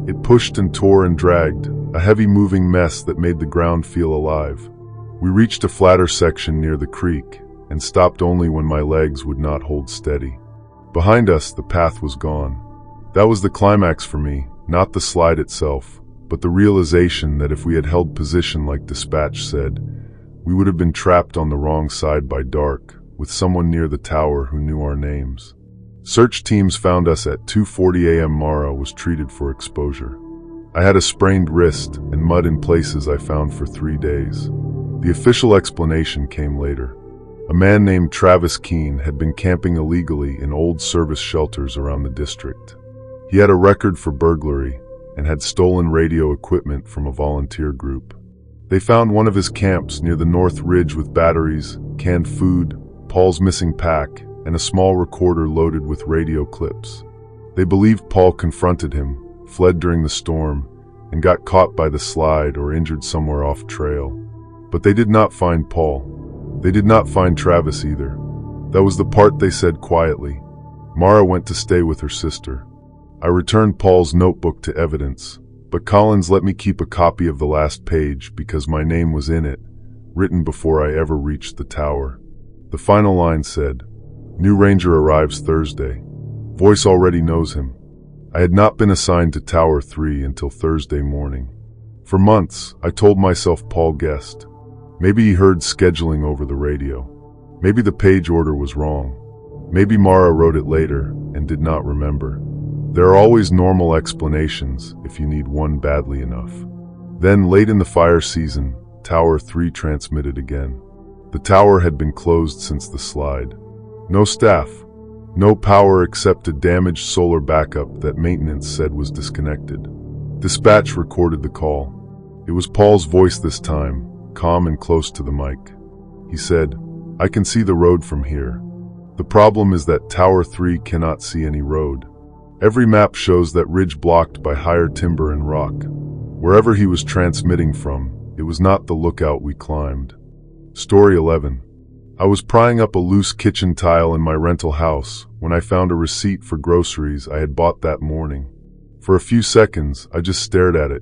It pushed and tore and dragged, a heavy moving mess that made the ground feel alive. We reached a flatter section near the creek, and stopped only when my legs would not hold steady. Behind us, the path was gone. That was the climax for me, not the slide itself, but the realization that if we had held position like dispatch said, we would have been trapped on the wrong side by dark, with someone near the tower who knew our names. Search teams found us at 2:40 a.m. Mara was treated for exposure. I had a sprained wrist and mud in places I found for 3 days. The official explanation came later. A man named Travis Keene had been camping illegally in old service shelters around the district. He had a record for burglary and had stolen radio equipment from a volunteer group. They found one of his camps near the North Ridge with batteries, canned food, Paul's missing pack, and a small recorder loaded with radio clips. They believed Paul confronted him, fled during the storm, and got caught by the slide or injured somewhere off trail. But they did not find Paul. They did not find Travis either. That was the part they said quietly. Mara went to stay with her sister. I returned Paul's notebook to evidence, but Collins let me keep a copy of the last page because my name was in it, written before I ever reached the tower. The final line said, "New Ranger arrives Thursday. Voice already knows him." I had not been assigned to Tower 3 until Thursday morning. For months, I told myself Paul guessed. Maybe he heard scheduling over the radio. Maybe the page order was wrong. Maybe Mara wrote it later and did not remember. There are always normal explanations if you need one badly enough. Then, late in the fire season, Tower 3 transmitted again. The tower had been closed since the slide. No staff. No power except a damaged solar backup that maintenance said was disconnected. Dispatch recorded the call. It was Paul's voice this time, calm and close to the mic. He said, "I can see the road from here. The problem is that Tower 3 cannot see any road. Every map shows that ridge blocked by higher timber and rock. Wherever he was transmitting from, it was not the lookout we climbed." Story 11. I was prying up a loose kitchen tile in my rental house when I found a receipt for groceries I had bought that morning. For a few seconds, I just stared at it.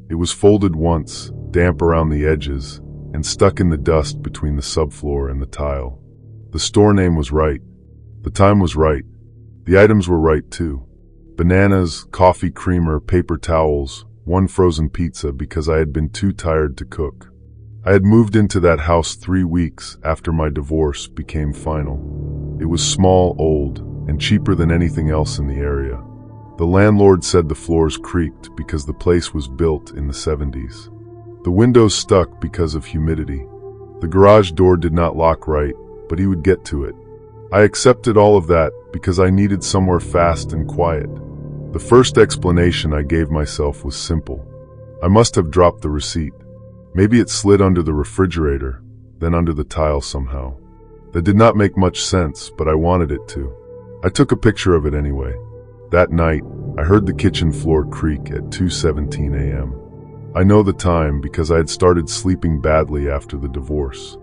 It was folded once, damp around the edges, and stuck in the dust between the subfloor and the tile. The store name was right. The time was right. The items were right too. Bananas, coffee creamer, paper towels, one frozen pizza because I had been too tired to cook. I had moved into that house 3 weeks after my divorce became final. It was small, old, and cheaper than anything else in the area. The landlord said the floors creaked because the place was built in the 70s. The windows stuck because of humidity. The garage door did not lock right, but he would get to it. I accepted all of that because I needed somewhere fast and quiet. The first explanation I gave myself was simple. I must have dropped the receipt. Maybe it slid under the refrigerator, then under the tile somehow. That did not make much sense, but I wanted it to. I took a picture of it anyway. That night, I heard the kitchen floor creak at 2:17 a.m. I know the time because I had started sleeping badly after the divorce.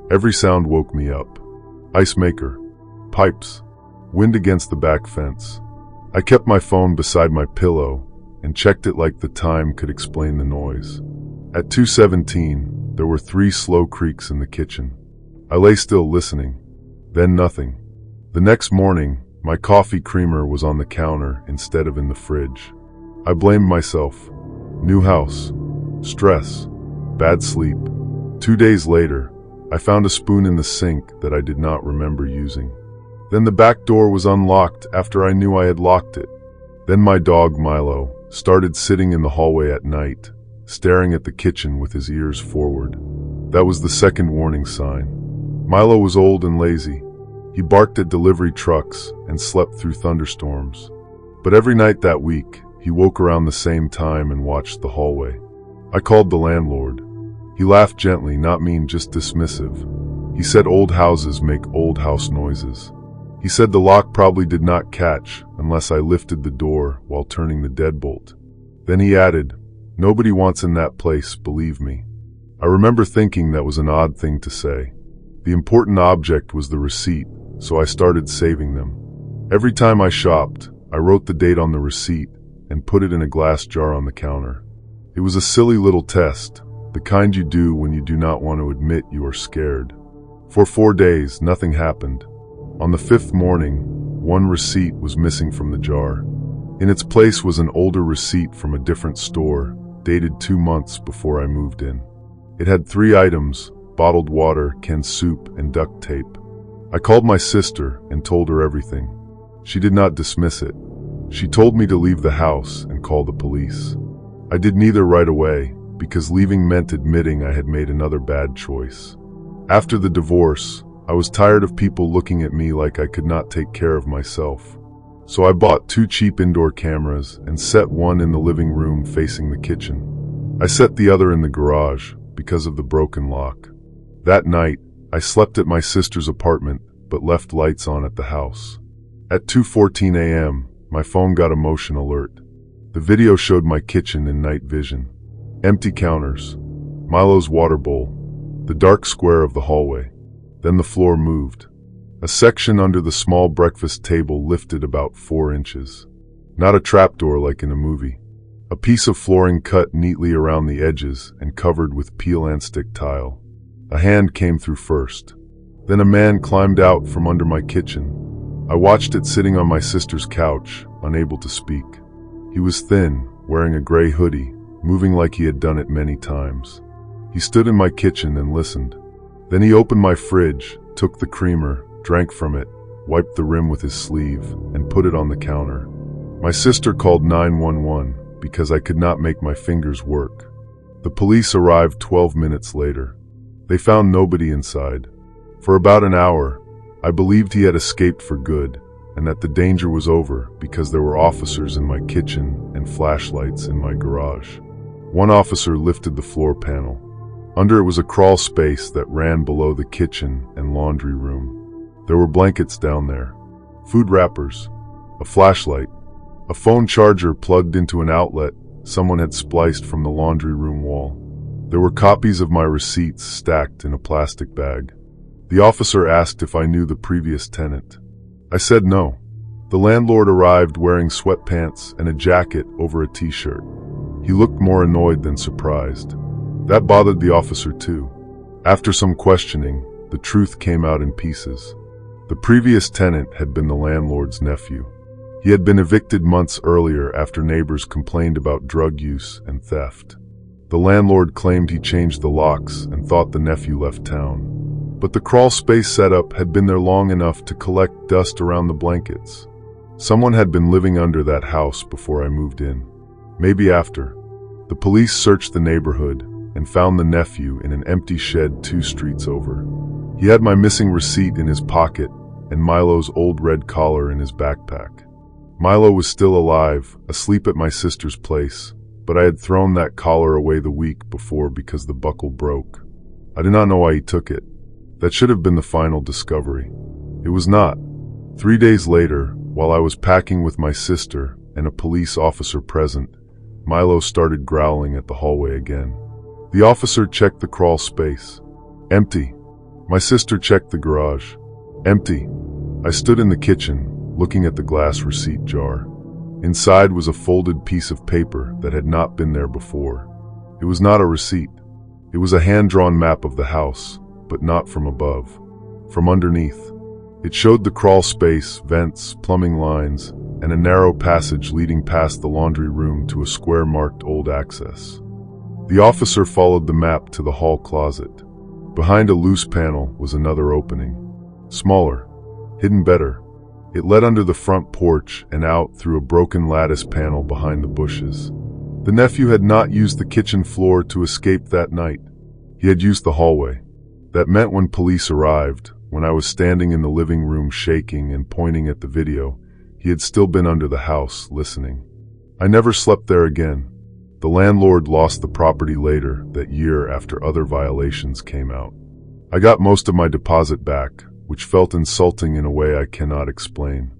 Every sound woke me up. Ice maker, pipes, wind against the back fence. I kept my phone beside my pillow and checked it like the time could explain the noise. At 2:17, there were 3 slow creaks in the kitchen. I lay still listening, then nothing. The next morning, my coffee creamer was on the counter instead of in the fridge. I blamed myself. New house, stress, bad sleep. 2 days later, I found a spoon in the sink that I did not remember using. Then the back door was unlocked after I knew I had locked it. Then my dog, Milo, started sitting in the hallway at night, staring at the kitchen with his ears forward. That was the second warning sign. Milo was old and lazy. He barked at delivery trucks and slept through thunderstorms. But every night that week, he woke around the same time and watched the hallway. I called the landlord. He laughed gently, not mean, just dismissive. He said old houses make old house noises. He said the lock probably did not catch unless I lifted the door while turning the deadbolt. Then he added, "Nobody wants in that place, believe me." I remember thinking that was an odd thing to say. The important object was the receipt, so I started saving them. Every time I shopped, I wrote the date on the receipt and put it in a glass jar on the counter. It was a silly little test, the kind you do when you do not want to admit you are scared. For 4 days, nothing happened. On the 5th morning, one receipt was missing from the jar. In its place was an older receipt from a different store, dated 2 months before I moved in. It had 3 items: bottled water, canned soup, and duct tape. I called my sister and told her everything. She did not dismiss it. She told me to leave the house and call the police. I did neither right away, because leaving meant admitting I had made another bad choice. After the divorce, I was tired of people looking at me like I could not take care of myself. So I bought 2 cheap indoor cameras and set one in the living room facing the kitchen. I set the other in the garage because of the broken lock. That night, I slept at my sister's apartment but left lights on at the house. At 2:14 a.m., my phone got a motion alert. The video showed my kitchen in night vision. Empty counters, Milo's water bowl, the dark square of the hallway. Then the floor moved. A section under the small breakfast table lifted about 4 inches. Not a trapdoor like in a movie. A piece of flooring cut neatly around the edges and covered with peel-and-stick tile. A hand came through first. Then a man climbed out from under my kitchen. I watched it sitting on my sister's couch, unable to speak. He was thin, wearing a gray hoodie, moving like he had done it many times. He stood in my kitchen and listened. Then he opened my fridge, took the creamer, drank from it, wiped the rim with his sleeve, and put it on the counter. My sister called 911 because I could not make my fingers work. The police arrived 12 minutes later. They found nobody inside. For about an hour, I believed he had escaped for good and that the danger was over because there were officers in my kitchen and flashlights in my garage. One officer lifted the floor panel. Under it was a crawl space that ran below the kitchen and laundry room. There were blankets down there, food wrappers, a flashlight, a phone charger plugged into an outlet someone had spliced from the laundry room wall. There were copies of my receipts stacked in a plastic bag. The officer asked if I knew the previous tenant. I said no. The landlord arrived wearing sweatpants and a jacket over a t-shirt. He looked more annoyed than surprised. That bothered the officer too. After some questioning, the truth came out in pieces. The previous tenant had been the landlord's nephew. He had been evicted months earlier after neighbors complained about drug use and theft. The landlord claimed he changed the locks and thought the nephew left town. But the crawl space setup had been there long enough to collect dust around the blankets. Someone had been living under that house before I moved in. Maybe after. The police searched the neighborhood and found the nephew in an empty shed 2 streets over. He had my missing receipt in his pocket and Milo's old red collar in his backpack. Milo was still alive, asleep at my sister's place, but I had thrown that collar away the week before because the buckle broke. I did not know why he took it. That should have been the final discovery. It was not. 3 days later, while I was packing with my sister and a police officer present, Milo started growling at the hallway again. The officer checked the crawl space. Empty. My sister checked the garage. Empty. I stood in the kitchen, looking at the glass receipt jar. Inside was a folded piece of paper that had not been there before. It was not a receipt. It was a hand-drawn map of the house, but not from above. From underneath. It showed the crawl space, vents, plumbing lines, and a narrow passage leading past the laundry room to a square marked old access. The officer followed the map to the hall closet. Behind a loose panel was another opening. Smaller. Hidden better. It led under the front porch and out through a broken lattice panel behind the bushes. The nephew had not used the kitchen floor to escape that night. He had used the hallway. That meant when police arrived, when I was standing in the living room shaking and pointing at the video, he had still been under the house, listening. I never slept there again. The landlord lost the property later that year after other violations came out. I got most of my deposit back, which felt insulting in a way I cannot explain.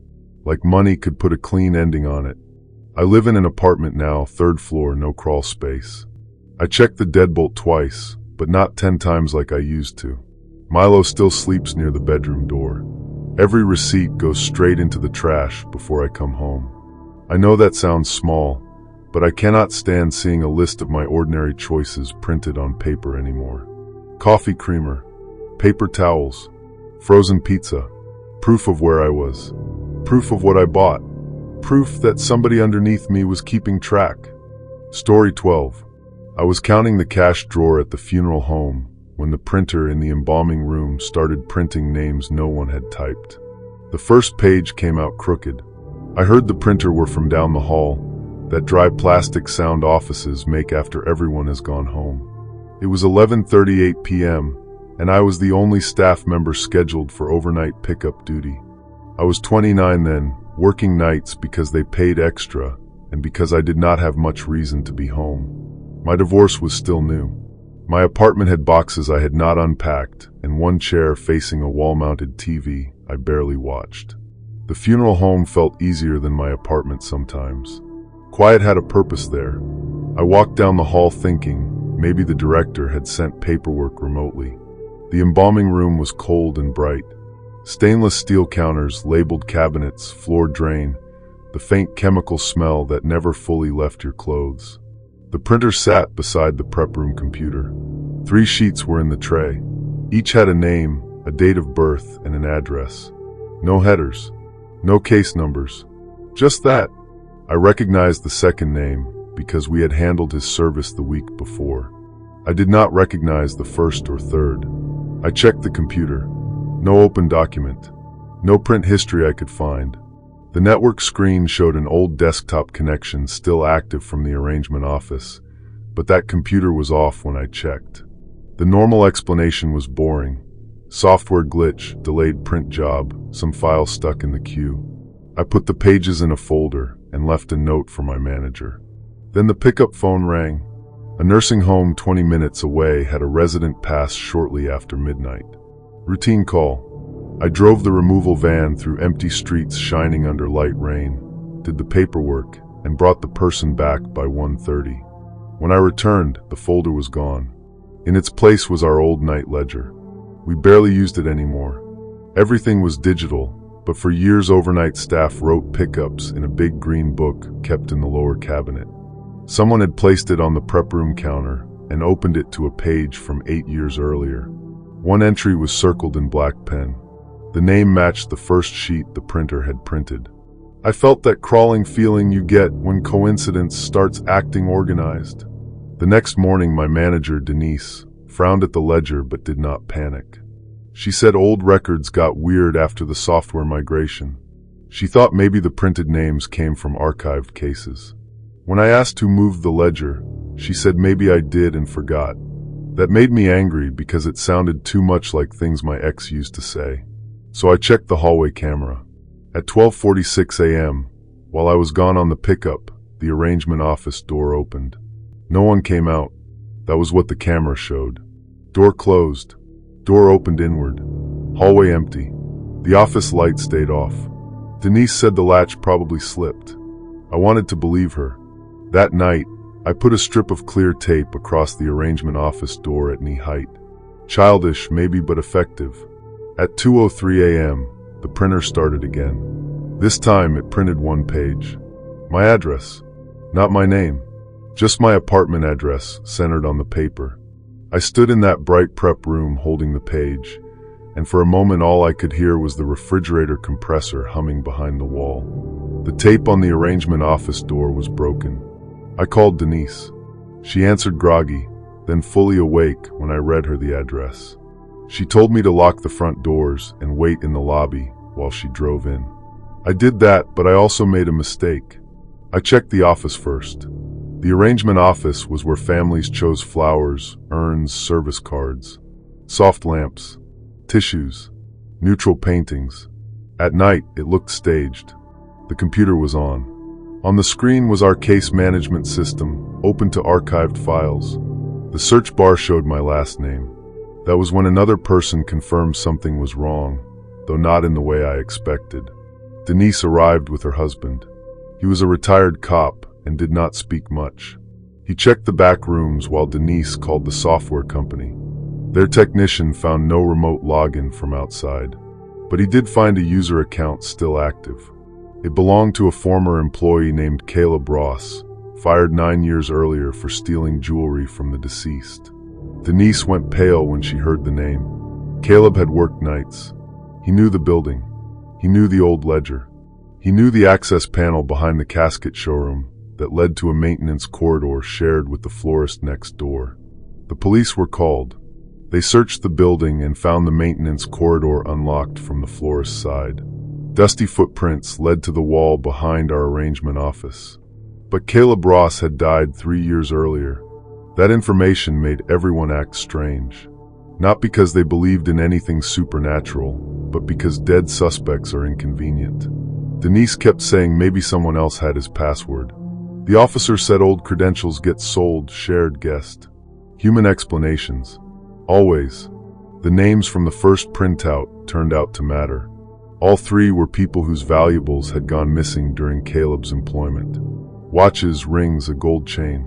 Like money could put a clean ending on it. I live in an apartment now, 3rd floor, no crawl space. I checked the deadbolt twice, but not 10 times like I used to. Milo still sleeps near the bedroom door. Every receipt goes straight into the trash before I come home. I know that sounds small, but I cannot stand seeing a list of my ordinary choices printed on paper anymore. Coffee creamer, paper towels, frozen pizza, proof of where I was, proof of what I bought, proof that somebody underneath me was keeping track. Story 12. I was counting the cash drawer at the funeral home when the printer in the embalming room started printing names no one had typed. The first page came out crooked. I heard the printer were from down the hall, that dry plastic sound offices make after everyone has gone home. It was 11:38 p.m., and I was the only staff member scheduled for overnight pickup duty. I was 29 then, working nights because they paid extra and because I did not have much reason to be home. My divorce was still new. My apartment had boxes I had not unpacked and one chair facing a wall-mounted TV I barely watched. The funeral home felt easier than my apartment sometimes. Quiet had a purpose there. I walked down the hall thinking maybe the director had sent paperwork remotely. The embalming room was cold and bright. Stainless steel counters, labeled cabinets, floor drain, the faint chemical smell that never fully left your clothes. The printer sat beside the prep room computer. 3 sheets were in the tray. Each had a name, a date of birth, and an address. No headers. No case numbers. Just that. I recognized the second name because we had handled his service the week before. I did not recognize the first or third. I checked the computer. No open document. No print history I could find. The network screen showed an old desktop connection still active from the arrangement office, but that computer was off when I checked. The normal explanation was boring. Software glitch, delayed print job, some files stuck in the queue. I put the pages in a folder and left a note for my manager. Then the pickup phone rang. A nursing home 20 minutes away had a resident pass shortly after midnight. Routine call. I drove the removal van through empty streets shining under light rain, did the paperwork, and brought the person back by 1:30. When I returned, the folder was gone. In its place was our old night ledger. We barely used it anymore. Everything was digital, but for years overnight staff wrote pickups in a big green book kept in the lower cabinet. Someone had placed it on the prep room counter and opened it to a page from 8 years earlier. One entry was circled in black pen. The name matched the first sheet the printer had printed. I felt that crawling feeling you get when coincidence starts acting organized. The next morning, my manager, Denise, frowned at the ledger but did not panic. She said old records got weird after the software migration. She thought maybe the printed names came from archived cases. When I asked who moved the ledger, she said maybe I did and forgot. That made me angry because it sounded too much like things my ex used to say. So I checked the hallway camera. At 12:46 a.m., while I was gone on the pickup, the arrangement office door opened. No one came out. That was what the camera showed. Door closed. Door opened inward. Hallway empty. The office light stayed off. Denise said the latch probably slipped. I wanted to believe her. That night, I put a strip of clear tape across the arrangement office door at knee height. Childish, maybe, but effective. At 2:03 a.m., the printer started again. This time, it printed one page. My address. Not my name. Just my apartment address, centered on the paper. I stood in that bright prep room holding the page, and for a moment all I could hear was the refrigerator compressor humming behind the wall. The tape on the arrangement office door was broken. I called Denise. She answered groggy, then fully awake when I read her the address. She told me to lock the front doors and wait in the lobby while she drove in. I did that, but I also made a mistake. I checked the office first. The arrangement office was where families chose flowers, urns, service cards, soft lamps, tissues, neutral paintings. At night, it looked staged. The computer was on. On the screen was our case management system, open to archived files. The search bar showed my last name. That was when another person confirmed something was wrong, though not in the way I expected. Denise arrived with her husband. He was a retired cop and did not speak much. He checked the back rooms while Denise called the software company. Their technician found no remote login from outside, but he did find a user account still active. It belonged to a former employee named Caleb Ross, fired 9 years earlier for stealing jewelry from the deceased. Denise went pale when she heard the name. Caleb had worked nights. He knew the building. He knew the old ledger. He knew the access panel behind the casket showroom that led to a maintenance corridor shared with the florist next door. The police were called. They searched the building and found the maintenance corridor unlocked from the florist's side. Dusty footprints led to the wall behind our arrangement office. But Caleb Ross had died 3 years earlier. That information made everyone act strange. Not because they believed in anything supernatural, but because dead suspects are inconvenient. Denise kept saying maybe someone else had his password. The officer said old credentials get sold, shared guessed. Human explanations. Always. The names from the first printout turned out to matter. All three were people whose valuables had gone missing during Caleb's employment. Watches, rings, a gold chain.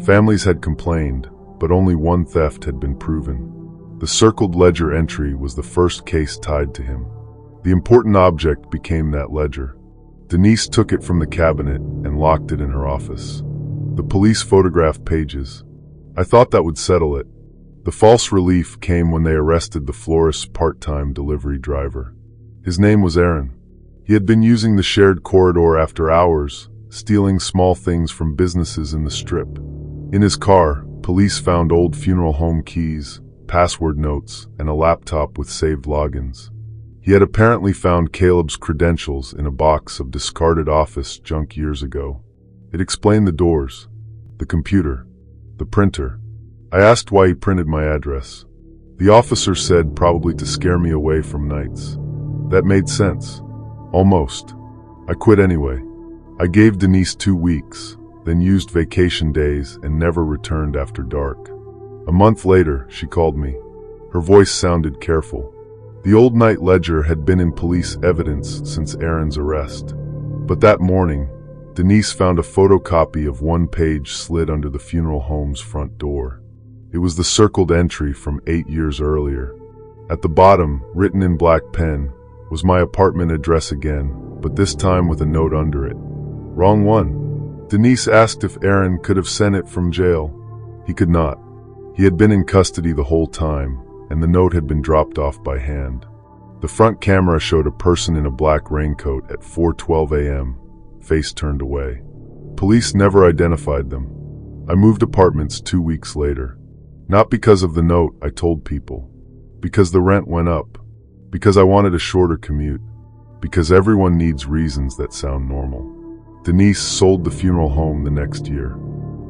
Families had complained, but only one theft had been proven. The circled ledger entry was the first case tied to him. The important object became that ledger. Denise took it from the cabinet and locked it in her office. The police photographed pages. I thought that would settle it. The false relief came when they arrested the florist's part-time delivery driver. His name was Aaron. He had been using the shared corridor after hours, stealing small things from businesses in the strip. In his car, police found old funeral home keys, password notes, and a laptop with saved logins. He had apparently found Caleb's credentials in a box of discarded office junk years ago. It explained the doors, the computer, the printer. I asked why he printed my address. The officer said probably to scare me away from nights. That made sense. Almost. I quit anyway. I gave Denise 2 weeks, then used vacation days and never returned after dark. A month later, she called me. Her voice sounded careful. The old night ledger had been in police evidence since Aaron's arrest. But that morning, Denise found a photocopy of one page slid under the funeral home's front door. It was the circled entry from 8 years earlier. At the bottom, written in black pen, was my apartment address again, but this time with a note under it. Wrong one. Denise asked if Aaron could have sent it from jail. He could not. He had been in custody the whole time, and the note had been dropped off by hand. The front camera showed a person in a black raincoat at 4:12 a.m., face turned away. Police never identified them. I moved apartments 2 weeks later. Not because of the note, I told people. Because the rent went up. Because I wanted a shorter commute. Because everyone needs reasons that sound normal. Denise sold the funeral home the next year.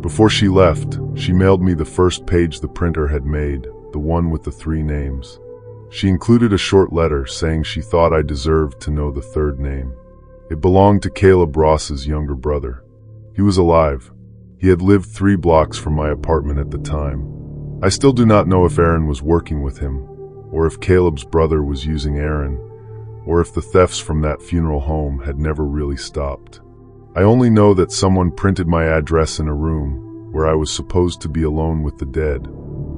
Before she left, she mailed me the first page the printer had made, the one with the 3 names. She included a short letter saying she thought I deserved to know the 3rd name. It belonged to Caleb Ross's younger brother. He was alive. He had lived 3 blocks from my apartment at the time. I still do not know if Aaron was working with him, or if Caleb's brother was using Aaron, or if the thefts from that funeral home had never really stopped. I only know that someone printed my address in a room where I was supposed to be alone with the dead.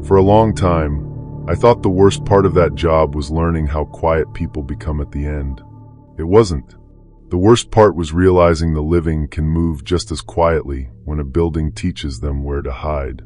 For a long time, I thought the worst part of that job was learning how quiet people become at the end. It wasn't. The worst part was realizing the living can move just as quietly when a building teaches them where to hide.